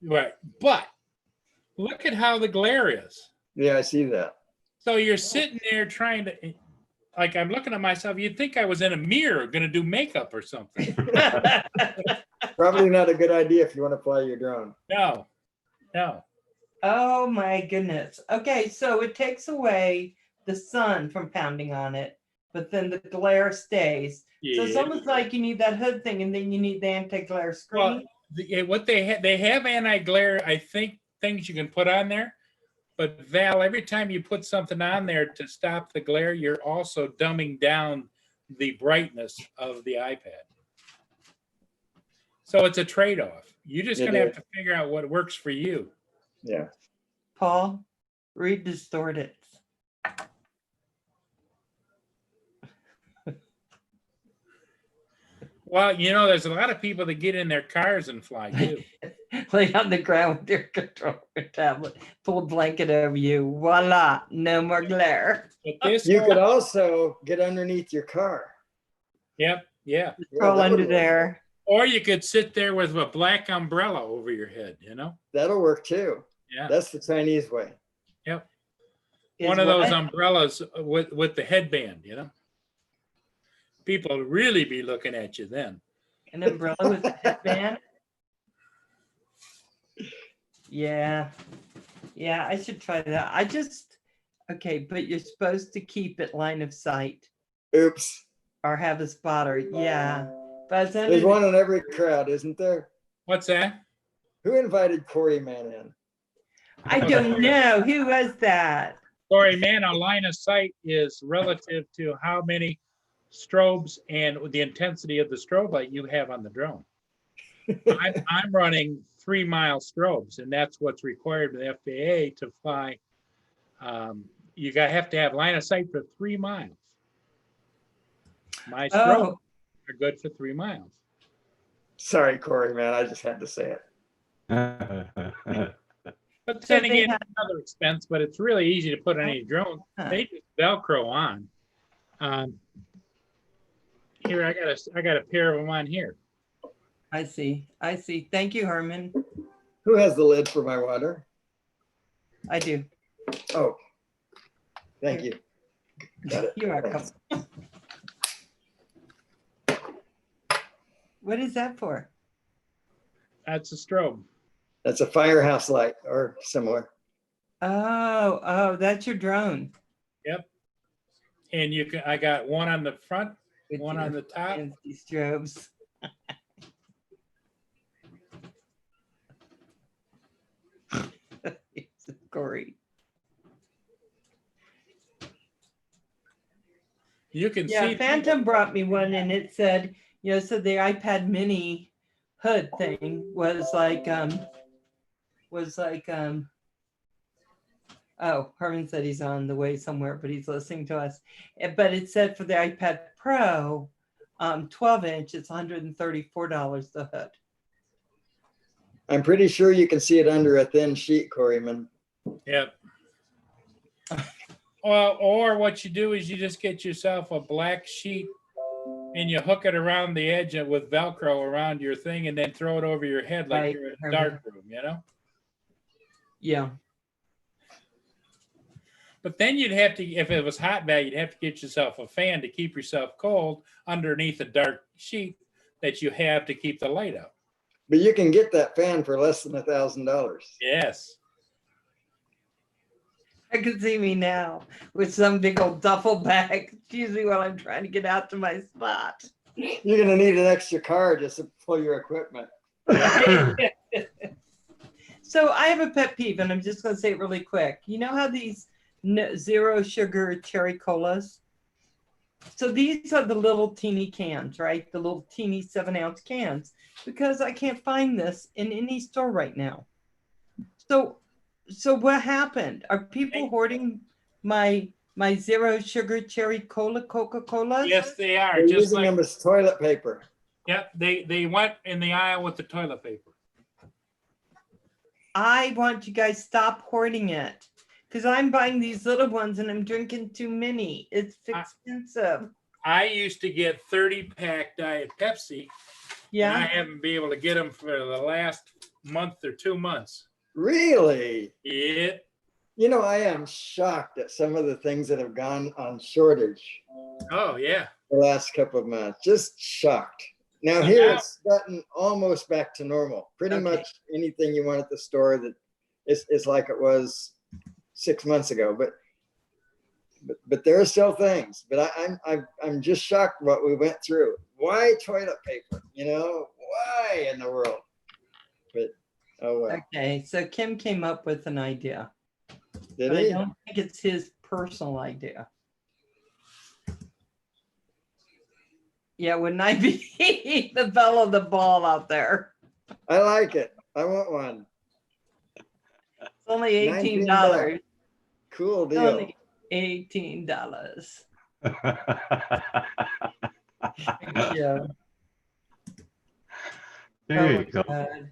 S7: Right. But look at how the glare is.
S1: Yeah, I see that.
S7: So you're sitting there trying to, like, I'm looking at myself, you'd think I was in a mirror going to do makeup or something.
S1: Probably not a good idea if you want to fly your drone.
S7: No, no.
S2: Oh my goodness. Okay, so it takes away the sun from pounding on it, but then the glare stays. So it's
S7: Yeah.
S2: almost like you need that hood thing, and then you need the anti-glare screen.
S7: Well, what they have anti-glare, I think, things you can put on there. But Val, every time you put something on there to stop the glare, you're also dumbing down the brightness of the iPad. So it's a trade-off. You're just going to have to figure out what works for you.
S1: Yeah.
S2: Paul, redistort it.
S7: Well, you know, there's a lot of people that get in their cars and fly too.
S2: Lay on the ground with your controller tablet, pull a blanket over you. Voila, no more glare.
S7: But this
S1: You could also get underneath your car.
S7: Yep, yeah.
S1: Yeah,
S2: Crawl
S1: that would
S2: under
S1: work.
S2: there.
S7: Or you could sit there with a black umbrella over your head, you know?
S1: That'll work too.
S7: Yeah.
S1: That's the Chinese way.
S7: Yep.
S2: Is
S7: One of those
S2: what?
S7: umbrellas with the headband, you know? People would really be looking at you then.
S2: An umbrella with a headband. Yeah. Yeah, I should try that. Okay, but you're supposed to keep it line of sight
S1: Oops.
S2: or have a spotter. Yeah. But
S1: There's one in every crowd, isn't there?
S7: What's that?
S1: Who invited Corey Man in?
S2: I don't know. Who was that?
S7: Sorry, man, a line of sight is relative to how many strobes and the intensity of the strobe light you have on the drone. I'm running 3 mile strobes, and that's what's required by the FAA to fly. You have to have line of sight for 3 miles. My strobes are good for 3 miles.
S1: Sorry, Corey Man. I just had to say it.
S7: But
S2: So
S7: then
S2: they
S7: again, it's another expense, but it's really easy to put on any drone. They just Velcro on. Here, I got a pair of them on here.
S2: I see. I see. Thank you, Herman.
S1: Who has the lid for my water?
S2: I do.
S1: Oh, thank you. Got it.
S2: You're welcome.
S1: Thanks.
S2: What is that for?
S7: That's a strobe.
S1: That's a firehouse light or similar.
S2: Oh, that's your drone.
S7: Yep. And I got one on the front,
S2: With
S7: one
S2: your
S7: on the top.
S2: fancy strobes. Corey.
S7: You can
S2: Yeah,
S7: see.
S2: Phantom brought me one, and it said, so the iPad mini hood thing was like, oh, Herman said he's on the way somewhere, but he's listening to us. But it said for the iPad Pro, 12-inch, it's $134 the hood.
S1: I'm pretty sure you can see it under a thin sheet, Coreyman.
S7: Yep. Well, or what you do is you just get yourself a black sheet and you hook it around the edge with Velcro around your thing and then throw it over your head like
S2: Right,
S7: you're in a
S2: Herman.
S7: dark room, you know?
S2: Yeah.
S7: But then you'd have to, if it was hot bag, you'd have to get yourself a fan to keep yourself cold underneath a dark sheet that you have to keep the light out.
S1: But you can get that fan for less than $1,000.
S7: Yes.
S2: I can see me now with some big old duffel bag. It's usually when I'm trying to get out to my spot.
S1: You're gonna need an extra car just to pull your equipment.
S2: So I have a pet peeve, and I'm just going to say it really quick. You know how these zero sugar cherry colas? So these are the little teeny cans, right? The little teeny 7-ounce cans, because I can't find this in any store right now. So what happened? Are people hoarding my zero sugar cherry Coca-Colas?
S7: Yes, they are.
S1: They're
S7: Just
S1: using
S7: like,
S1: them as toilet paper.
S7: yep, they went in the aisle with the toilet paper.
S2: I want you guys stop hoarding it, because I'm buying these little ones and I'm drinking too many. It's expensive.
S7: I used to get 30-pack Diet Pepsi. And I
S2: Yeah.
S7: haven't been able to get them for the last month or 2 months.
S1: Really?
S7: Yeah.
S1: You know, I am shocked at some of the things that have gone on shortage
S7: Oh, yeah.
S1: the last couple of months. Just shocked. Now
S7: So
S1: here
S7: now-
S1: it's gotten almost back to normal. Pretty
S2: Okay.
S1: much anything you want at the store that is like it was 6 months ago. But there are still things. But I'm just shocked what we went through. Why toilet paper? You know, why in the world? But oh well.
S2: Okay, so Kim came up with an idea,
S1: Did
S2: but I
S1: he?
S2: don't think it's his personal idea. Yeah, wouldn't I be the belle of the ball out there?
S1: I like it. I want one.
S2: It's only $18.
S1: Cool
S2: It's
S1: deal.
S2: only $18. Thank you.
S6: There you
S2: Oh,
S6: go.
S2: God.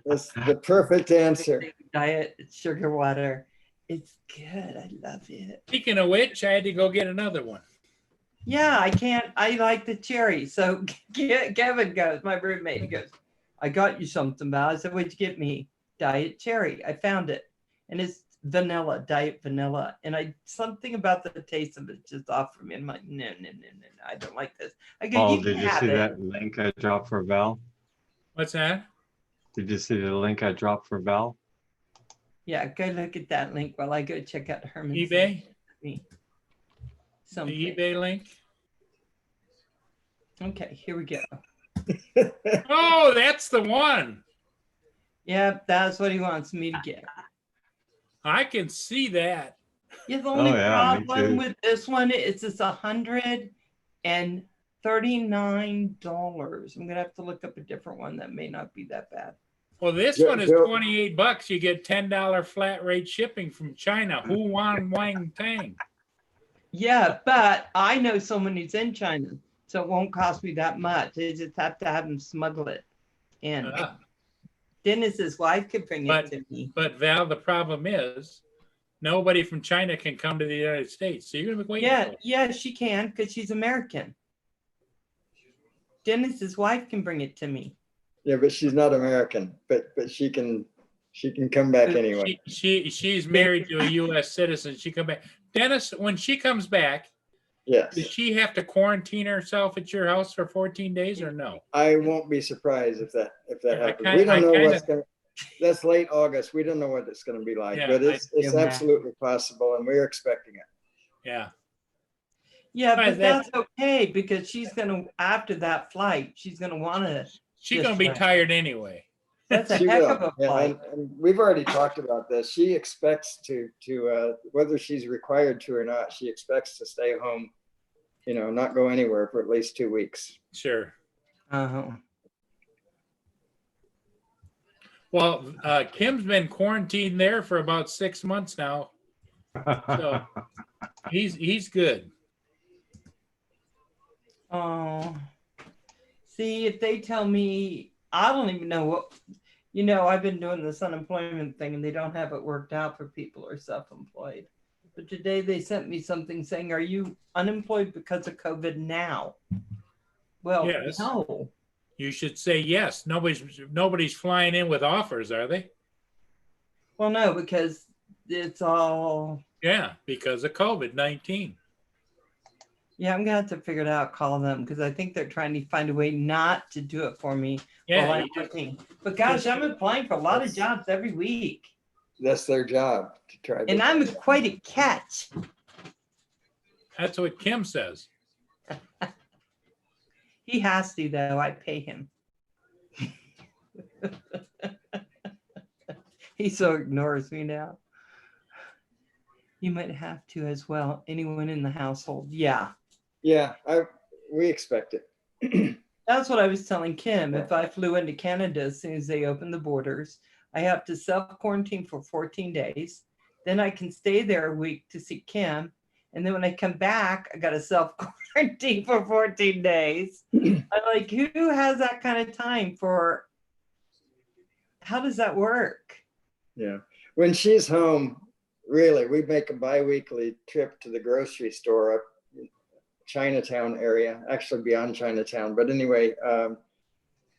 S1: That's the perfect answer.
S2: Diet sugar water. It's good. I love it.
S7: Speaking of which, I had to go get another one.
S2: Yeah, I can't. I like the cherry. So Kevin goes, my roommate, he goes, I got you something, Val. I said, what'd you get me? Diet cherry. I found it. And it's vanilla, diet vanilla. And something about the taste of it just off for me. I'm like, no, I don't like this. I go,
S6: Paul,
S2: you
S6: did
S2: can
S6: you
S2: have
S6: see
S2: it.
S6: that link I dropped for Val?
S7: What's that?
S6: Did you see the link I dropped for Val?
S2: Yeah, go look at that link while I go check out Herman's.
S7: eBay?
S2: Me.
S7: The
S2: Something.
S7: eBay link?
S2: Okay, here we go.
S7: Oh, that's the one.
S2: Yep, that's what he wants me to get.
S7: I can see that.
S2: Yeah, the only
S6: yeah, me
S2: problem
S6: too.
S2: with this one is it's $139. I'm gonna have to look up a different one that may not be that bad.
S7: Well, this
S1: Yeah,
S7: one is
S1: Bill-
S7: $28. You get $10 flat rate shipping from China. Hu Wan Wang Tang.
S2: Yeah, but I know someone who's in China, so it won't cost me that much. I just have to have them smuggle it in. Dennis's wife could bring it to me.
S7: But Val, the problem is nobody from China can come to the United States. So you're gonna be waiting.
S2: Yeah,
S7: for it.
S2: yeah, she can because she's American. Dennis's wife can bring it to me.
S1: Yeah, but she's not American. But she can come back anyway.
S7: She's married to a U.S. citizen. She come back. Dennis, when she comes back,
S1: Yes.
S7: does she have to quarantine herself at your house for 14 days or no?
S1: I won't be surprised if that
S7: I
S1: happens.
S7: kinda-
S1: We don't
S7: I
S1: know
S7: kinda-
S1: what's going to, that's late August. We don't know what it's going to be like,
S7: Yeah,
S1: but it's
S2: Yeah.
S1: absolutely possible and we're expecting it.
S7: Yeah.
S2: Yeah,
S7: Right,
S2: but that's okay because she's gonna, after that flight, she's gonna wanna,
S7: She's
S2: Just
S7: gonna be
S2: right.
S7: tired anyway.
S2: that's a
S1: She
S2: heck
S1: will.
S2: of a
S1: Yeah,
S2: flight.
S1: and we've already talked about this. She expects to whether she's required to or not, she expects to stay home, you know, not go anywhere for at least 2 weeks.
S7: Sure.
S2: Uh-huh.
S7: Well, Kim's been quarantined there for about 6 months now. So he's good.
S2: Oh, see, if they tell me, I don't even know what, you know, I've been doing this unemployment thing and they don't have it worked out for people who are self-employed. But today they sent me something saying, are you unemployed because of COVID now? Well,
S7: Yes.
S2: no.
S7: You should say yes. Nobody's flying in with offers, are they?
S2: Well, no, because it's all,
S7: Yeah, because of COVID-19.
S2: yeah, I'm gonna have to figure it out, call them, because I think they're trying to find a way not to do it for me while
S7: Yeah,
S2: I'm
S7: you just-
S2: working. But gosh, I'm applying for a lot of jobs every week.
S1: That's their job to try.
S2: And I'm quite a catch.
S7: that's what Kim says.
S2: He has to, though. I pay him. He so ignores me now. You might have to as well. Anyone in the household. Yeah.
S1: Yeah, we expect it.
S2: That's what I was telling Kim. If I flew into Canada as soon as they open the borders, I have to self-quarantine for 14 days. Then I can stay there a week to see Kim. And then when I come back, I got to self-quarantine for 14 days. I'm like, who has that kind of time for, how does that work?
S1: Yeah. When she's home, really, we make a bi-weekly trip to the grocery store up in Chinatown area, actually beyond Chinatown. But anyway,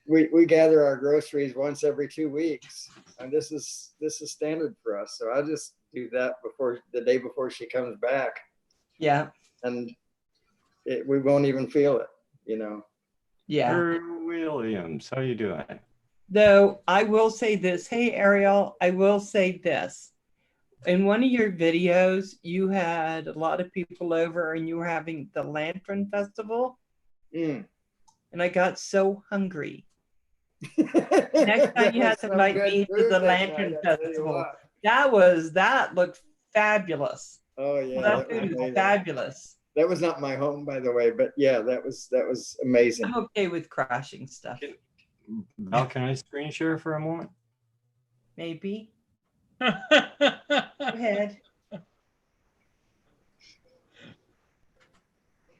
S1: we gather our groceries once every 2 weeks, and this is standard for us. So I just do that before the day before she comes back,
S2: Yeah.
S1: and we won't even feel it, you know.
S2: Yeah.
S6: Drew Williams, how you doing?
S2: Though I will say this, hey Ariel, I will say this. In one of your videos, you had a lot of people over and you were having the Lantern Festival.
S1: Mm.
S2: And I got so hungry. Next time you have to invite me to the Lantern Festival. That looked fabulous.
S1: Oh yeah,
S2: That food is fabulous.
S1: That was not my home, by the way, but yeah, that was amazing.
S2: I'm okay with crashing stuff.
S4: Val, can I screen share for a moment?
S2: Maybe. Go ahead.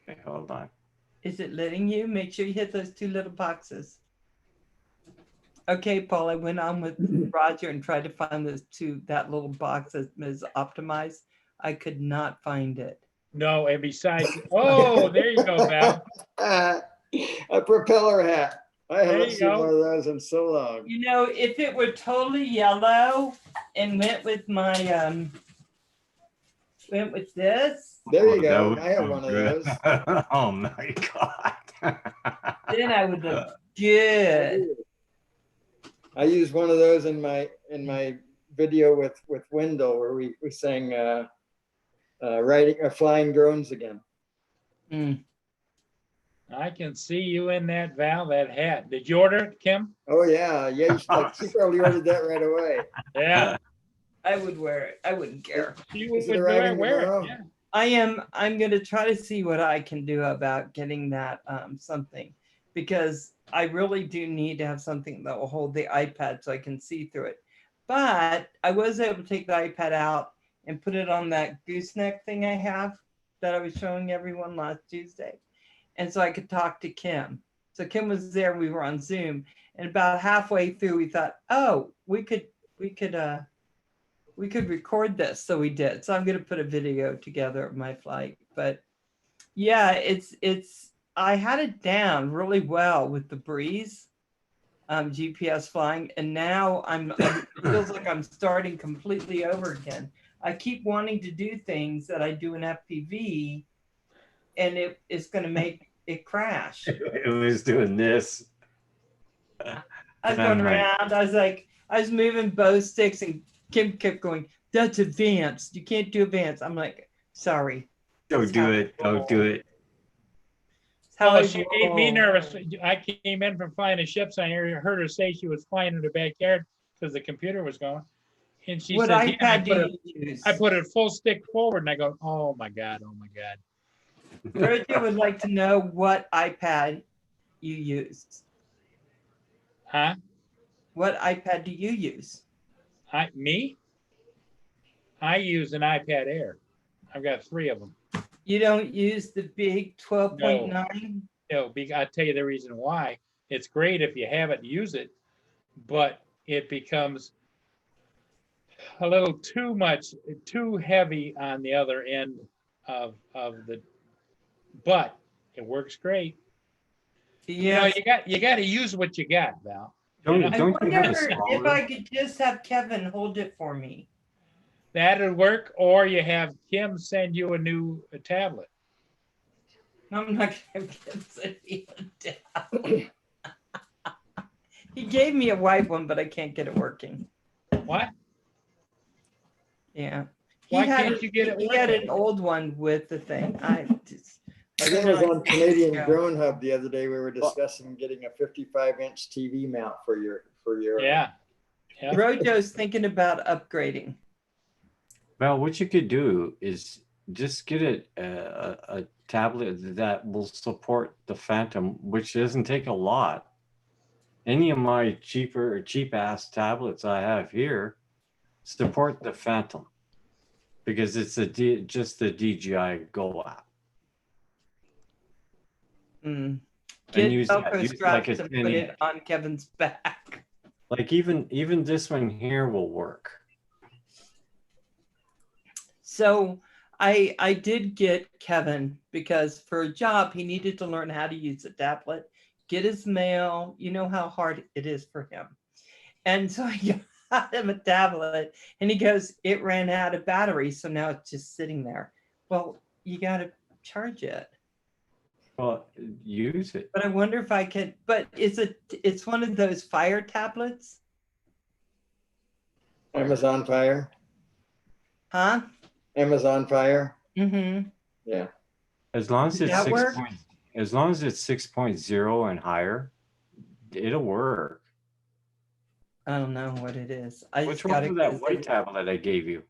S4: Okay, hold on.
S2: Is it letting you? Make sure you hit those 2 little boxes. Okay, Paul, I went on with Roger and tried to find that little box that is optimized. I could not find it.
S7: No, and besides, oh, there you go, Val.
S1: A propeller hat. I
S7: There
S1: haven't
S7: you
S1: seen
S7: go.
S1: one of those in so long.
S2: You know, if it were totally yellow and went with my went with this,
S1: There you
S4: Oh,
S1: go.
S4: that
S1: I have
S4: was
S1: one of
S4: good.
S1: those.
S4: Oh my God.
S2: then I would look good.
S1: I used one of those in my video with Wendell where we sang flying drones again.
S2: Mm.
S7: I can see you in that, Val, that hat. Did you order it, Kim?
S1: Oh yeah, she probably ordered that right away.
S7: Yeah.
S2: I would wear it. I wouldn't care.
S7: She
S1: Is it
S7: would
S1: arriving
S7: wear
S1: tomorrow?
S7: it. Yeah.
S2: I'm going to try to see what I can do about getting that something, because I really do need to have something that will hold the iPad so I can see through it. But I was able to take the iPad out and put it on that gooseneck thing I have that I was showing everyone last Tuesday. And so I could talk to Kim. So Kim was there, we were on Zoom, and about halfway through we thought, oh, we could record this. So we did. So I'm going to put a video together of my flight. But yeah, I had it down really well with the breeze, GPS flying. And now it feels like I'm starting completely over again. I keep wanting to do things that I do in FPV, and it is going to make it crash.
S4: It was doing this.
S2: I was going around. I was moving both sticks, and Kim kept going, that's advanced. You can't do advanced. I'm like, sorry.
S4: Don't do it. Don't do it.
S7: Oh, she made me nervous. I came in from flying the ships. I heard her say she was flying in the backyard because the computer was going. And she
S2: What
S7: said,
S2: iPad do you use?
S7: I put it full stick forward and I go, oh my God, oh my God.
S2: Roger would like to know what iPad you use.
S7: Huh?
S2: What iPad do you use?
S7: Me? I use an iPad Air. I've got 3 of them.
S2: You don't use the big 12.9?
S7: No, I'll tell you the reason why. It's great if you have it, use it, but it becomes a little too heavy on the other end of the, but it works great.
S2: Yeah.
S7: You got to use what you got, Val.
S2: I wonder if I could just have Kevin hold it for me.
S7: That'd work, or you have Kim send you a new tablet.
S2: I'm not gonna have Kim send me a tablet. He gave me a white one, but I can't get it working.
S7: What?
S2: Yeah.
S7: Why can't you get it
S2: He had an old one with the thing.
S1: I think it was on Canadian Drone Hub the other day. We were discussing getting a 55-inch TV mount for your.
S7: Yeah.
S2: Rojo's thinking about upgrading.
S4: Well, what you could do is just get a tablet that will support the Phantom, which doesn't take a lot. Any of my cheap ass tablets I have here support the Phantom because it's just the DJI Go app.
S2: Mm.
S4: And
S2: Get
S4: use
S2: Velcro straps
S4: like
S2: and put it on Kevin's back.
S4: Like even this one here will work.
S2: So I did get Kevin because for a job he needed to learn how to use a tablet. get his mail. You know how hard it is for him. And so I got him a tablet and he goes, it ran out of battery. So now it's just sitting there. Well, you got to charge it.
S4: Well, use it.
S2: But I wonder if I could, but it's one of those Fire tablets?
S1: Amazon Fire.
S2: Huh?
S1: Amazon Fire.
S2: Mm-hmm.
S1: Yeah.
S4: As long as
S2: Does
S4: it's
S2: that work?
S4: as long as it's 6.0 and higher, it'll work.
S2: I don't know what it is. I
S4: What's
S2: just
S4: wrong
S2: got
S4: with that white tablet I gave you?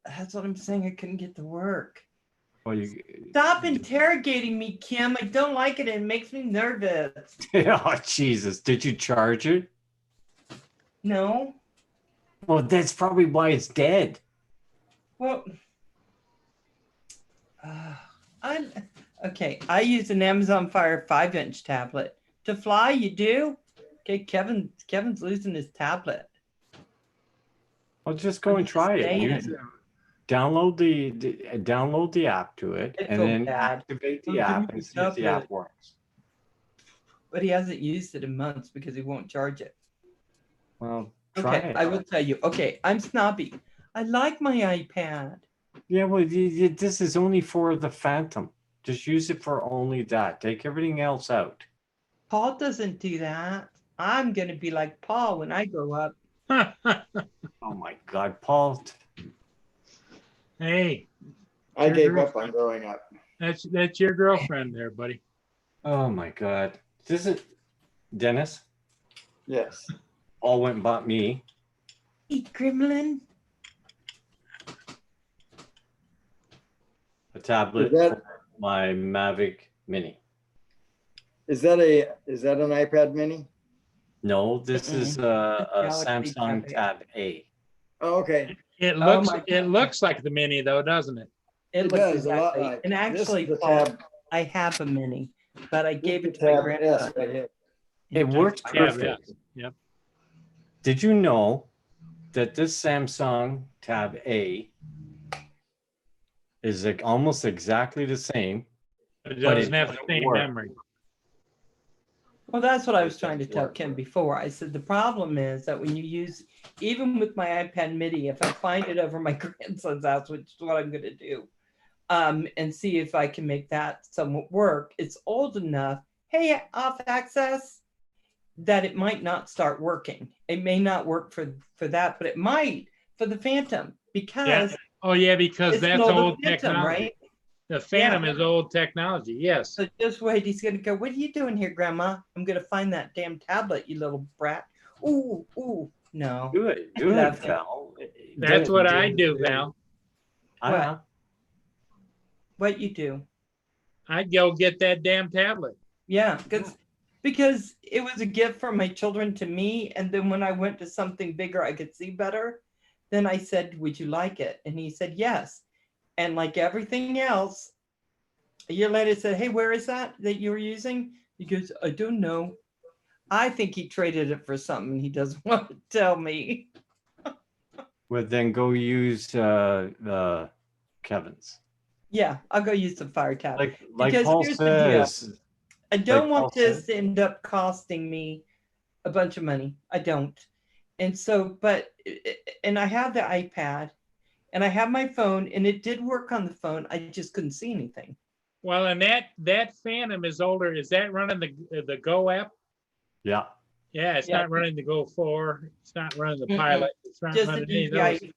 S2: That's what I'm saying. I couldn't get to work.
S4: Well, you
S2: Stop interrogating me, Kim. I don't like it. It makes me nervous.
S4: oh Jesus, did you charge it?
S2: No.
S4: Well, that's probably why it's dead.
S2: Well, okay. I use an Amazon Fire 5-inch tablet. To fly, you do? Okay, Kevin's losing his tablet.
S4: Well, just go and try it. Use
S2: saying.
S4: it. Download the app to it,
S2: I
S4: and
S2: feel
S4: then
S2: bad.
S4: activate
S2: Well,
S4: the
S2: give
S4: app
S2: me
S4: and
S2: the
S4: see if the app
S2: tablet.
S4: works.
S2: But he hasn't used it in months because he won't charge it.
S4: Well, try
S2: Okay,
S4: it.
S2: I will tell you. Okay, I'm snobby. I like my iPad.
S4: Yeah, well, this is only for the Phantom. Just use it for only that. Take everything else out.
S2: Paul doesn't do that. I'm going to be like Paul when I grow up.
S4: Oh my God, Paul.
S7: Hey,
S1: I gave up on growing up.
S7: that's your girlfriend there, buddy.
S4: Oh my God. This is Dennis.
S1: Yes.
S4: Paul went and bought me.
S2: Hey, Gremlin.
S4: A tablet
S1: Is that-
S4: for my Mavic Mini.
S1: Is that an iPad mini?
S4: No, this is a
S2: Galaxy
S4: Samsung
S2: Tab
S4: Tab A.
S1: Oh, okay.
S7: It
S2: Oh
S7: looks
S2: my
S7: it
S2: God.
S7: looks like the Mini though, doesn't it?
S1: It
S2: looks
S1: does a lot
S2: exactly.
S1: like.
S2: And
S1: this
S2: actually,
S1: is the
S2: Paul,
S1: tab.
S2: I have a mini, but I
S1: This
S2: gave
S1: is
S2: it
S1: the
S2: to my
S1: tab
S2: grandson.
S1: S right here.
S4: It works
S7: I have
S4: perfect.
S7: that. Yep.
S4: Did you know that this Samsung Tab A is like almost exactly the same?
S7: It
S4: But
S7: doesn't
S4: it
S7: have the
S4: doesn't
S7: same
S4: work.
S7: memory.
S2: Well, that's what I was
S4: It
S2: trying to
S4: doesn't
S2: tell
S4: work.
S2: Kim before. I said the problem is that when you use, even with my iPad mini, if I find it over my grandson's house, which is what I'm going to do, and see if I can make that somewhat work, it's old enough, hey, off access, that it might not start working. It may not work for that, but it might for the Phantom because
S7: Oh yeah, because
S2: it's an
S7: that's
S2: older
S7: old
S2: Phantom,
S7: technology.
S2: right?
S7: The Phantom is old technology. Yes.
S2: So just wait, he's gonna go, what are you doing here, Grandma? I'm gonna find that damn tablet, you little brat. Ooh, no.
S4: Do it,
S2: I
S4: do it,
S2: love it.
S4: Val.
S7: That's what I do, Val.
S4: What?
S2: What you do?
S7: I'd go get that damn tablet.
S2: Yeah, because it was a gift from my children to me, and then when I went to something bigger, I could see better. Then I said, would you like it? And he said, yes. And like everything else, a year later, I said, hey, where is that you were using? He goes, I don't know. I think he traded it for something he doesn't want to tell me.
S4: Well, then go use the Kevin's.
S2: Yeah, I'll go use the Fire tablet.
S4: Like
S2: Because
S4: Paul
S2: here's the deal.
S4: says.
S2: I don't
S4: Paul
S2: want this
S4: said.
S2: to end up costing me a bunch of money. I don't. And so, and I have the iPad and I have my phone and it did work on the phone. I just couldn't see anything.
S7: Well, and that Phantom is older. Is that running the Go app?
S4: Yeah.
S7: Yeah, it's
S2: Yeah.
S7: not running the Go 4. It's not running the
S2: Mm-mm.
S7: Pilot. It's not
S2: Just the
S7: running any of
S2: DPI.
S7: those.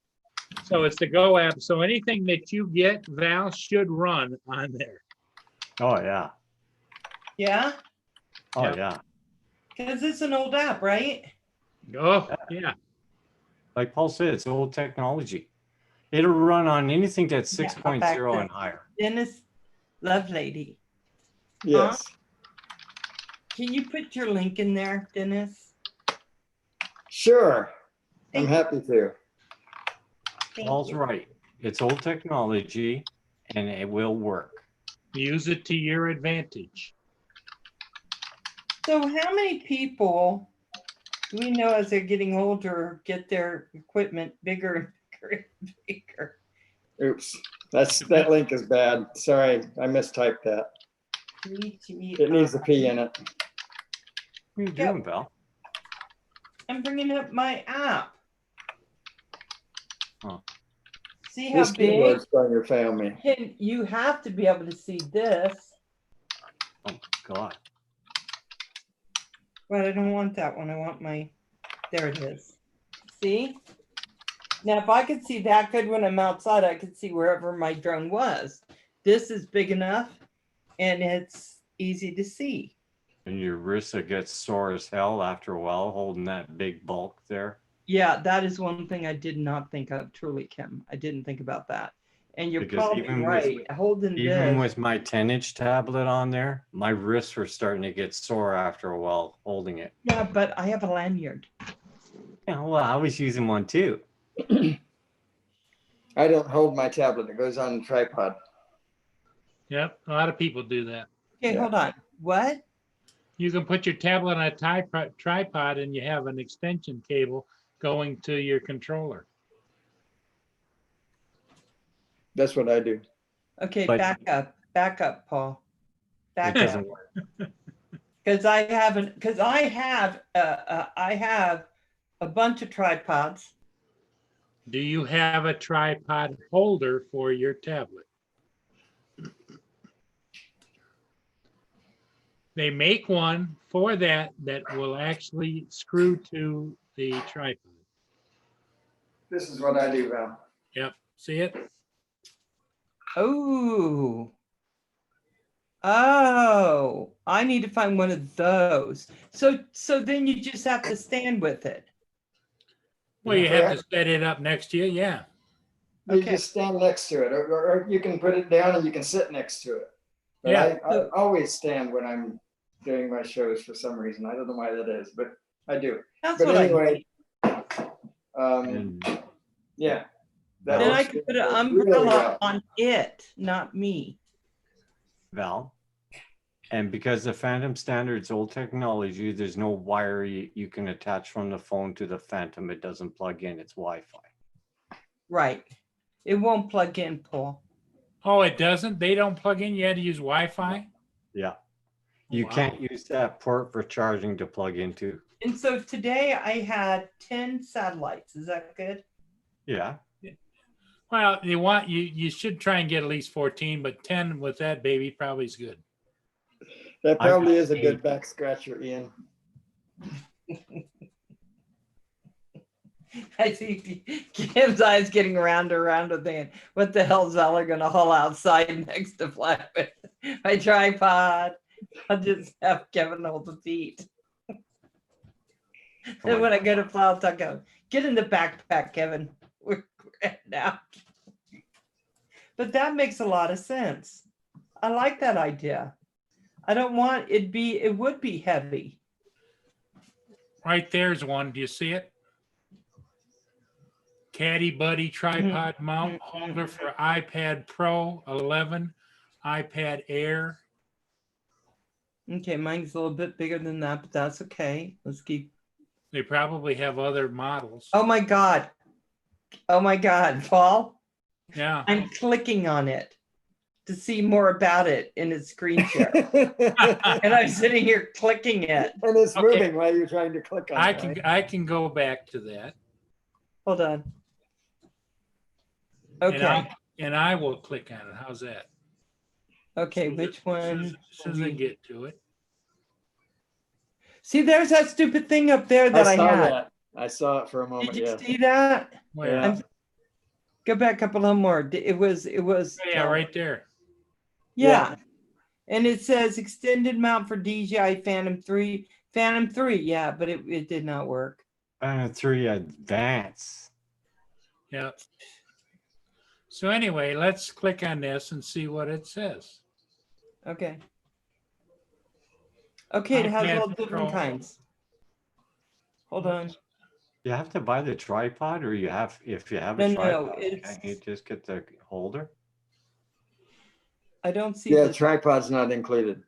S7: So it's the Go app. So anything that you get, Val, should run on there.
S4: Oh yeah.
S2: Yeah,
S4: Oh
S7: Yeah.
S4: yeah.
S2: because it's an old app, right?
S7: Oh, yeah.
S4: Like Paul said, it's old technology. It'll run on anything that's
S2: Yeah,
S4: 6.0
S2: back
S4: and higher.
S2: Dennis, Lovelady.
S1: Yes.
S2: Can you put your link in there, Dennis?
S1: Sure. I'm
S2: Thank
S1: happy to.
S2: Thank
S4: Paul's
S2: you.
S4: right. It's old technology and it will work.
S7: Use it to your advantage.
S2: So how many people do we know as they're getting older get their equipment bigger and bigger and bigger?
S1: Oops. That link is bad. Sorry, I mistyped that. It needs a P in it.
S4: What are you
S2: Yep.
S4: doing, Val?
S2: I'm bringing up my app.
S4: Oh.
S2: See how
S1: This
S2: big?
S1: keyboard's trying to fail me.
S2: You have to be able to see this.
S4: Oh my God.
S2: But I don't want that one. I want my, there it is. See? Now, if I could see that good when I'm outside, I could see wherever my drone was. This is big enough and it's easy to see.
S4: And your wrist will get sore as hell after a while holding that big bulk there.
S2: Yeah, that is one thing I did not think of, truly, Kim. I didn't think about that. And you're
S4: Because
S2: probably
S4: even
S2: right. Holding
S4: Even
S2: this.
S4: with my 10-inch tablet on there, my wrists were starting to get sore after a while holding it.
S2: Yeah, but I have a lanyard.
S4: Yeah, well, I was using one too.
S1: I don't hold my tablet. It goes on the tripod.
S7: Yep, a lot of people do that.
S2: Okay,
S1: Yeah.
S2: hold on. What?
S7: You can put your tablet on a tripod and you have an extension cable going to your controller.
S1: That's what I do.
S2: Okay,
S4: But-
S2: back up, Paul.
S4: It
S2: Back up.
S4: doesn't work.
S2: Because I have a bunch of tripods.
S7: Do you have a tripod holder for your tablet? They make one for that will actually screw to the tripod.
S1: This is what I do, Val.
S7: Yep, see it?
S2: Oh. Oh, I need to find one of those. So then you just have to stand with it.
S7: Well, you have to set it up next to you, yeah.
S1: You
S2: Okay.
S1: just stand next to it, or you can put it down and you can sit next to it. But
S7: Yeah.
S1: I always stand when I'm doing my shows for some reason. I don't know why that is, but I do.
S2: That's
S1: But
S2: what
S1: anyway,
S4: And
S1: yeah. That
S2: Then I
S1: works
S2: could put an
S1: really
S2: umbrella
S1: well.
S2: on it, not me.
S4: Val, and because the Phantom Standard's old technology, there's no wire you can attach from the phone to the Phantom. It doesn't plug in. It's Wi-Fi.
S2: Right. It won't plug in, Paul.
S7: Oh, it doesn't? They don't plug in? You had to use Wi-Fi?
S4: Yeah. You
S7: Wow.
S4: can't use that port for charging to plug into.
S2: And so today I had 10 satellites. Is that good?
S4: Yeah.
S7: Well, you should try and get at least 14, but 10 with that baby probably is good.
S1: That
S4: I
S1: probably
S4: got
S1: is a good
S4: 8.
S1: back scratcher, Ian.
S2: I see Kim's eyes getting around thinking, what the hell's Ella gonna haul outside next to flat with my tripod? I'll just have Kevin hold the feet. Then when I go to plow, I'll go, get in the backpack, Kevin. We're heading out. But that makes a lot of sense. I like that idea. I don't want it would be heavy.
S7: Right there's one. Do you see it? Caddy Buddy tripod mount holder for iPad Pro 11, iPad Air.
S2: Okay, mine's a little bit bigger than that, but that's okay. Let's keep.
S7: They probably have other models.
S2: Oh my God. Oh my God, Paul.
S7: Yeah.
S2: I'm clicking on it to see more about it in its screen share. And I'm sitting here clicking it.
S1: And it's
S7: Okay.
S1: moving while you're trying to click on it.
S7: I can go back to that.
S2: Hold on. Okay,
S7: And I will click on it. How's that?
S2: okay, which one?
S7: As soon as I get to it.
S2: See, there's that stupid thing up there that I
S1: saw
S2: had.
S1: that. I saw it for a moment,
S2: Did you
S1: yeah.
S2: see that?
S7: Where?
S1: Yeah.
S2: I'm- Go back up a little more. It was.
S7: Yeah, right there.
S2: Yeah. And it says extended mount for DJI Phantom 3. Phantom 3, yeah, but it did not work.
S4: 3 Advance.
S7: Yeah. So anyway, let's click on this and see what it says.
S2: Okay. Okay, it has
S7: iPad
S2: all different
S7: Pro.
S2: kinds. Hold on.
S4: You have to buy the tripod, or if you have
S2: No,
S4: a
S2: no,
S4: tripod,
S2: it's-
S4: can't you just get the holder?
S2: I don't see
S1: Yeah,
S2: this.
S1: tripod's not included.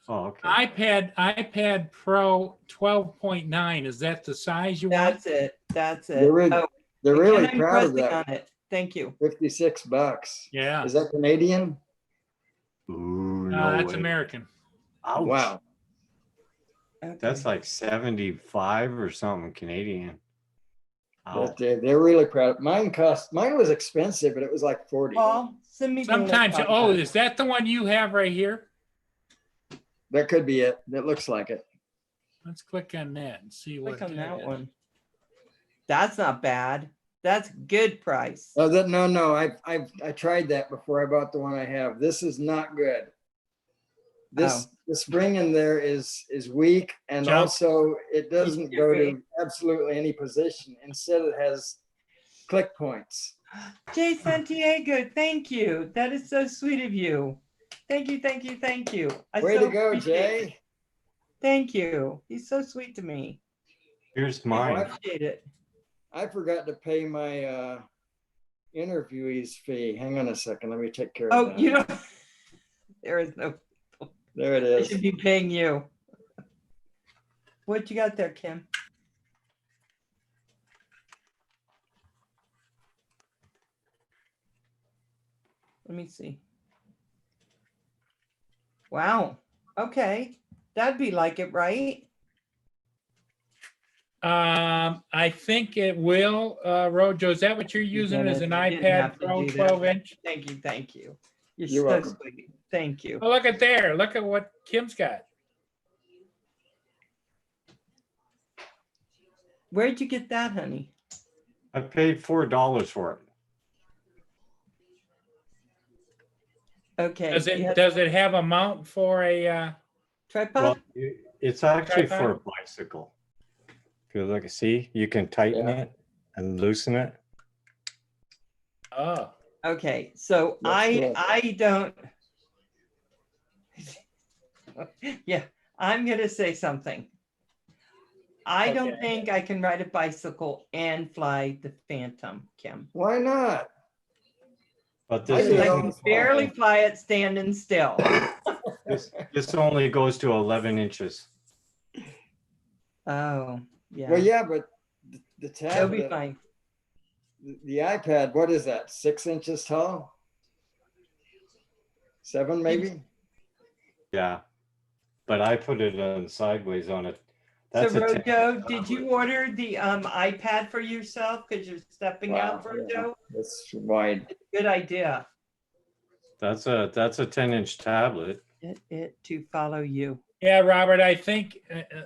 S4: Oh, okay.
S7: iPad Pro 12.9. Is that the size you want?
S2: That's it. That's it.
S1: They're really,
S2: Oh,
S1: they're really
S2: and I'm
S1: proud of
S2: pressing
S1: that.
S2: on it. Thank you.
S1: $56.
S7: Yeah.
S1: Is that Canadian?
S4: Ooh,
S7: No,
S4: no
S7: that's
S4: way.
S7: American.
S4: Ouch.
S1: Wow.
S4: That's
S2: Okay.
S4: like 75 or something Canadian. Ow.
S1: But they're really proud. Mine was expensive, but it was like 40.
S2: Paul, send me the link
S7: Sometimes,
S2: on
S7: oh,
S2: that.
S7: is that the one you have right here?
S1: That could be it. That looks like it.
S7: Let's click on that and see what.
S2: Click on that
S7: is.
S2: one. That's not bad. That's good price.
S1: Oh, no. I tried that before I bought the one I have. This is not good. This the spring in there is weak, and
S7: Jump.
S1: also it doesn't go
S2: Agree.
S1: to absolutely any position. Instead, it has click points.
S2: Jay Santiago, thank you. That is so sweet of you. Thank you, thank you, thank you. I
S1: Way
S2: so
S1: to go,
S2: appreciate it.
S1: Jay.
S2: Thank you. He's so sweet to me.
S4: Here's
S2: I
S4: mine.
S2: appreciate it.
S1: I forgot to pay my interviewee's fee. Hang on a second. Let me take care of
S2: Oh,
S1: that.
S2: you don't. There is no.
S1: There it
S2: I
S1: is.
S2: should be paying you. What you got there, Kim? Let me see. Wow. Okay. That'd be like it, right?
S7: I think it will, Rojo. Is that what you're using as an iPad Pro 12-inch?
S2: Thank you. Thank you. You're
S1: You're
S2: so
S1: welcome.
S2: sweet. Thank you.
S7: Oh, look at there. Look at what Kim's got.
S2: Where'd you get that, honey?
S4: I paid $4 for it.
S2: Okay.
S7: Does
S2: you
S7: it
S2: have
S7: does it have a mount for a?
S2: tripod?
S4: Well, it's actually for a
S7: Tripod?
S4: bicycle. If you look, see, you can tighten
S1: Yeah.
S4: it and loosen it.
S7: Oh,
S2: Okay, so
S1: That's cool.
S2: I don't. Yeah, I'm gonna say something. I don't
S7: Okay.
S2: think I can ride a bicycle and fly the Phantom, Kim.
S1: Why not?
S4: But
S1: I
S4: this
S1: do it
S2: I
S1: all
S2: can
S1: the time.
S2: barely fly it standing still.
S4: this only goes to 11 inches.
S2: Oh, yeah.
S1: Well, yeah, but the
S2: It'll be
S1: tablet,
S2: fine.
S1: the iPad, what is that? 6 inches tall? 7 maybe?
S4: Yeah. But I put it on sideways on it.
S2: So
S4: That's a 10
S2: Rojo,
S4: inch
S2: did you
S4: tablet.
S2: order the iPad for yourself because you're stepping out,
S1: Wow,
S2: Rojo?
S1: that's wide.
S2: Good idea.
S4: That's a 10-inch tablet.
S2: Get it to follow you.
S7: yeah, Robert. I think.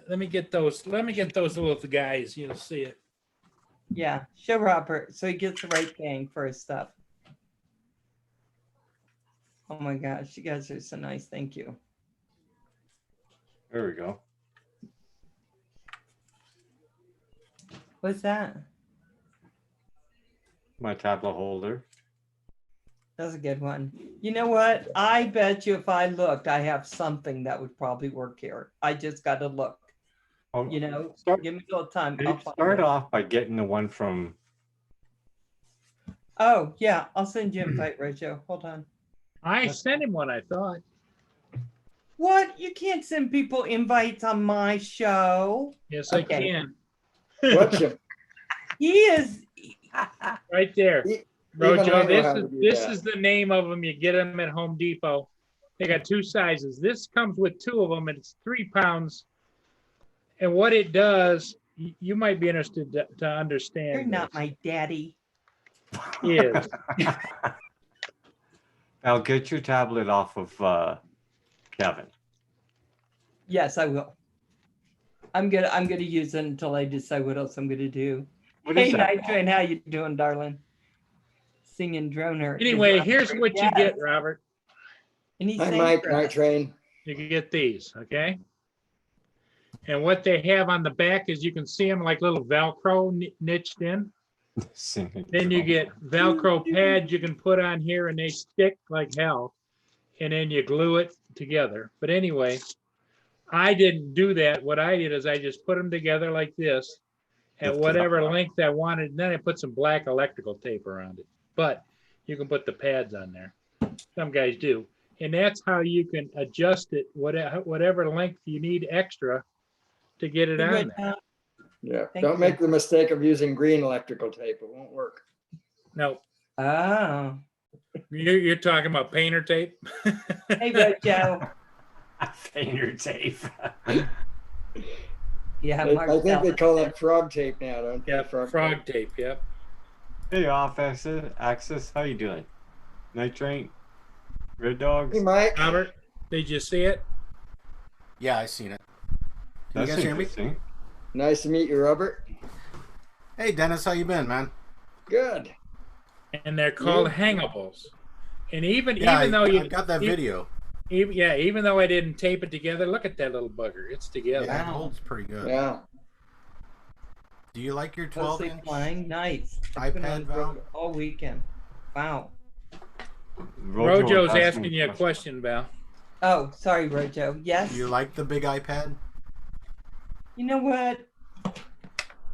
S7: Let me get those. Let me get those little guys. You'll see it.
S2: Yeah, show Robert so he gets the right thing for his stuff. Oh my gosh, you guys are so nice. Thank you.
S4: There we go.
S2: What's that?
S4: My tablet holder.
S2: That's a good one. You know what? I bet you if I looked, I have something that would probably work here. I just got to look.
S4: Oh,
S2: You know,
S4: start,
S2: give me a little time. I'll find
S4: start
S2: it.
S4: off by getting the one from.
S2: Oh, yeah. I'll send you an invite, Rojo. Hold on.
S7: I sent him one. I thought.
S2: What? You can't send people invites on my show.
S7: Yes,
S2: Okay.
S7: I can.
S1: Watch him.
S2: He is.
S7: Right there.
S1: Even
S7: Rojo,
S1: I know
S7: this
S1: how
S7: is
S1: to do
S7: this
S1: that.
S7: is the name of them. You get them at Home Depot. They got 2 sizes. This comes with 2 of them, and it's 3 pounds. And what it does, you might be interested to understand.
S2: You're not
S7: this.
S2: my daddy.
S7: Is
S4: I'll get your tablet off of Kevin.
S2: Yes, I will. I'm gonna use it until I decide what else I'm gonna do.
S4: What
S2: Hey,
S4: is that?
S2: Night Train, how you doing, darling? Singing droner. is
S7: anyway,
S2: my
S7: here's
S2: favorite.
S7: what you
S2: Yes.
S7: get, Robert.
S2: And he's
S1: Hi,
S2: saying
S1: Mike,
S2: for
S1: Night
S2: us.
S1: Train.
S7: You can get these, okay? And what they have on the back is you can see them like little Velcro niched in. Then you get Velcro pads you can put on here and they stick like hell. And then you glue it together. But anyway, I didn't do that. What I did is I just put them together like this at
S4: Lift it
S7: whatever
S4: up.
S7: length I wanted. And then I put some black electrical tape around it. But you can put the pads on there. Some guys do. And that's how you can adjust it, whatever length you need extra to get it
S2: Hey,
S7: on
S2: Red
S7: there.
S2: Top,
S1: Yeah,
S2: Thank
S1: don't
S2: you.
S1: make the mistake of using green electrical tape. It won't work.
S7: No,
S2: Oh,
S7: You're talking about painter tape?
S2: Hey, Rojo.
S4: Painter tape.
S2: Yeah,
S1: I think they
S2: Marcellus
S1: call
S2: said-
S1: it frog tape now, don't they?
S7: Yeah,
S1: Frog
S7: frog tape, yep.
S4: Hey, off access. How you doing? Night train. Red dogs.
S1: Hey, Mike.
S7: Robert, did you see it?
S8: Yeah, I seen it. Can you
S4: That's
S8: guys hear me?
S4: interesting.
S1: Nice to meet you, Robert.
S8: Hey, Dennis, how you been, man?
S1: Good.
S7: And they're called hangables. And even
S8: Yeah,
S7: even though you
S8: I got that video.
S7: even though I didn't tape it together, look at that little bugger. It's together.
S8: Yeah, it holds pretty good.
S1: Yeah.
S8: Do you like your 12
S2: Mostly
S8: inch?
S2: flying. Nice. I've been on
S8: iPad
S2: the road
S8: Val?
S2: all weekend. Wow.
S7: Rojo's
S4: was
S7: asking you a question, Val.
S2: Oh, sorry, Rojo. Yes.
S8: Do you like the big iPad?
S2: You know what?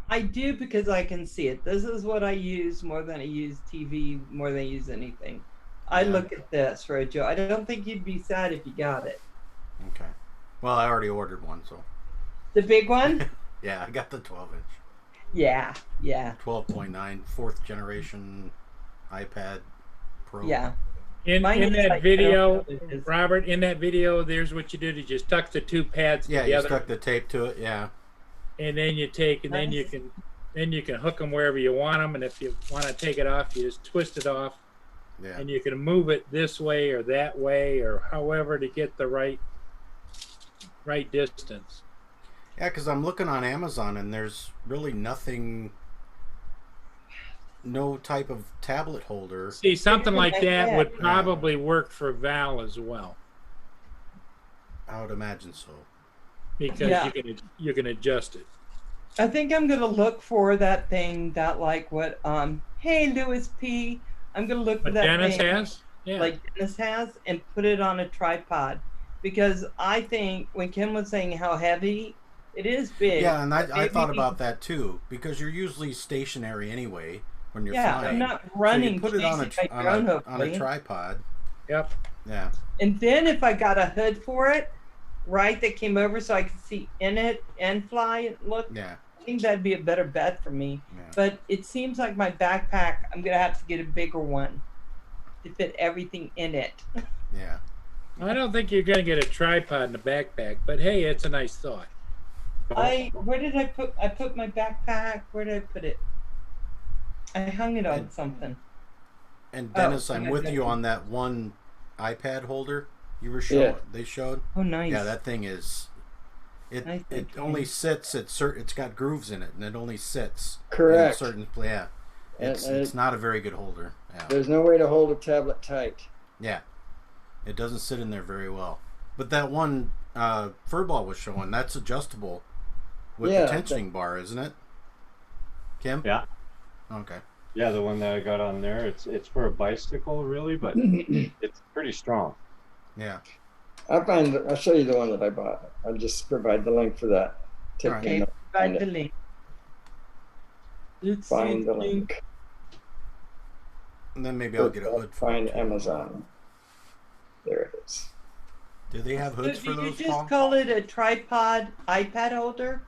S2: I do because I can see it. This is what I use more than I use TV, more than I use anything. I
S8: Yeah.
S2: look at this, Rojo. I don't think you'd be sad if you got it.
S8: Okay. Well, I already ordered one, so.
S2: The big one?
S8: Yeah, I got the 12 inch.
S2: Yeah, yeah,
S8: 12.9, 4th generation iPad Pro.
S2: yeah.
S7: In
S2: Mine is
S7: that
S2: like-
S7: video,
S2: I don't know what it is.
S7: Robert, in that video, there's what you did. You just tuck the two pads
S8: Yeah, you
S7: together,
S8: stuck the tape to it, yeah.
S7: and then you take, and then you can hook them wherever you want them. And if you want to take it off, you just twist it off,
S8: Yeah.
S7: and you can move it this way or that way or however to get the right distance.
S8: Yeah, because I'm looking on Amazon and there's really nothing, no type of tablet holder.
S7: See, something like that would
S8: Yeah.
S7: probably work for Val as well,
S8: I would imagine so.
S7: because
S2: Yeah.
S7: you can adjust it.
S2: I think I'm gonna look for that thing that like what hey Louis P. I'm gonna look for
S7: But
S2: that
S7: Dennis
S2: thing
S7: has, yeah.
S2: like Dennis has and put it on a tripod. Because I think when Kim was saying how heavy it is big.
S8: Yeah, and I thought
S2: maybe-
S8: about that too, because you're usually stationary anyway when you're
S2: Yeah,
S8: flying.
S2: I'm not
S8: So
S2: running
S8: you put it on a,
S2: chasing my
S8: on,
S2: drone,
S8: a, on
S2: hopefully.
S8: a tripod.
S7: Yep.
S8: Yeah.
S2: And then if I got a hood for it, right, that came over so I could see in it and fly and look,
S8: Yeah.
S2: I think that'd be a better bet for me.
S8: Yeah.
S2: But it seems like my backpack, I'm gonna have to get a bigger one to fit everything in it.
S8: Yeah.
S7: I don't think you're going to get a tripod in a backpack, but hey, it's a nice thought.
S2: Where did I put my backpack? Where did I put it? I hung it on something.
S8: And
S2: Oh,
S8: Dennis, I'm
S2: okay.
S8: with you on that one iPad holder you were showing.
S1: Yeah.
S8: They showed.
S2: Oh, nice.
S8: Yeah, that thing is. It
S2: Nice,
S8: it
S2: okay.
S8: only sits at certain. It's got grooves in it, and it only sits.
S1: Correct.
S8: In certain. Yeah. It's
S1: And-
S8: it's not a very good holder. Yeah.
S1: There's no way to hold a tablet tight.
S8: Yeah. It doesn't sit in there very well. But that one furball was showing, that's adjustable with
S1: Yeah,
S8: the tensioning bar, isn't it? Kim?
S4: Yeah.
S8: Okay.
S4: Yeah, the one that I got on there, it's for a bicycle really, but it's pretty strong.
S8: Yeah.
S1: I'll show you the one that I bought. I'll just provide the link for that. Take
S8: All right.
S1: me a
S2: Okay,
S1: note.
S2: find the link. Let's
S1: Find
S2: see
S1: the link.
S8: And then maybe I'll get a hood for
S1: Find
S8: it, too.
S1: Amazon. There it is.
S8: Do they have hoods
S2: So
S8: for
S2: did you
S8: those,
S2: just
S8: Paul?
S2: call it a tripod iPad holder?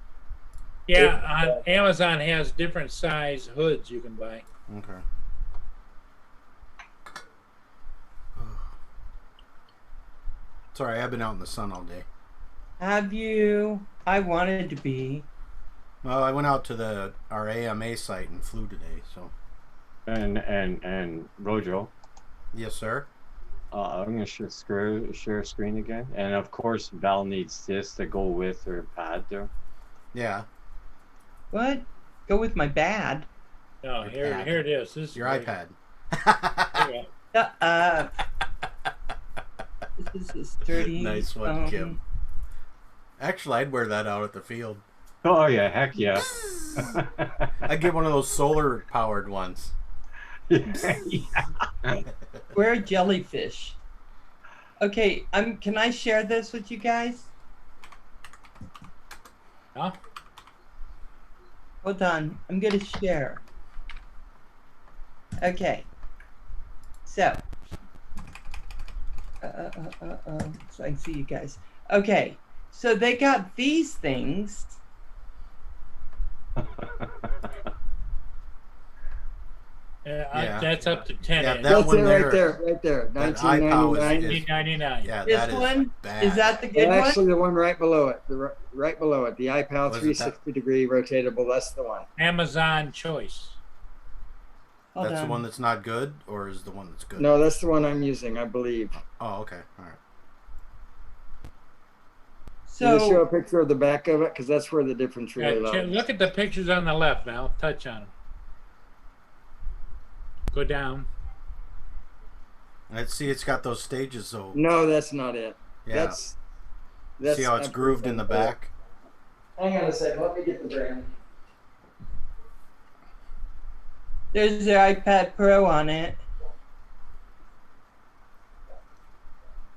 S7: Yeah, Amazon has different size hoods you can buy.
S8: Okay. Sorry, I've been out in the sun all day.
S2: Have you? I wanted to be.
S8: Well, I went out to our AMA site and flew today, so.
S4: And Rojo,
S8: Yes, sir.
S4: I'm gonna share screen again, and of course Val needs this to go with her pad there.
S8: Yeah.
S2: What? Go with my bad.
S7: No,
S8: Your
S7: here
S8: pad.
S7: it is. This is
S8: Your
S7: great.
S8: iPad.
S7: There you go.
S2: This is a sturdy.
S8: Nice one, Kim. Actually, I'd wear that out at the field.
S4: Oh yeah, heck yeah.
S8: I'd get one of those solar powered ones.
S2: We're a jellyfish. Okay, can I share this with you guys?
S7: Huh?
S2: Hold on, I'm gonna share. Okay. So. So I can see you guys. Okay, so they got these things.
S8: Yeah.
S7: That's up to 10
S8: Yeah,
S7: inch.
S8: that
S1: That's
S8: one
S1: it right
S8: there.
S1: there, right there.
S8: That iPow
S1: 1999.
S8: is,
S7: $19.99.
S8: yeah,
S2: This
S8: that is
S2: one?
S8: bad.
S2: Is that the
S1: Well,
S2: good one?
S1: actually, the one right below it, right below it, the iPow
S8: Was it that?
S1: 360-degree rotatable. That's the one.
S7: Amazon choice.
S2: Hold
S8: That's the
S2: on.
S8: one that's not good, or is the one that's good?
S1: No, that's the one I'm using, I believe.
S8: Oh, okay. All right.
S1: Can you show a
S2: So,
S1: picture of the back of it? Because that's where the difference really lies.
S7: Look at the pictures on the left, Val. Touch on them. Go down.
S8: Let's see. It's got those stages, so
S1: No, that's not it.
S8: yeah.
S1: That's
S8: See how it's grooved in the back?
S1: Hang on a second. Let me get the brand.
S2: there's the iPad Pro on it.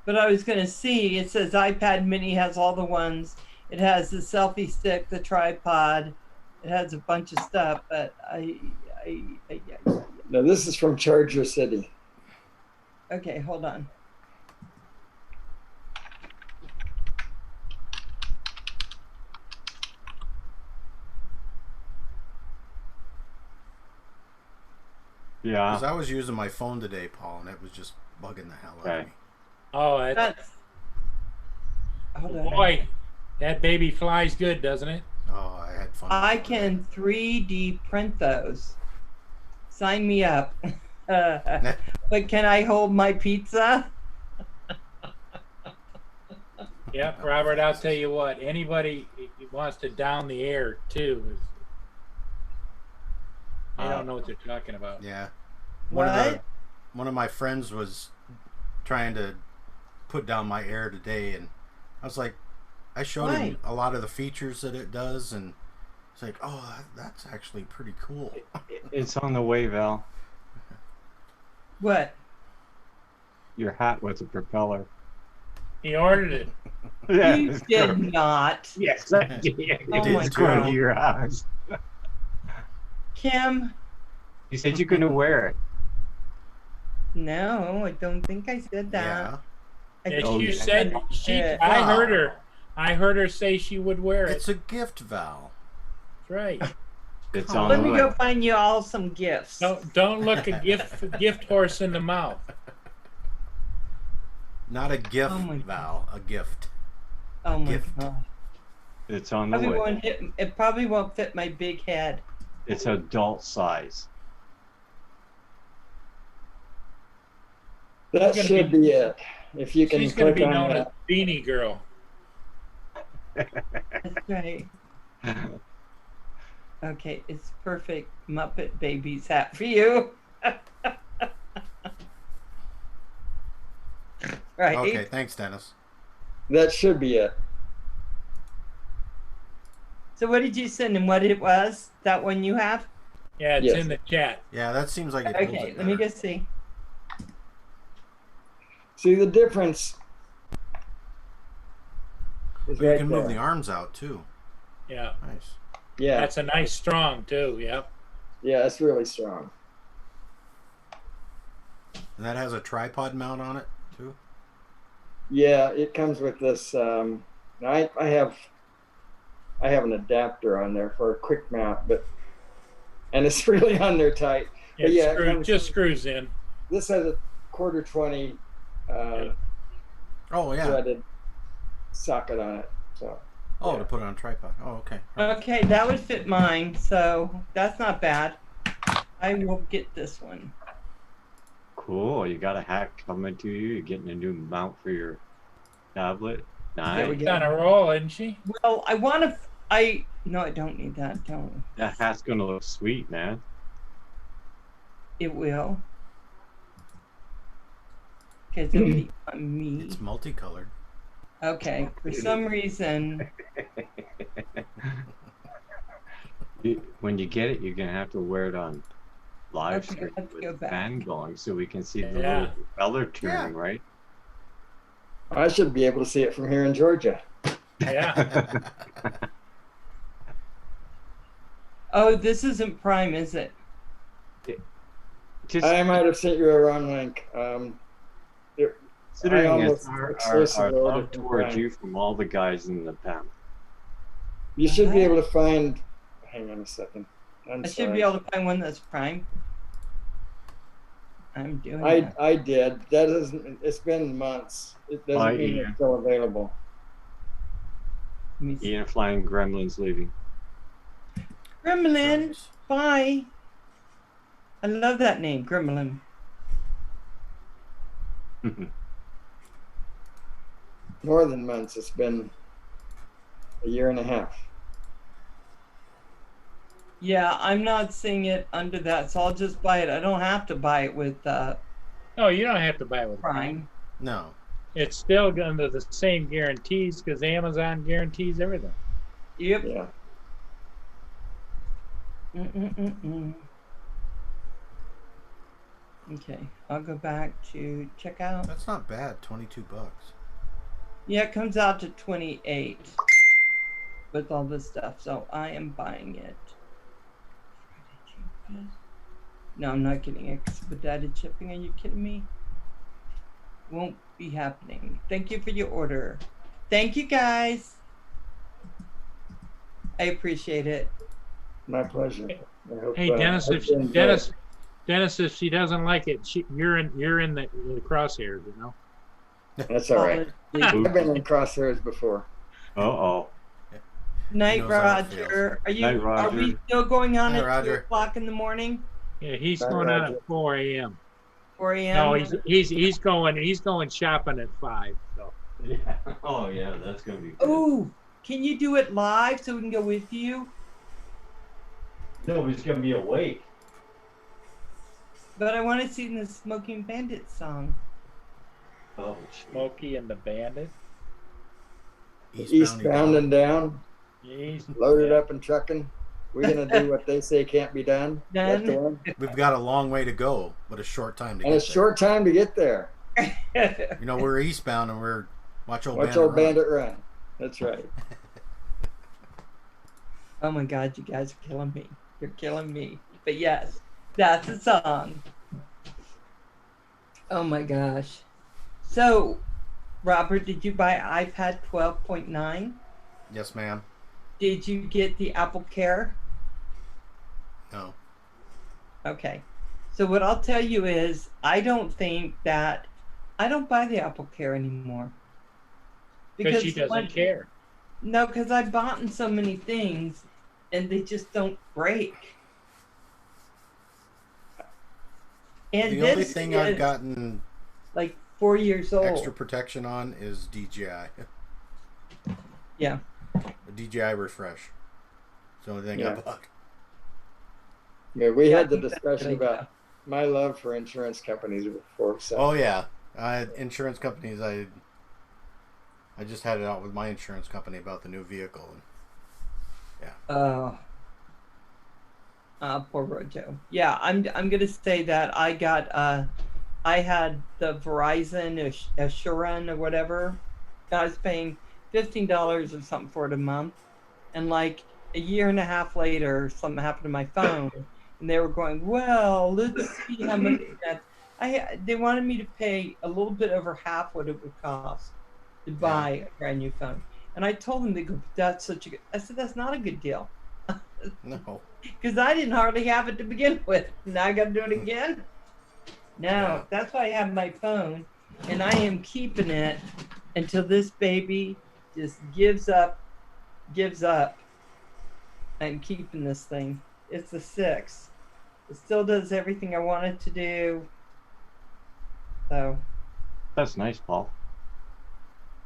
S2: But I was going to see, it says iPad mini has all the ones. It has the selfie stick, the tripod. It has a bunch of stuff, but
S1: No, this is from Charger City.
S2: okay, hold on.
S6: Yeah.
S8: Because I was using my phone today, Paul, and it was just bugging the hell out
S6: Okay.
S8: of me.
S7: Oh,
S2: That's, hold on.
S7: boy, that baby flies good, doesn't it?
S8: Oh, I had fun.
S2: I
S8: with it.
S2: can 3D print those. Sign me up. But can I hold my pizza?
S7: Yep, Robert, I'll tell you what, anybody who wants to down the air too, they don't know what they're talking about.
S8: Yeah.
S2: What?
S8: One of my friends was trying to put down my air today, and I was like, I showed him a lot of the features that it does, and it's like, oh, that's actually pretty cool.
S6: It's on the way, Val.
S2: What?
S6: Your hat with a propeller.
S7: He ordered it.
S6: Yeah,
S2: You
S6: it's
S2: did
S6: good.
S2: not.
S6: Yes, I did.
S2: Oh
S8: did
S2: my
S6: It's going to
S2: God.
S6: your house.
S2: Kim?
S6: You said you're going to wear it.
S2: No, I don't think I said that.
S8: Yeah.
S2: I
S7: Yes,
S2: think
S7: you
S2: I
S7: said
S2: said-
S7: I heard her. I heard her say she would wear it.
S8: It's a gift, Val.
S7: That's right.
S6: It's
S8: Come
S6: on
S2: Let
S6: the
S2: me
S6: way.
S2: go find you all some gifts.
S7: Don't look a gift horse in the mouth.
S8: Not a gift,
S2: Oh my
S8: Val. A gift.
S2: Oh my
S8: gift.
S2: God.
S6: It's on the
S2: Probably
S6: way.
S2: won't hit, it probably won't fit my big head.
S6: It's adult size.
S1: That
S7: She's gonna
S1: should be it. If you can
S7: She's going to
S1: click
S7: be
S1: on
S7: known as
S1: that.
S7: Beanie Girl.
S2: That's right. Okay, it's perfect Muppet Babies hat for you. Right?
S8: Okay, thanks, Dennis.
S1: That should be it.
S2: So what did you send him? What it was? That one you have?
S7: Yeah, it's
S1: Yes.
S7: in the chat.
S8: Yeah, that seems like it holds
S2: Okay,
S8: it
S2: let me
S8: better.
S2: go see.
S1: See the difference is
S8: But you
S1: right
S8: can move
S1: there.
S8: the arms out, too.
S7: Yeah,
S8: Nice.
S1: Yeah,
S7: that's a nice strong too. Yep.
S1: yeah, it's really strong.
S8: And that has a tripod mount on it, too?
S1: Yeah, it comes with this. I have an adapter on there for a quick mount, and it's really on there tight. But yeah, it
S7: Just
S1: comes-
S7: screws in.
S1: This has a 1/4 20
S8: Oh, yeah.
S1: threaded socket on it. So
S8: Oh,
S1: yeah.
S8: to put it on a tripod. Oh, okay. All right.
S2: Okay, that would fit mine, so that's not bad. I will get this one.
S6: Cool. You got a hat coming to you. You're getting a new mount for your tablet.
S2: There we
S6: Nice.
S7: She's on a roll, isn't she?
S2: Well, no, I don't need that. Don't.
S6: That hat's going to look sweet, man.
S2: It will. Because it'll be on me.
S8: It's multicolored.
S2: Okay, for some reason,
S6: When you get it, you're going to have to wear it on live
S2: Okay,
S6: stream
S2: let's
S6: with
S2: go
S6: the
S2: back.
S6: fan going so we can see the
S7: Yeah.
S6: little propeller turning, right?
S1: I should be able to see it from here in Georgia.
S7: Yeah.
S2: oh, this isn't Prime, is it?
S6: Just
S1: I might have sent you a wrong link.
S6: considering
S1: I
S6: it's
S1: almost
S6: our
S1: exclusively
S6: love
S1: ordered from
S6: towards
S1: Prime.
S6: you from all the guys in the panel.
S1: You should be able to find. Hang on a second. I'm
S2: I
S1: sorry.
S2: should be able to find one that's Prime. I'm doing
S1: I
S2: that.
S1: I did. That doesn't. It's been months. It doesn't
S4: Bye,
S1: mean
S4: Ian.
S1: it's still available.
S2: Let me see.
S4: Ian flying gremlins leaving.
S2: Gremlin,
S8: Service.
S2: bye. I love that name, Gremlin.
S1: More than months. It's been a year and a half.
S2: Yeah, I'm not seeing it under that, so I'll just buy it. I don't have to buy it with
S7: No, you don't have to buy it with Prime.
S2: Prime.
S8: No.
S7: It's still under the same guarantees because Amazon guarantees everything.
S2: Yep.
S1: Yeah.
S2: Okay, I'll go back to checkout.
S8: That's not bad. $22.
S2: Yeah, it comes out to 28 with all this stuff, so I am buying it. No, I'm not getting expedited shipping. Are you kidding me? Won't be happening. Thank you for your order. Thank you, guys. I appreciate it.
S1: My pleasure. I hope,
S7: Hey, Dennis,
S1: hope you enjoy it.
S7: Dennis, if she doesn't like it, you're in the crosshairs, you know.
S1: That's all right. I've been in crosshairs before.
S4: Uh-oh.
S2: Night,
S8: knows how it feels.
S2: Roger. Are you?
S4: Night,
S2: Are we
S4: Roger.
S2: still going on
S8: Hi,
S2: at 2
S8: Roger.
S2: o'clock in the morning?
S7: Yeah, he's
S1: Bye,
S7: going out
S1: Roger.
S7: at 4 a.m.
S2: 4 a.m.
S7: No, he's going shopping at 5. So
S4: Yeah. Oh, yeah, that's going to be good.
S2: Oh, can you do it live so we can go with you?
S4: Nobody's going to be awake.
S2: But I want to sing the Smoking Bandit song.
S4: Oh, gee.
S7: Smokey and the Bandit.
S1: Eastbound and down,
S7: He's
S1: loaded up and trucking. We're gonna do what they say can't be done. That's the one.
S8: We've got a long way to go, but a short time to
S1: And
S8: get
S1: a
S8: there.
S1: short time to get there.
S8: You know, we're eastbound and we're watch old
S1: Watch
S8: bandit
S1: old
S8: run.
S1: bandit run. That's right.
S2: Oh my God, you guys are killing me. You're killing me. But yes, that's the song. Oh my gosh. So, Robert, did you buy iPad 12.9?
S8: Yes, ma'am.
S2: Did you get the Apple Care?
S8: No.
S2: Okay. So what I'll tell you is I don't buy the Apple Care anymore.
S7: because she doesn't care.
S2: No, because I've bought in so many things and they just don't break. And
S8: The only
S2: this
S8: thing
S2: is
S8: I've gotten
S2: like 4 years old.
S8: extra protection on is DJI.
S2: Yeah.
S8: A DJI refresh. It's the only thing I
S1: Yeah.
S8: bought.
S1: Yeah, we
S2: Yeah,
S1: had
S2: I
S1: the
S2: think that's
S1: discussion
S2: a good idea.
S1: about my love for insurance companies before. So
S8: Oh yeah, insurance companies. I just had it out with my insurance company about the new vehicle. And
S2: Poor Rojo. Yeah, I'm gonna say that I got I had the Verizon Assurance or whatever. I was paying $15 or something for it a month, and like a year and a half later, something happened to my phone, and they were going, "Well, let's see how much that." They wanted me to pay a little bit over half what it would cost to buy a brand new phone, and I told them, they go, "That's such a good." I said, "That's not a good deal."
S8: no,
S2: Because I didn't hardly have it to begin with. Now I got to do it again. No,
S8: Yeah.
S2: that's why I have my phone, and I am keeping it until this baby just gives up. I'm keeping this thing. It's the 6. It still does everything I want it to do. So
S4: That's nice, Paul.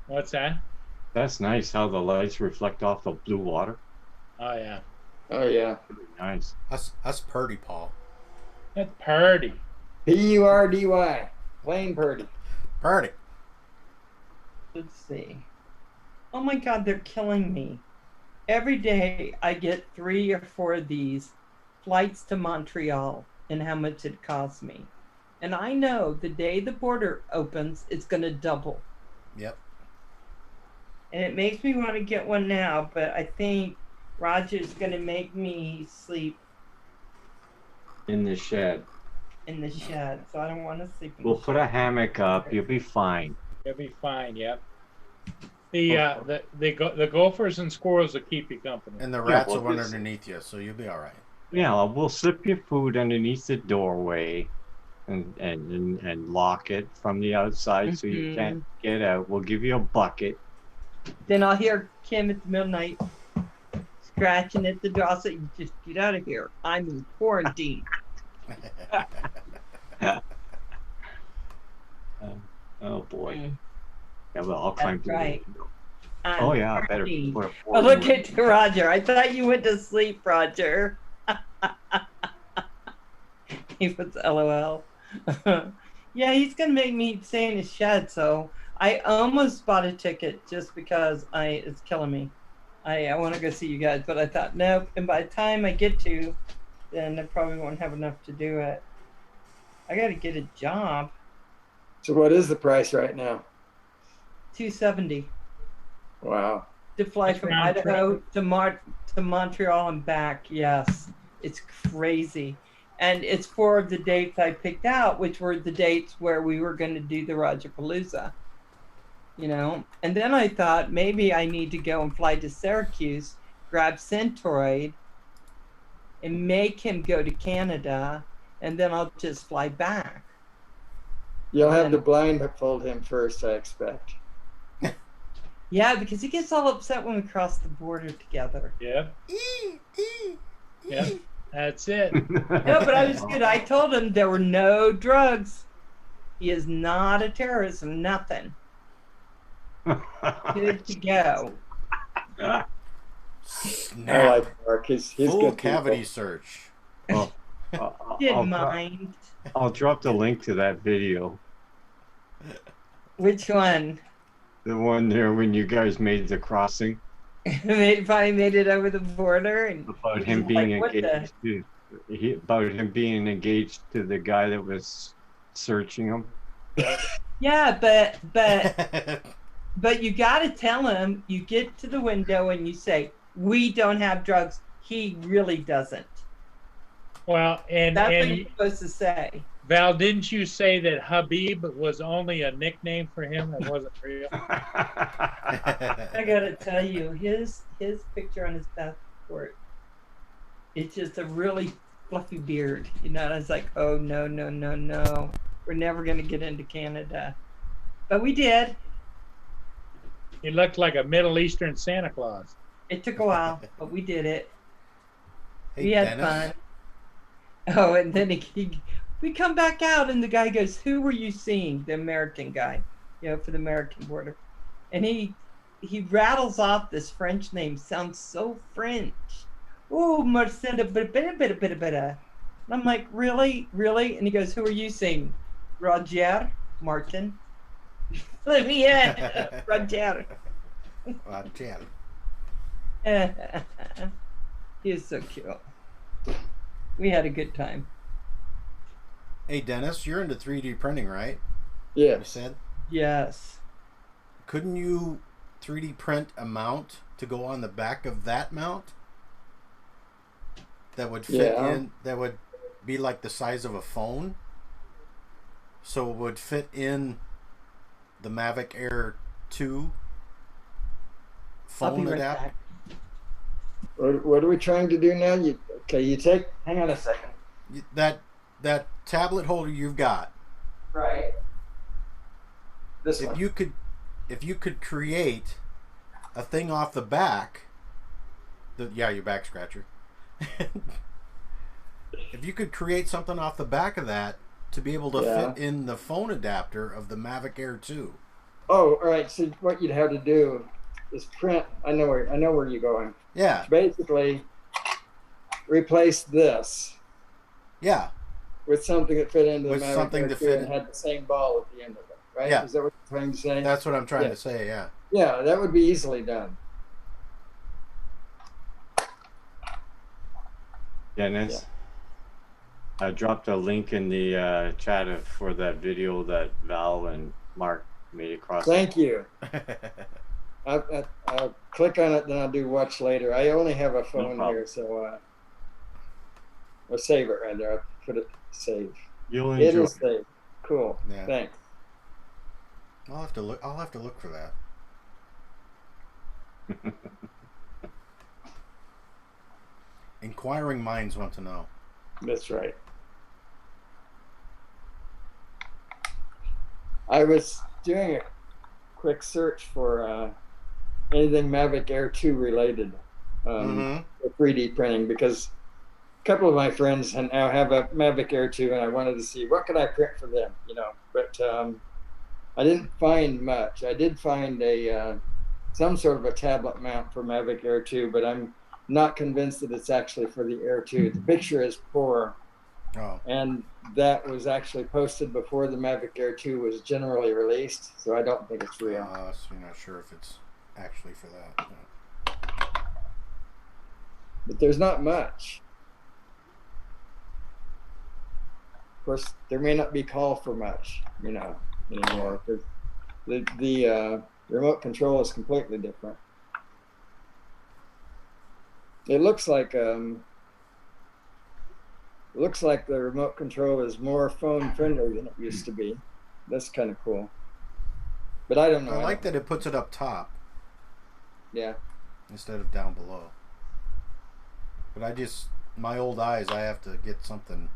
S7: What's that?
S4: That's nice how the lights reflect off the blue water.
S7: Oh yeah,
S1: oh yeah,
S4: Nice.
S8: us purdy, Paul.
S7: that's Purdy.
S1: PURDY, plain Purdy.
S8: Purdy.
S2: let's see. Oh my God, they're killing me. Every day I get 3 or 4 of these flights to Montreal and how much it costs me. And I know the day the border opens, it's going to double.
S8: Yep.
S2: And it makes me want to get one now, but I think Roger's going to make me sleep
S4: In the shed.
S2: in the shed. So I don't want to sleep in
S4: We'll
S2: the
S4: put a hammock up. You'll be fine.
S7: You'll be fine. Yep. The gophers and squirrels will keep you company.
S8: And the rats
S4: well,
S8: will run
S4: this-
S8: underneath you, so you'll be all right.
S4: Yeah, we'll slip your food underneath the doorway. and lock it from the outside so you can't get out. We'll give you a bucket.
S2: Then I'll hear Kim at the middle of the night scratching at the door. I'll say, just get out of here. I'm in quarantine.
S4: Oh boy.
S2: Mm.
S4: Yeah, well, I'll climb
S2: That's
S4: through
S2: right.
S4: the window.
S2: I'm
S4: Oh yeah, I better
S2: quarantined.
S4: put a
S2: Oh, look
S4: fork
S2: at Roger. I thought you went to sleep, Roger. He puts LOL. Yeah, he's gonna make me stay in his shed. So I almost bought a ticket just because it's killing me. I want to go see you guys, but I thought nope. And by the time I get to, then I probably won't have enough to do it. I got to get a job.
S1: So what is the price right now?
S2: $270
S1: Wow.
S2: to fly
S7: That's
S2: from
S7: round
S2: Idaho to Montreal and back. Yes, it's crazy. And it's 4 of the dates I picked out, which were the dates where we were going to do the Rogerpalooza, you know. And then I thought maybe I need to go and fly to Syracuse, grab Centroid, and make him go to Canada, and then I'll just fly back.
S1: You'll have to blindfold him first, I expect.
S2: Yeah, because he gets all upset when we cross the border together.
S7: Yeah. Yeah. That's it.
S2: No, but I was good. I told him there were no drugs. He is not a terrorist, nothing. Good to go.
S1: I
S8: Snap.
S1: like Mark. He's
S8: Full
S1: good
S8: cavity
S1: people.
S8: search.
S4: Oh,
S2: Didn't mind.
S4: I'll drop the link to that video.
S2: Which one?
S4: The one there when you guys made the crossing.
S2: Finally made it over the border, and
S4: About
S2: he
S4: him
S2: was
S4: being
S2: like, "What the-"
S4: engaged to about him being engaged to the guy that was searching him.
S2: Yeah, but you got to tell him. You get to the window and you say, "We don't have drugs." He really doesn't.
S7: Well, and
S2: That's what you're supposed to say.
S7: Val, didn't you say that Habib was only a nickname for him? That wasn't real.
S2: I gotta tell you, his picture on his passport, it's just a really fluffy beard, you know. And I was like, oh no, no, no, no, we're never gonna get into Canada, but we did.
S7: He looked like a Middle Eastern Santa Claus.
S2: It took a while, but we did it.
S8: Hey,
S2: We had
S8: Dennis.
S2: fun. Oh, and then we come back out, and the guy goes, "Who were you seeing?" The American guy, you know, for the American border, and he rattles off this French name. Sounds so French. Oh, Marcella, and I'm like, really, really? And he goes, "Who are you seeing?" Roger Martin. Let me in, Roger.
S8: Roger.
S2: He is so cute. We had a good time.
S8: Hey, Dennis, you're into 3D printing, right?
S1: Yeah.
S8: You said?
S2: Yes.
S8: Couldn't you 3D print a mount to go on the back of that mount? That would fit in, that would be like the size of a phone? So it would fit in the Mavic Air 2
S2: I'll be
S8: phone
S2: right
S8: adapter?
S2: back.
S1: What are we trying to do now? You take, hang on a second.
S8: That tablet holder you've got.
S1: Right. This
S8: If
S1: one.
S8: you could create a thing off the back, your back scratcher. If you could create something off the back of that to be able to fit in the phone adapter of the Mavic Air 2.
S1: Oh, all right. So what you'd have to do is print. I know where you're going.
S8: Yeah.
S1: Basically, replace this.
S8: Yeah.
S1: With something that fit into the
S8: With
S1: Mavic
S8: something
S1: Air
S8: to
S1: 2
S8: fit
S1: and had the same ball at the end of it, right?
S8: Yeah.
S1: Is that what you're trying to say?
S8: That's what I'm trying to say, yeah.
S1: Yeah, that would be easily done.
S4: Dennis, I dropped a link in the chat for that video that Val and Mark made across.
S1: Thank you. I'll click on it, then I'll do watch later. I only have a phone here, so I'll save it right there. I'll put it save.
S4: You'll
S1: It
S4: enjoy
S1: is saved. Cool.
S8: Yeah.
S1: Thanks.
S8: I'll have to look for that. Inquiring minds want to know.
S1: That's right. I was doing a quick search for anything Mavic Air 2 related for 3D printing, because a couple of my friends now have a Mavic Air 2, and I wanted to see what could I print for them, you know. But I didn't find much. I did find a some sort of a tablet mount for Mavic Air 2, but I'm not convinced that it's actually for the Air 2. The picture is poor.
S8: Oh.
S1: And that was actually posted before the Mavic Air 2 was generally released, so I don't think it's real.
S8: So you're not sure if it's actually for that.
S1: But there's not much. Of course, there may not be call for much, you know, anymore. The remote control is completely different. It looks like the remote control is more phone friendly than it used to be. That's kind of cool. But I don't know.
S8: I like that it puts it up top.
S1: Yeah.
S8: Instead of down below. But my old eyes, I have to get something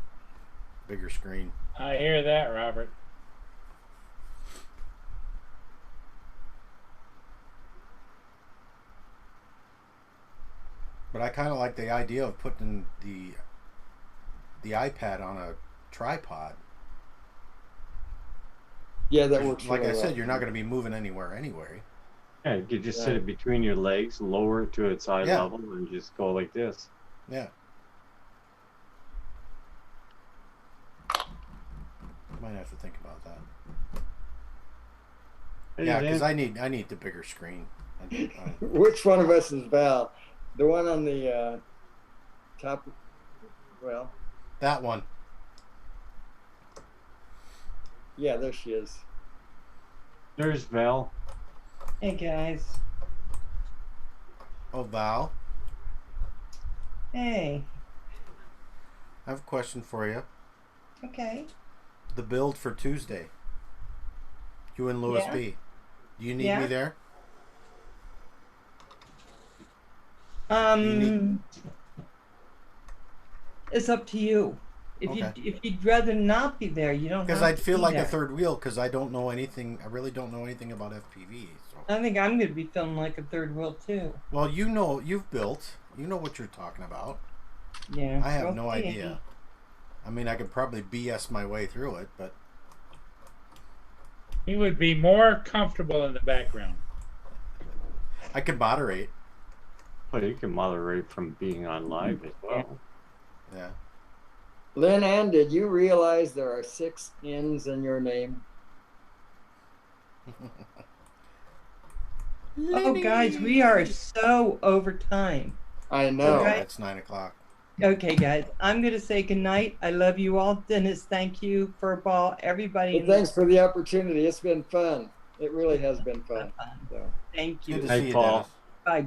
S8: bigger screen.
S7: I hear that, Robert.
S8: But I kind of like the idea of putting the iPad on a tripod.
S1: Yeah, that works.
S8: Like
S1: really
S8: I said,
S1: well.
S8: you're not going to be moving anywhere anyway.
S4: Yeah, you could just sit it between your legs, lower it to its eye
S8: Yeah.
S4: level, and just go like this.
S8: Yeah. Might have to think about that.
S4: Hey,
S8: Yeah,
S4: Dan.
S8: because I need the bigger screen.
S1: Which one of us is Val? The one on the top. Well,
S8: that one.
S1: Yeah, there she is.
S4: There's Val.
S2: Hey guys.
S8: Oh, Val.
S2: Hey.
S8: I have a question for you.
S2: Okay.
S8: The build for Tuesday. You and Louis
S2: Yeah.
S8: B. Do you need
S2: Yeah.
S8: me there?
S2: It's up to you. If you'd rather not be there, you don't have
S8: Because
S2: to
S8: I'd feel
S2: be
S8: like
S2: there.
S8: a third wheel because I don't know anything. I really don't know anything about FPV. So.
S2: I think I'm going to be feeling like a third wheel too.
S8: Well, you know, you've built. You know what you're talking about.
S2: Yeah.
S8: I have no
S2: okay.
S8: idea. I mean, I could probably BS my way through it, but
S7: He would be more comfortable in the background.
S8: I could moderate.
S4: Well, you can moderate from being on live as well.
S8: Yeah.
S1: Lynn Ann, did you realize there are 6 N's in your name?
S2: Oh, guys, we are so over time.
S1: I know.
S2: Okay.
S8: It's 9 o'clock.
S2: Okay, guys, I'm going to say goodnight. I love you all. Dennis, thank you. Furball, everybody.
S1: Well, thanks for the opportunity. It's been fun. It really has been fun. So.
S2: Thank you.
S8: Good to
S4: Hey,
S8: see you,
S4: Paul.
S8: Dennis.